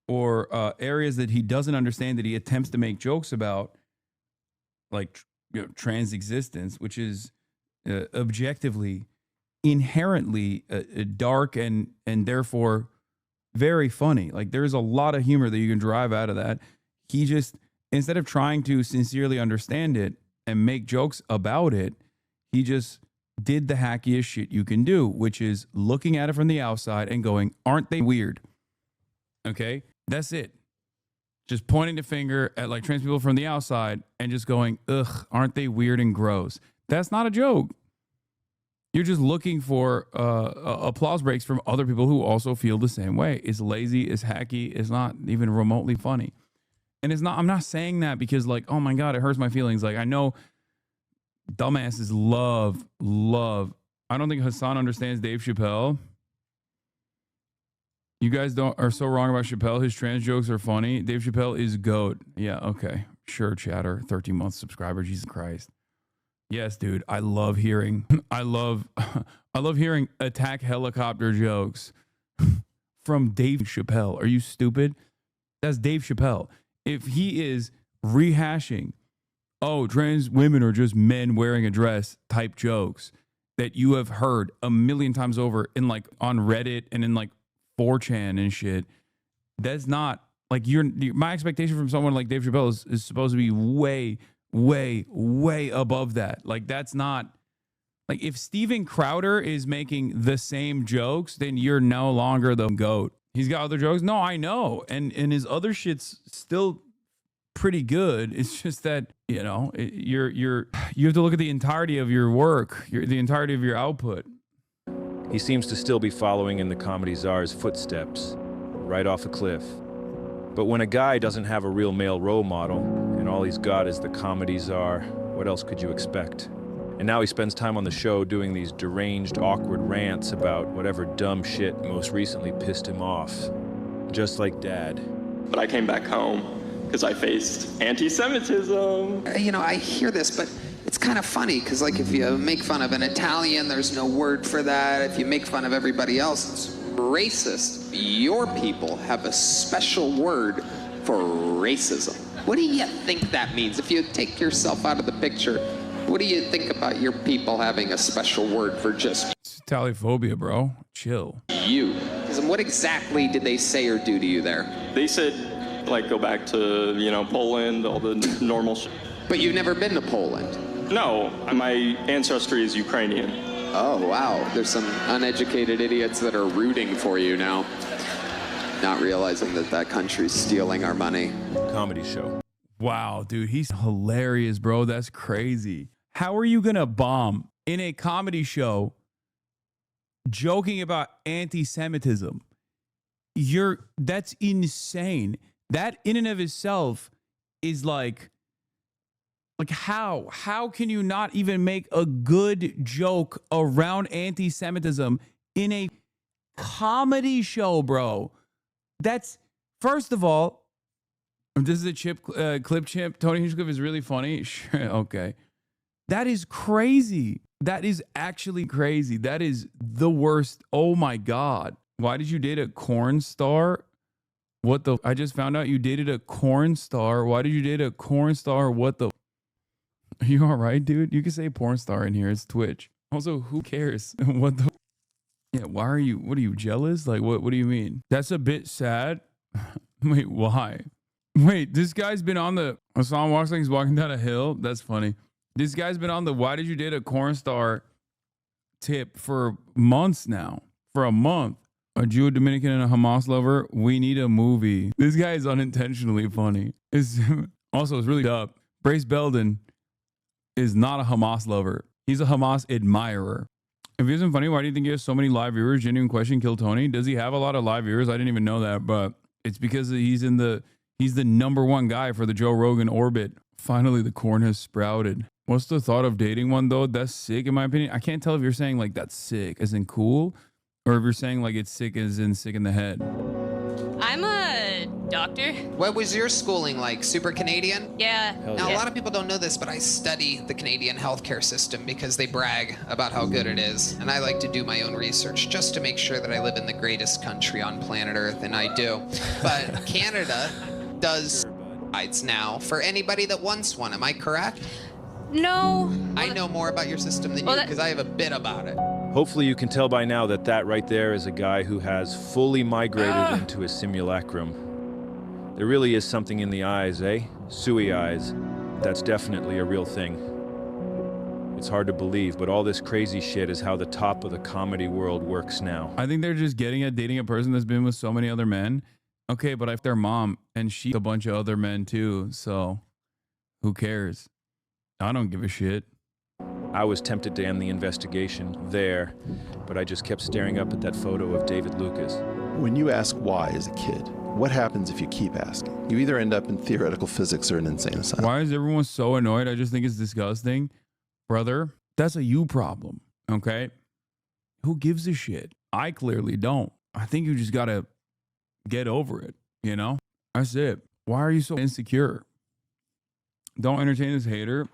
or areas that he doesn't understand that he attempts to make jokes about, like, you know, trans existence, which is objectively, inherently dark and therefore very funny. Like, there's a lot of humor that you can derive out of that. He just, instead of trying to sincerely understand it and make jokes about it, he just did the hackiest shit you can do, which is looking at it from the outside and going, aren't they weird? Okay, that's it. Just pointing the finger at like trans people from the outside and just going, ugh, aren't they weird and gross? That's not a joke. You're just looking for applause breaks from other people who also feel the same way. It's lazy, it's hacky, it's not even remotely funny. And it's not, I'm not saying that because like, oh my God, it hurts my feelings. Like, I know dumbasses love. I don't think Hasan understands Dave Chappelle. You guys are so wrong about Chappelle. His trans jokes are funny. Dave Chappelle is GOAT. Yeah, okay. Sure, chatter. 13-month subscriber. Jesus Christ. Yes, dude. I love hearing I love hearing attack helicopter jokes from Dave Chappelle. Are you stupid? That's Dave Chappelle. If he is rehashing, oh, trans women are just men wearing a dress type jokes that you have heard a million times over in like on Reddit and in like 4chan and shit, that's not like my expectation from someone like Dave Chappelle is supposed to be way, way, way above that. Like that's not like if Steven Crowder is making the same jokes, then you're no longer the GOAT. He's got other jokes. No, I know. And his other shit's still pretty good. It's just that, you know, you have to look at the entirety of your work, the entirety of your output. He seems to still be following in the comedy czar's footsteps, right off a cliff. But when a guy doesn't have a real male role model, and all he's got is the comedy czar, what else could you expect? And now he spends time on the show doing these deranged, awkward rants about whatever dumb shit most recently pissed him off. Just like Dad. But I came back home because I faced anti-Semitism. You know, I hear this, but it's kind of funny because, like, if you make fun of an Italian, there's no word for that. If you make fun of everybody else, it's racist. Your people have a special word for racism. What do you think that means? If you take yourself out of the picture, what do you think about your people having a special word for just it's Italophobia, bro? Chill. You. Because what exactly did they say or do to you there? They said, like, go back to, you know, Poland, all the normal shit. But you've never been to Poland? No, my ancestry is Ukrainian. Oh, wow. There's some uneducated idiots that are rooting for you now. Not realizing that that country's stealing our money. Comedy show. Wow, dude, he's hilarious, bro. That's crazy. How are you going to bomb in a comedy show joking about anti-Semitism? That's insane. That in and of itself is like how can you not even make a good joke around anti-Semitism in a comedy show, bro? That's, first of all, this is a clip chimp. Tony Hinchcliffe is really funny. Sure, okay. That is crazy. That is actually crazy. That is the worst. Oh my God. Why did you date a corn star? What the? I just found out you dated a corn star. Why did you date a corn star? What the? Are you all right, dude? You can say porn star in here. It's Twitch. Also, who cares? What the? Yeah, why are you? What are you, jealous? Like, what do you mean? That's a bit sad. Wait, why? Wait, this guy's been on the Hasan walks like he's walking down a hill. That's funny. This guy's been on the why did you date a corn star tip for months now. For a month. A Jew, a Dominican, and a Hamas lover. We need a movie. This guy is unintentionally funny. It's really dumb. Brace Belden is not a Hamas lover. He's a Hamas admirer. If he isn't funny, why do you think he has so many live viewers? Genuine question, Kill Tony. Does he have a lot of live viewers? I didn't even know that, but it's because he's the #1 guy for the Joe Rogan orbit. Finally, the corn has sprouted. What's the thought of dating one, though? That's sick, in my opinion. I can't tell if you're saying, like, that's sick, as in cool, or if you're saying, like, it's sick, as in sick in the head. I'm a doctor. What was your schooling like? Super Canadian? Yeah. Now, a lot of people don't know this, but I study the Canadian healthcare system because they brag about how good it is. And I like to do my own research just to make sure that I live in the greatest country on planet Earth, and I do. But Canada does rights now for anybody that wants one. Am I correct? No. I know more about your system than you because I have a bit about it. Hopefully you can tell by now that right there is a guy who has fully migrated into a simulacrum. There really is something in the eyes, eh? Suey eyes. That's definitely a real thing. It's hard to believe, but all this crazy shit is how the top of the comedy world works now. I think they're just getting at dating a person that's been with so many other men. Okay, but if their mom and she a bunch of other men too, so who cares? I don't give a shit. I was tempted to end the investigation there, but I just kept staring up at that photo of David Lucas. When you ask why as a kid, what happens if you keep asking? You either end up in theoretical physics or an insane asylum. Why is everyone so annoyed? I just think it's disgusting. Brother, that's a you problem, okay? Who gives a shit? I clearly don't. I think you just gotta get over it, you know? That's it. Why are you so insecure? Don't entertain this hater.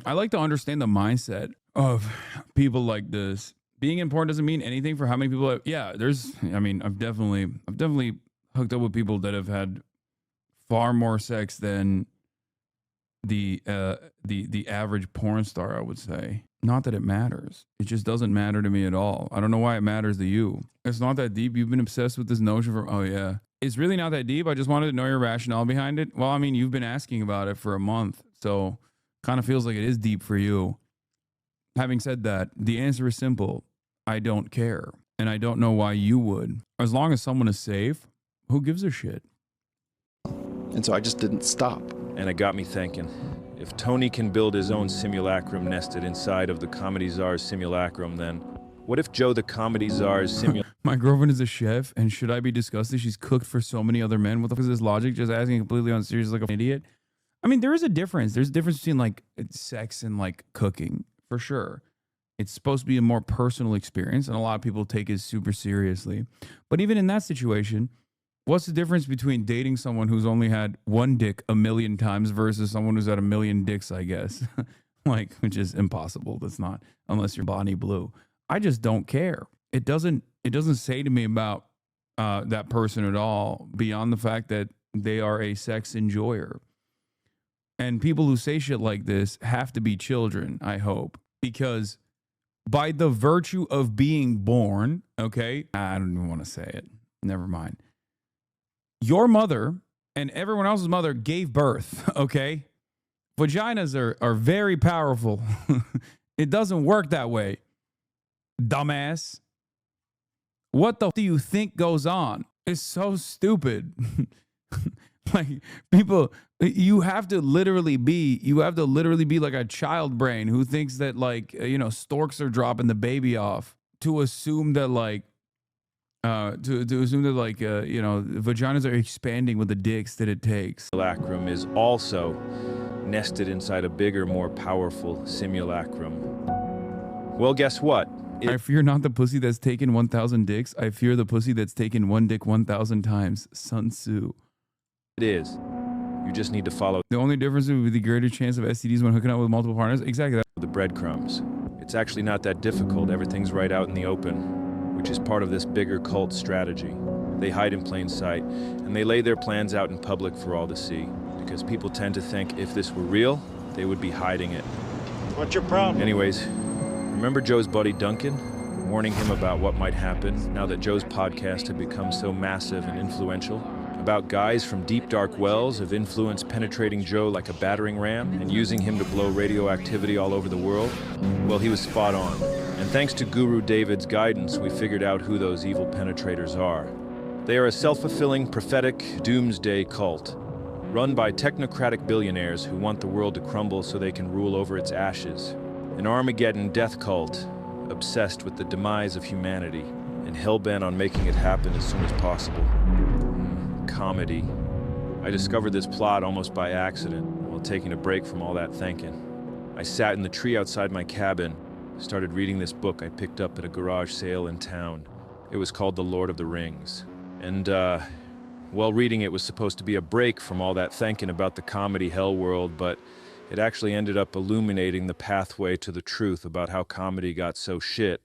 I like to understand the mindset of people like this. Being in porn doesn't mean anything for how many people. I've definitely hooked up with people that have had far more sex than the average porn star, I would say. Not that it matters. It just doesn't matter to me at all. I don't know why it matters to you. It's not that deep. You've been obsessed with this notion for, oh yeah. It's really not that deep. I just wanted to know your rationale behind it. Well, I mean, you've been asking about it for a month, so kind of feels like it is deep for you. Having said that, the answer is simple. I don't care. And I don't know why you would. As long as someone is safe, who gives a shit? And so I just didn't stop. And it got me thinking. If Tony can build his own simulacrum nested inside of the Comedy Czar's simulacrum, then what if Joe the Comedy Czar's simulacrum... My girlfriend is a chef, and should I be disgusted? She's cooked for so many other men. What the fuck is this logic? Just asking completely unserious like an idiot? I mean, there is a difference. There's a difference between like sex and like cooking, for sure. It's supposed to be a more personal experience, and a lot of people take it super seriously. But even in that situation, what's the difference between dating someone who's only had one dick a million times versus someone who's had a million dicks, I guess? Like, which is impossible. That's not, unless you're Bonnie Blue. I just don't care. It doesn't say to me about that person at all, beyond the fact that they are a sex enjoyer. And people who say shit like this have to be children, I hope, because by the virtue of being born, okay, I don't even want to say it. Never mind. Your mother and everyone else's mother gave birth, okay? Vaginas are very powerful. It doesn't work that way, dumbass. What the do you think goes on? It's so stupid. Like, people, you have to literally be like a child brain who thinks that, like, storks are dropping the baby off to assume that, like, vaginas are expanding with the dicks that it takes. Simulacrum is also nested inside a bigger, more powerful simulacrum. Well, guess what? I fear not the pussy that's taken 1,000 dicks. I fear the pussy that's taken one dick 1,000 times. Sun Tzu. It is. You just need to follow the only difference would be the greater chance of STDs when hooking up with multiple partners. Exactly. The breadcrumbs. It's actually not that difficult. Everything's right out in the open, which is part of this bigger cult strategy. They hide in plain sight, and they lay their plans out in public for all to see, because people tend to think if this were real, they would be hiding it. What's your problem? Anyways, remember Joe's buddy Duncan? Warning him about what might happen now that Joe's podcast had become so massive and influential? About guys from deep dark wells of influence penetrating Joe like a battering ram and using him to blow radioactivity all over the world? Well, he was spot on. And thanks to Guru David's guidance, we figured out who those evil penetrators are. They are a self-fulfilling, prophetic, doomsday cult, run by technocratic billionaires who want the world to crumble so they can rule over its ashes. An Armageddon death cult, obsessed with the demise of humanity and hell-bent on making it happen as soon as possible. Comedy. I discovered this plot almost by accident while taking a break from all that thinking. I sat in the tree outside my cabin, started reading this book I picked up at a garage sale in town. It was called The Lord of the Rings. And, while reading it was supposed to be a break from all that thinking about the comedy hell world, but it actually ended up illuminating the pathway to the truth about how comedy got so shit.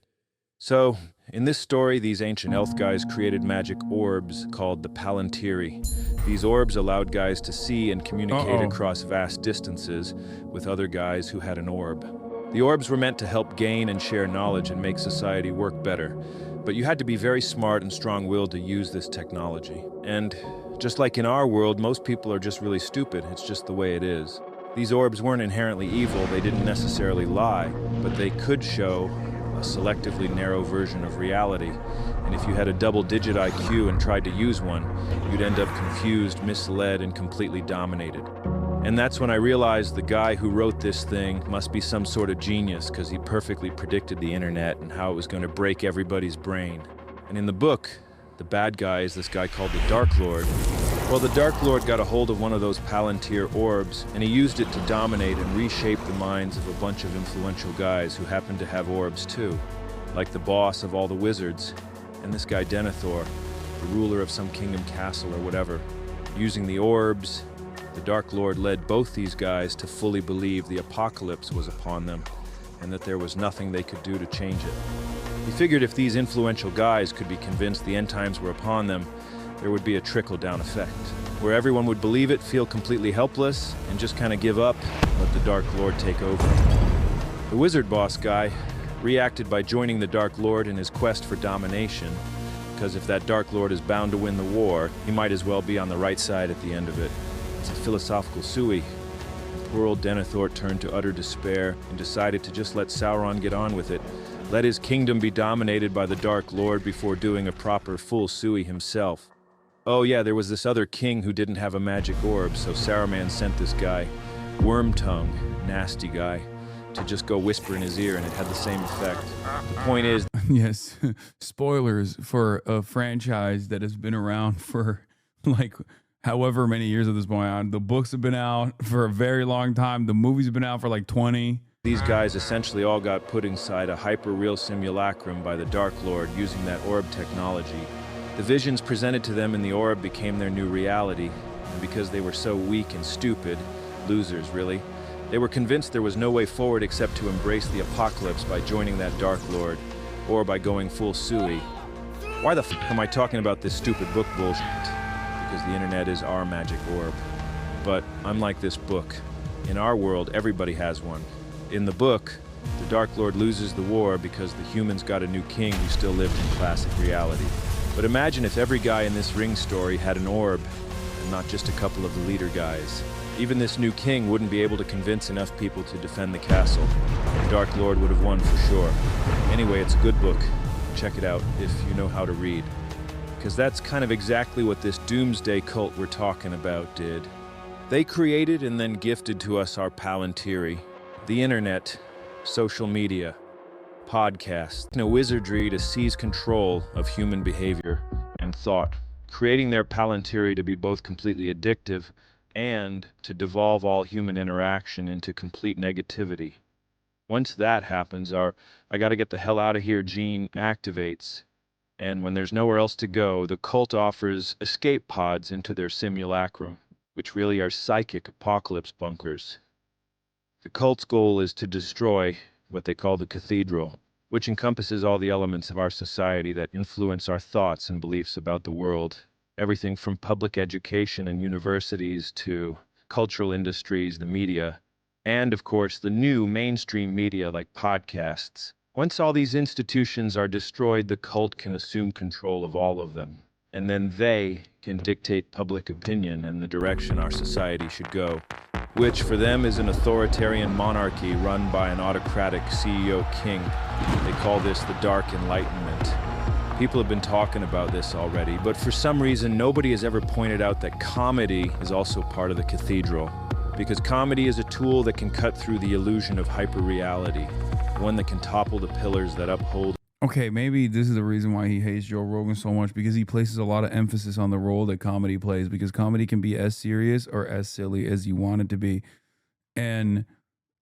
So, in this story, these ancient elf guys created magic orbs called the Palantiri. These orbs allowed guys to see and communicate across vast distances with other guys who had an orb. The orbs were meant to help gain and share knowledge and make society work better, but you had to be very smart and strong-willed to use this technology. And just like in our world, most people are just really stupid. It's just the way it is. These orbs weren't inherently evil, they didn't necessarily lie, but they could show a selectively narrow version of reality. And if you had a double-digit IQ and tried to use one, you'd end up confused, misled, and completely dominated. And that's when I realized the guy who wrote this thing must be some sort of genius, because he perfectly predicted the internet and how it was going to break everybody's brain. And in the book, the bad guy is this guy called the Dark Lord. Well, the Dark Lord got a hold of one of those Palantir orbs, and he used it to dominate and reshape the minds of a bunch of influential guys who happened to have orbs too, like the boss of all the wizards, and this guy Denethor. the ruler of some kingdom castle or whatever. Using the orbs, the Dark Lord led both these guys to fully believe the apocalypse was upon them, and that there was nothing they could do to change it. He figured if these influential guys could be convinced the end times were upon them, there would be a trickle-down effect, where everyone would believe it, feel completely helpless, and just kind of give up, let the Dark Lord take over. The wizard boss guy reacted by joining the Dark Lord in his quest for domination, because if that Dark Lord is bound to win the war, he might as well be on the right side at the end of it. It's a philosophical suey. Poor old Denethor turned to utter despair and decided to just let Sauron get on with it, let his kingdom be dominated by the Dark Lord before doing a proper full suey himself. Oh yeah, there was this other king who didn't have a magic orb, so Saruman sent this guy, Wormtongue, nasty guy, to just go whisper in his ear, and it had the same effect. The point is... Yes, spoilers for a franchise that has been around for like however many years at this point on. The books have been out for a very long time. The movies have been out for like 20. These guys essentially all got put inside a hyper-real simulacrum by the Dark Lord using that orb technology. The visions presented to them in the orb became their new reality, and because they were so weak and stupid, losers really, they were convinced there was no way forward except to embrace the apocalypse by joining that Dark Lord, or by going full suey. Why the f am I talking about this stupid book bullshit? Because the internet is our magic orb. But unlike this book, in our world everybody has one. In the book, the Dark Lord loses the war because the humans got a new king who still lived in classic reality. But imagine if every guy in this Ring story had an orb, and not just a couple of the leader guys. Even this new king wouldn't be able to convince enough people to defend the castle. The Dark Lord would have won for sure. Anyway, it's a good book. Check it out if you know how to read. Because that's kind of exactly what this doomsday cult we're talking about did. They created and then gifted to us our Palantiri, the internet, social media, podcasts, and a wizardry to seize control of human behavior and thought, creating their Palantiri to be both completely addictive and to devolve all human interaction into complete negativity. Once that happens, our I gotta get the hell out of here gene activates, and when there's nowhere else to go, the cult offers escape pods into their simulacrum, which really are psychic apocalypse bunkers. The cult's goal is to destroy what they call the cathedral, which encompasses all the elements of our society that influence our thoughts and beliefs about the world. Everything from public education and universities to cultural industries, the media, and of course the new mainstream media like podcasts. Once all these institutions are destroyed, the cult can assume control of all of them. And then they can dictate public opinion and the direction our society should go, which for them is an authoritarian monarchy run by an autocratic CEO king. They call this the Dark Enlightenment. People have been talking about this already, but for some reason nobody has ever pointed out that comedy is also part of the cathedral. Because comedy is a tool that can cut through the illusion of hyper-reality, one that can topple the pillars that uphold. Okay, maybe this is the reason why he hates Joe Rogan so much, because he places a lot of emphasis on the role that comedy plays, because comedy can be as serious or as silly as you want it to be. And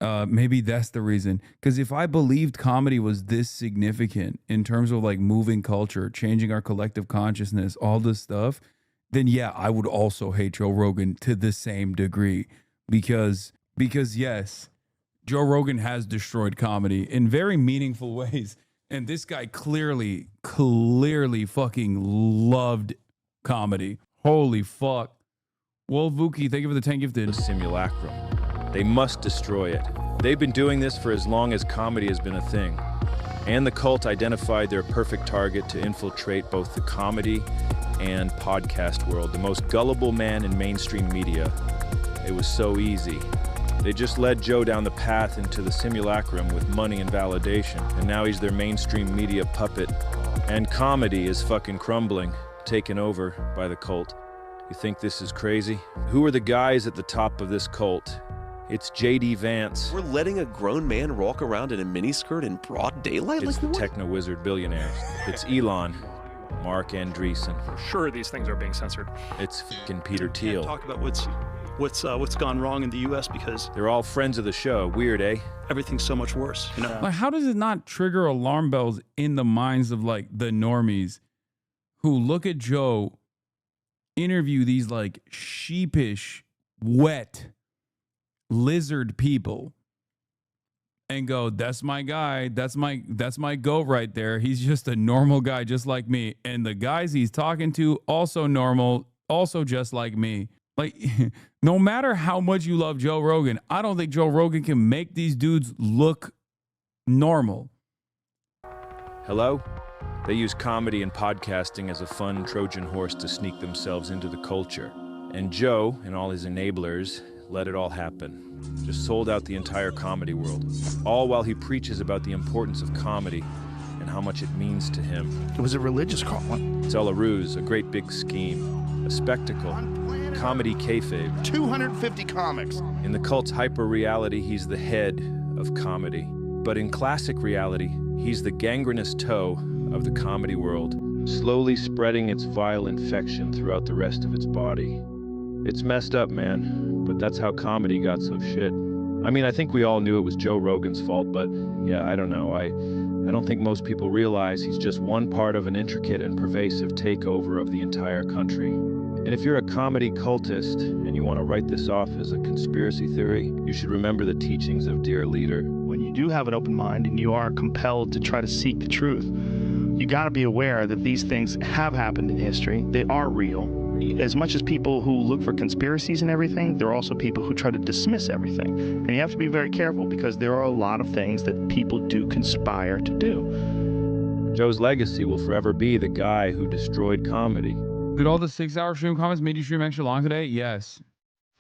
maybe that's the reason. Because if I believed comedy was this significant in terms of like moving culture, changing our collective consciousness, all this stuff, then yeah, I would also hate Joe Rogan to the same degree. Because yes, Joe Rogan has destroyed comedy in very meaningful ways. And this guy clearly fucking loved comedy. Holy fuck. Well, Vuki, thank you for the 10 gifted. The simulacrum. They must destroy it. They've been doing this for as long as comedy has been a thing. And the cult identified their perfect target to infiltrate both the comedy and podcast world, the most gullible man in mainstream media. It was so easy. They just led Joe down the path into the simulacrum with money and validation, and now he's their mainstream media puppet. And comedy is fucking crumbling, taken over by the cult. You think this is crazy? Who are the guys at the top of this cult? It's J.D. Vance. We're letting a grown man walk around in a miniskirt in broad daylight? It's the techno-wizard billionaires. It's Elon, Mark Andreessen. For sure these things are being censored. It's fucking Peter Thiel. Talk about what's gone wrong in the U.S. because they're all friends of the show. Weird, eh? Everything's so much worse. You know? Like, how does it not trigger alarm bells in the minds of like the normies who look at Joe interview these like sheepish, wet lizard people and go, that's my guy, that's my goat right there. He's just a normal guy just like me. And the guys he's talking to, also normal, also just like me. Like, no matter how much you love Joe Rogan, I don't think Joe Rogan can make these dudes look normal. Hello? They use comedy and podcasting as a fun Trojan horse to sneak themselves into the culture. And Joe and all his enablers let it all happen. Just sold out the entire comedy world. All while he preaches about the importance of comedy and how much it means to him. It was a religious calling. It's all a ruse, a great big scheme, a spectacle, comedy kayfabe. 250 comics. In the cult's hyper-reality, he's the head of comedy. But in classic reality, he's the gangrenous toe of the comedy world, slowly spreading its vile infection throughout the rest of its body. It's messed up, man, but that's how comedy got so shit. I mean, I think we all knew it was Joe Rogan's fault, but yeah, I don't know. I don't think most people realize he's just one part of an intricate and pervasive takeover of the entire country. And if you're a comedy cultist and you want to write this off as a conspiracy theory, you should remember the teachings of dear leader. When you do have an open mind and you are compelled to try to seek the truth, you got to be aware that these things have happened in history. They are real. As much as people who look for conspiracies and everything, there are also people who try to dismiss everything. And you have to be very careful because there are a lot of things that people do conspire to do. Joe's legacy will forever be the guy who destroyed comedy. Did all the 6-hour stream comments made you stream extra long today? Yes.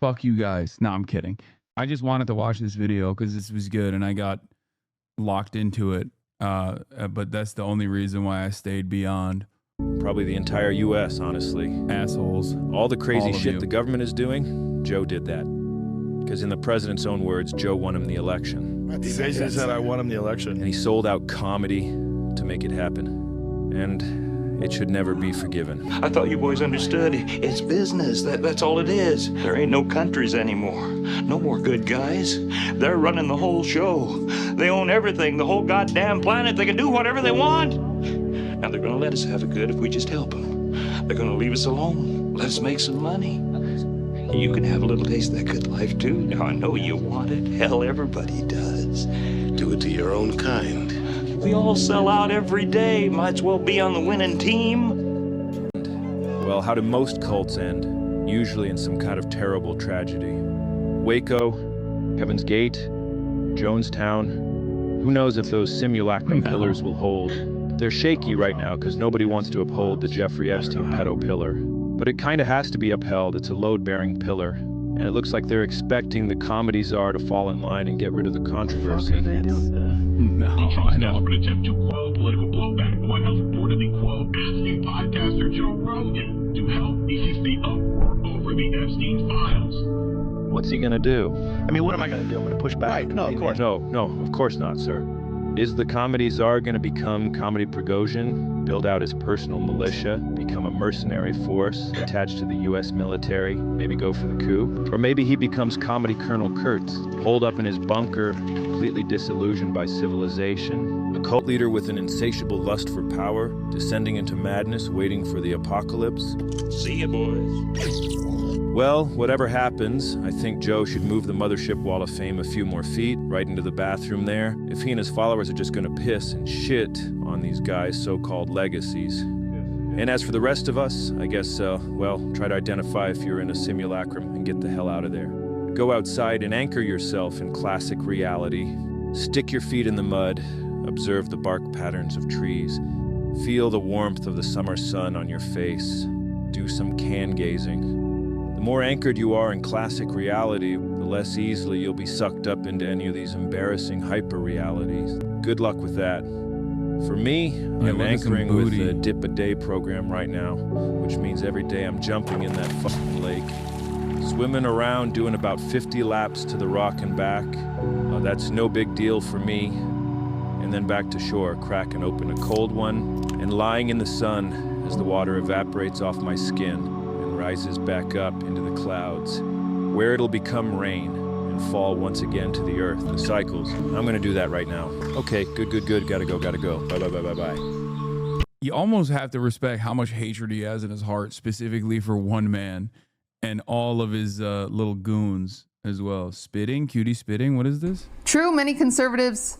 Fuck you guys. No, I'm kidding. I just wanted to watch this video because this was good and I got locked into it. But that's the only reason why I stayed beyond. Probably the entire U.S., honestly. Assholes. All the crazy All of shit you. the government is doing, Joe did that. Because in the president's own words, Joe won him the election. He basically said, I won him the election. And he sold out comedy to make it happen. And it should never be forgiven. I thought you boys understood. It's business. That's all it is. There ain't no countries anymore. No more good guys. They're running the whole show. They own everything, the whole goddamn planet. They can do whatever they want. Now they're gonna let us have it good if we just help them. They're gonna leave us alone. Let us make some money. You can have a little taste of that good life too. Now I know you want it. Hell, everybody does. Do it to your own kind. We all sell out every day. Might as well be on the winning team. Well, how do most cults end? Usually in some kind of terrible tragedy. Waco, Heaven's Gate, Jonestown. Who knows if those simulacrum pillars will hold? They're shaky right now because nobody wants to uphold the Jeffrey Epstein pedo pillar. But it kind of has to be upheld. It's a load-bearing pillar. And it looks like they're expecting the comedy czar to fall in line and get rid of the controversy. No, I know. Attempt to quell political blowback. One has reportedly quelled Epstein podcaster Joe Rogan to help ease the uproar over the Epstein files. What's he gonna do? I mean, what am I gonna do? I'm gonna push back. Right. No, of course. No, of course not, sir. Is the comedy czar gonna become Comedy Prigozhin, build out his personal militia, become a mercenary force attached to the US military, maybe go for the coup? Or maybe he becomes Comedy Colonel Kurtz, holed up in his bunker, completely disillusioned by civilization, a cult leader with an insatiable lust for power, descending into madness, waiting for the apocalypse? See ya, boys. Well, whatever happens, I think Joe should move the mothership wall of fame a few more feet, right into the bathroom there, if he and his followers are just gonna piss and shit on these guys' so-called legacies. And as for the rest of us, I guess, well, try to identify if you're in a simulacrum and get the hell out of there. Go outside and anchor yourself in classic reality. Stick your feet in the mud, observe the bark patterns of trees, feel the warmth of the summer sun on your face, do some can gazing. The more anchored you are in classic reality, the less easily you'll be sucked up into any of these embarrassing hyper-realities. Good luck with that. For me, I'm anchoring with the Dip a Day program right now, which means every day I'm jumping in that fucking lake. Swimming around, doing about 50 laps to the rock and back. That's no big deal for me. And then back to shore, cracking open a cold one, and lying in the sun as the water evaporates off my skin rises back up into the clouds, where it'll become rain and fall once again to the earth. The cycles. I'm gonna do that right now. Okay, good. Gotta go. Bye. you almost have to respect how much hatred he has in his heart, specifically for one man and all of his little goons as well. Spitting, cutie spitting. What is this? True, many conservatives